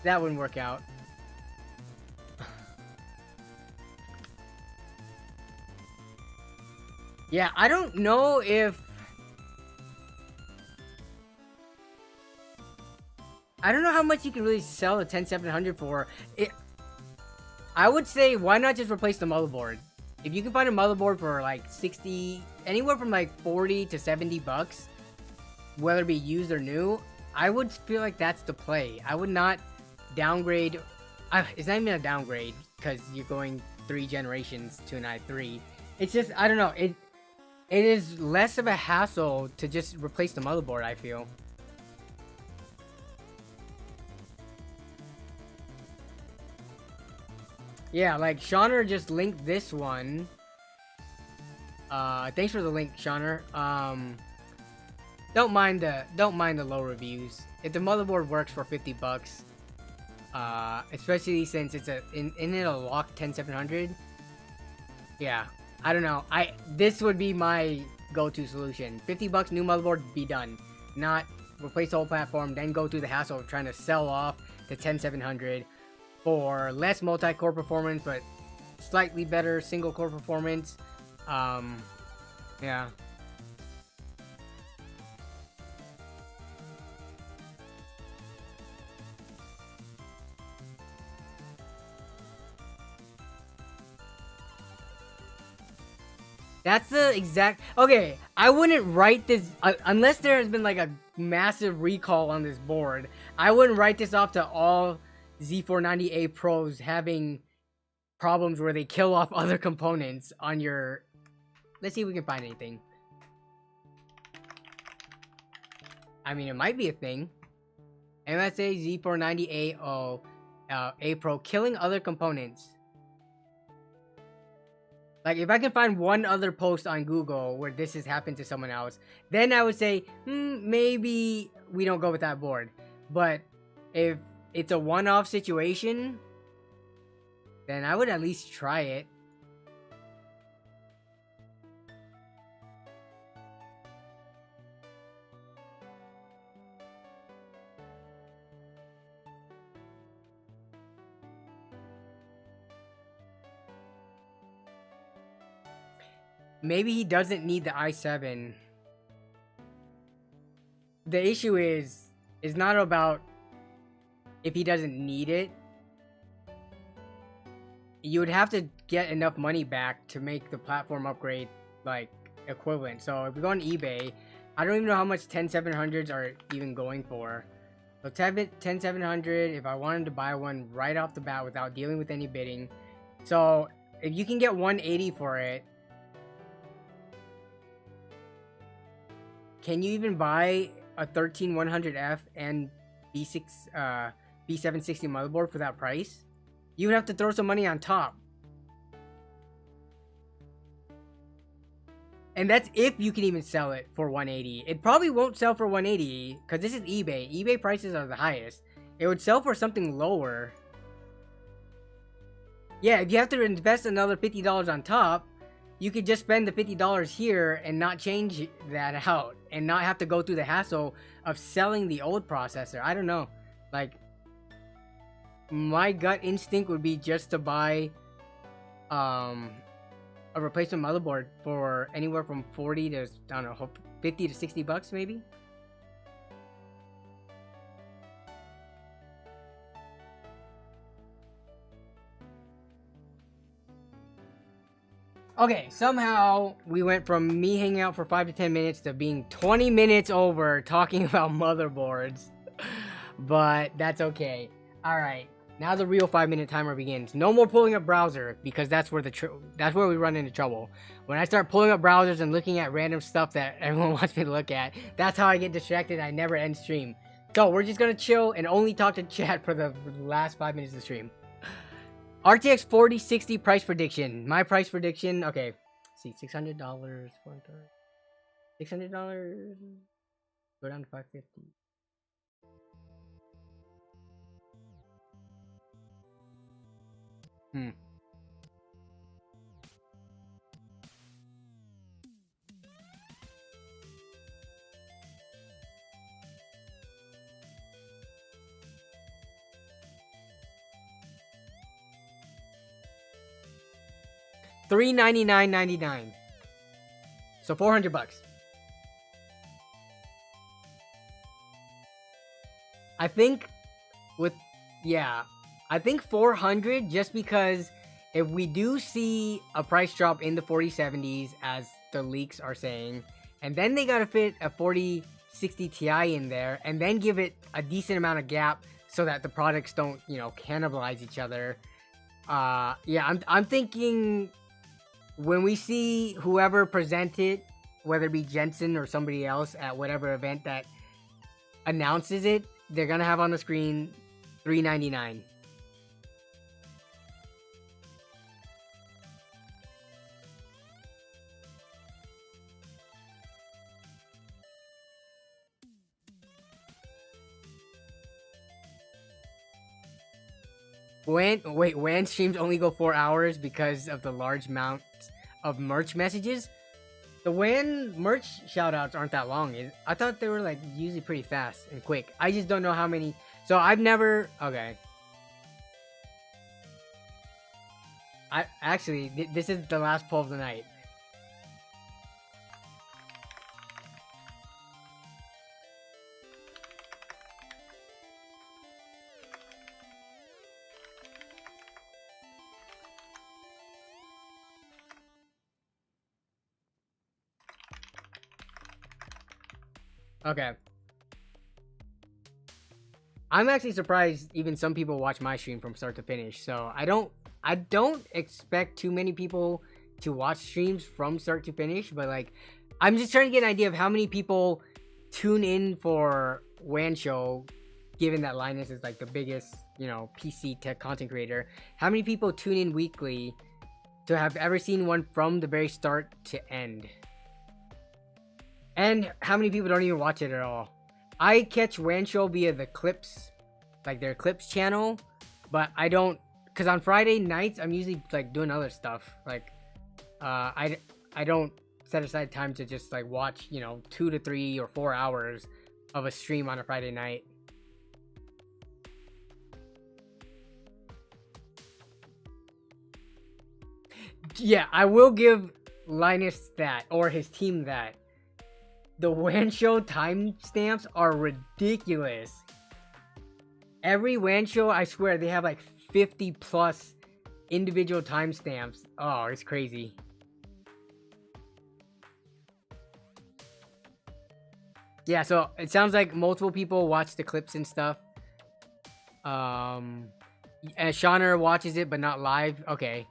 That wouldn't work out. Yeah, I don't know if... I don't know how much you can really sell a 10700 for. I would say, why not just replace the motherboard? If you can find a motherboard for like 60... Anywhere from like 40 to 70 bucks... whether it be used or new, I would feel like that's the play. I would not downgrade. It's not even a downgrade because you're going 3 generations to an i3. It's just, I don't know. It is less of a hassle to just replace the motherboard, I feel. Yeah, like Shauner just linked this one. Thanks for the link, Shauner. Don't mind the low reviews. If the motherboard works for 50 bucks, especially since it's in it a locked 10700. Yeah, I don't know. This would be my go-to solution. 50 bucks, new motherboard, be done. Not replace the whole platform, then go through the hassle of trying to sell off the 10700 for less multi-core performance, but slightly better single-core performance. Yeah. That's the exact... Okay, I wouldn't write this... unless there has been like a massive recall on this board, I wouldn't write this off to all Z490A Pros having problems where they kill off other components on your... Let's see if we can find anything. I mean, it might be a thing. MSA Z490A A Pro killing other components. Like, if I can find one other post on Google where this has happened to someone else, then I would say, maybe we don't go with that board. But if it's a one-off situation, then I would at least try it. Maybe he doesn't need the i7. The issue is not about if he doesn't need it. You would have to get enough money back to make the platform upgrade like equivalent. So if we go on eBay, I don't even know how much 10700s are even going for. So 10700, if I wanted to buy one right off the bat without dealing with any bidding, so if you can get 180 for it, can you even buy a 13100F and B760 motherboard for that price? You would have to throw some money on top. And that's if you can even sell it for 180. It probably won't sell for 180 because this is eBay. eBay prices are the highest. It would sell for something lower. Yeah, if you have to invest another $50 on top, you could just spend the $50 here and not change that out and not have to go through the hassle of selling the old processor. I don't know. Like, my gut instinct would be just to buy a replacement motherboard for anywhere from 40 to, I don't know, 50 to 60 bucks maybe. Okay, somehow we went from me hanging out for 5 to 10 minutes to being 20 minutes over talking about motherboards. But that's okay. Alright, now the real 5-minute timer begins. No more pulling up browser, because that's where we run into trouble. When I start pulling up browsers and looking at random stuff that everyone wants me to look at, that's how I get distracted and I never end stream. So we're just gonna chill and only talk to chat for the last 5 minutes of the stream. RTX 4060 price prediction. My price prediction, okay. Let's see, $600, $600. Go down to 550. $399.99. So 400 bucks. I think I think 400, just because if we do see a price drop in the 4070s as the leaks are saying, and then they gotta fit a 4060 Ti in there and then give it a decent amount of gap so that the products don't, you know, cannibalize each other. Yeah, I'm thinking when we see whoever presented, whether it be Jensen or somebody else at whatever event that announces it, they're gonna have on the screen $399. When streams only go 4 hours because of the large amount of merch messages? The WAN merch shoutouts aren't that long. I thought they were like usually pretty fast and quick. I just don't know how many. So I've never. Okay. This is the last poll of the night. Okay. I'm actually surprised even some people watch my stream from start to finish. So I don't expect too many people to watch streams from start to finish, but like I'm just trying to get an idea of how many people tune in for WAN show, given that Linus is like the biggest, you know, PC tech content creator. How many people tune in weekly to have ever seen one from the very start to end? And how many people don't even watch it at all? I catch WAN show via the clips, like their clips channel, but I don't, because on Friday nights I'm usually like doing other stuff. Like I don't set aside time to just like watch, you know, 2 to 3 or 4 hours of a stream on a Friday night. Yeah, I will give Linus that, or his team that. The WAN show timestamps are ridiculous. Every WAN show, I swear, they have like 50 plus individual timestamps. Oh, it's crazy. Yeah, so it sounds like multiple people watch the clips and stuff. And Shauner watches it, but not live. Okay.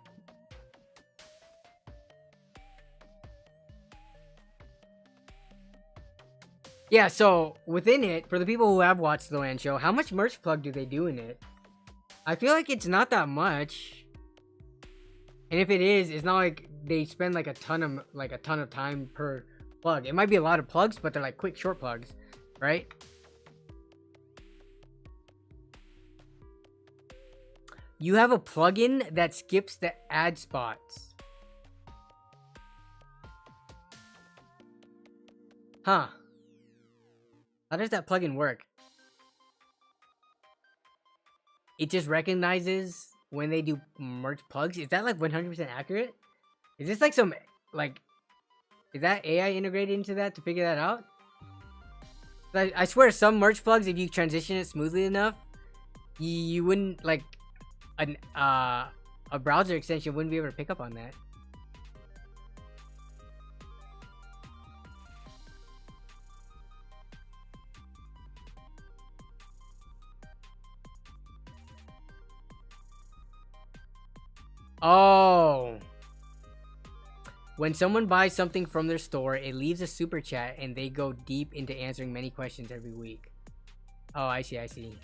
Yeah, so within it, for the people who have watched the LAN show, how much merch plug do they do in it? I feel like it's not that much. And if it is, it's not like they spend like a ton of time per plug. It might be a lot of plugs, but they're like quick short plugs, right? You have a plugin that skips the ad spots. Huh. How does that plugin work? It just recognizes when they do merge plugs. Is that like 100% accurate? Is this like some like, is that AI integrated into that to figure that out? I swear some merge plugs, if you transition it smoothly enough, you wouldn't like a browser extension wouldn't be able to pick up on that. Oh. When someone buys something from their store, it leaves a super chat and they go deep into answering many questions every week. Oh, I see, I see.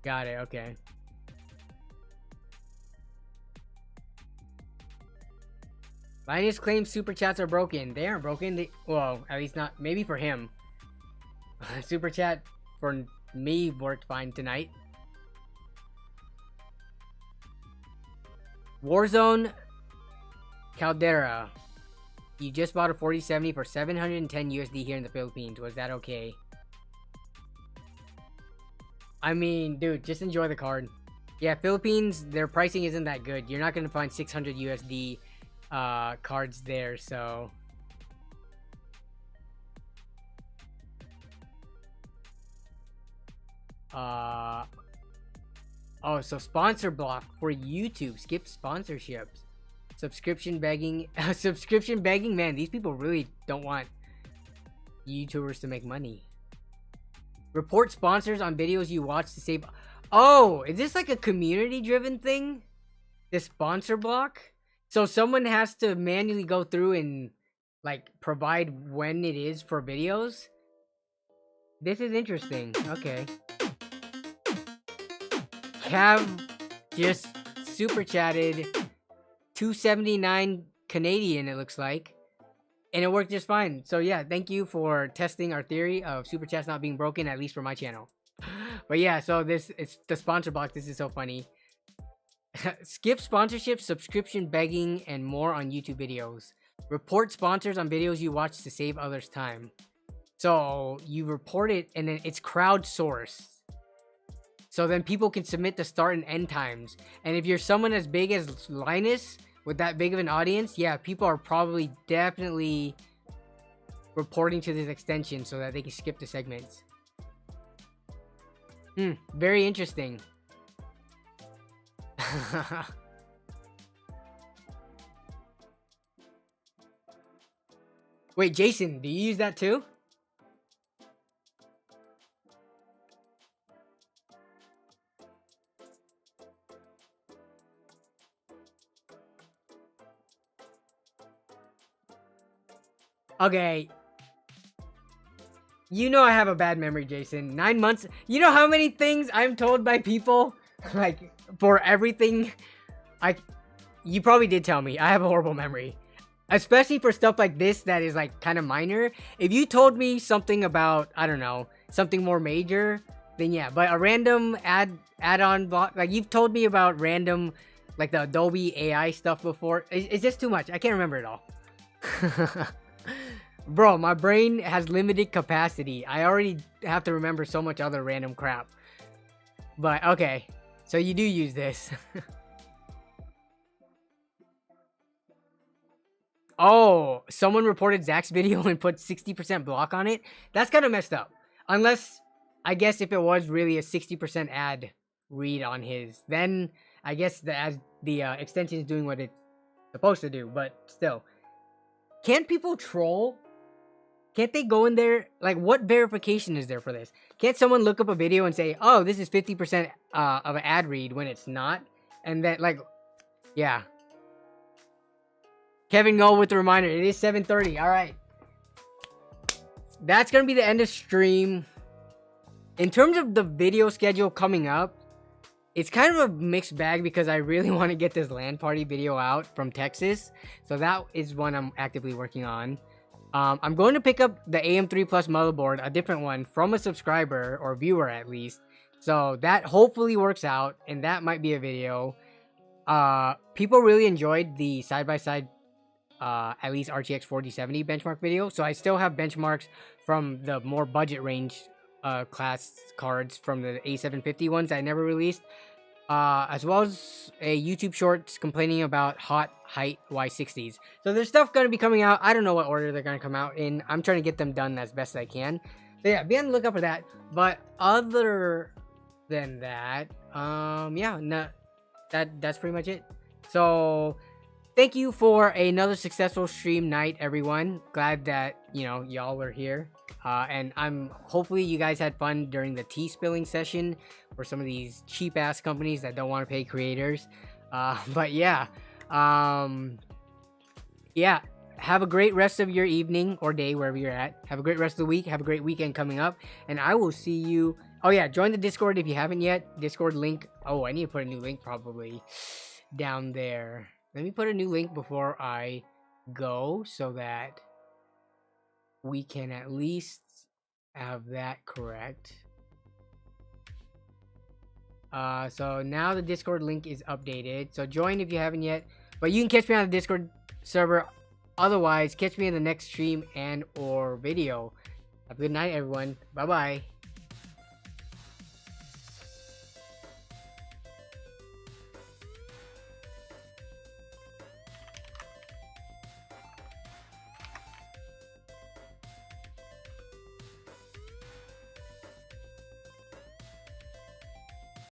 Got it, okay. Linus claims super chats are broken. They aren't broken. Well, at least not. Maybe for him. Super chat for me worked fine tonight. Warzone Caldera. You just bought a 4070 for 710 USD here in the Philippines. Was that okay? I mean, dude, just enjoy the card. Yeah, Philippines, their pricing isn't that good. You're not going to find 600 USD cards there, so... Oh, so sponsor block for YouTube. Skip sponsorships. Subscription begging. Subscription begging? Man, these people really don't want YouTubers to make money. Report sponsors on videos you watch to save... Oh, is this like a community-driven thing? This sponsor block? So someone has to manually go through and like provide when it is for videos? This is interesting. Okay. Cav just super chatted 279 Canadian, it looks like. And it worked just fine. So yeah, thank you for testing our theory of super chats not being broken, at least for my channel. But yeah, so it's the sponsor block. This is so funny. Skip sponsorships, subscription begging, and more on YouTube videos. Report sponsors on videos you watch to save others time. So you report it and then it's crowdsourced. So then people can submit the start and end times. And if you're someone as big as Linus with that big of an audience, yeah, people are probably definitely reporting to this extension so that they can skip the segments. Very interesting. Wait, Jason, do you use that too? Okay. You know I have a bad memory, Jason. 9 months. You know how many things I'm told by people? Like, for everything. You probably did tell me. I have a horrible memory. Especially for stuff like this that is like kind of minor. If you told me something about, I don't know, something more major, then yeah. But a random add-on block, like you've told me about random, like the Adobe AI stuff before. It's just too much. I can't remember it all. Bro, my brain has limited capacity. I already have to remember so much other random crap. But okay, so you do use this. Oh, someone reported Zach's video and put 60% block on it. That's kind of messed up. Unless, I guess if it was really a 60% ad read on his, then I guess the extension is doing what it's supposed to do. But still, can't people troll? Can't they go in there? Like, what verification is there for this? Can't someone look up a video and say, oh, this is 50% of an ad read when it's not? And then, like, yeah. Kevin Go with the reminder. It is 7:30. All right. That's going to be the end of stream. In terms of the video schedule coming up, it's kind of a mixed bag because I really want to get this LAN party video out from Texas. So that is one I'm actively working on. I'm going to pick up the AM3 Plus motherboard, a different one, from a subscriber or viewer at least. So that hopefully works out, and that might be a video. People really enjoyed the side-by-side, at least RTX 4070 benchmark video. So I still have benchmarks from the more budget range class cards from the A750 ones I never released. As well as a YouTube shorts complaining about hot Hyte Y60s. So there's stuff going to be coming out. I don't know what order they're going to come out in. I'm trying to get them done as best I can. So yeah, be on the lookout for that. But other than that, yeah, no, that's pretty much it. So thank you for another successful stream night, everyone. Glad that, you know, y'all were here. And hopefully you guys had fun during the tea spilling session for some of these cheap ass companies that don't want to pay creators. But yeah, yeah, have a great rest of your evening or day, wherever you're at. Have a great rest of the week. Have a great weekend coming up, and I will see you. Oh yeah, join the Discord if you haven't yet. Discord link. Oh, I need to put a new link probably down there. Let me put a new link before I go so that we can at least have that correct. So now the Discord link is updated. So join if you haven't yet. But you can catch me on the Discord server. Otherwise, catch me in the next stream and or video. Have a good night, everyone. Bye-bye.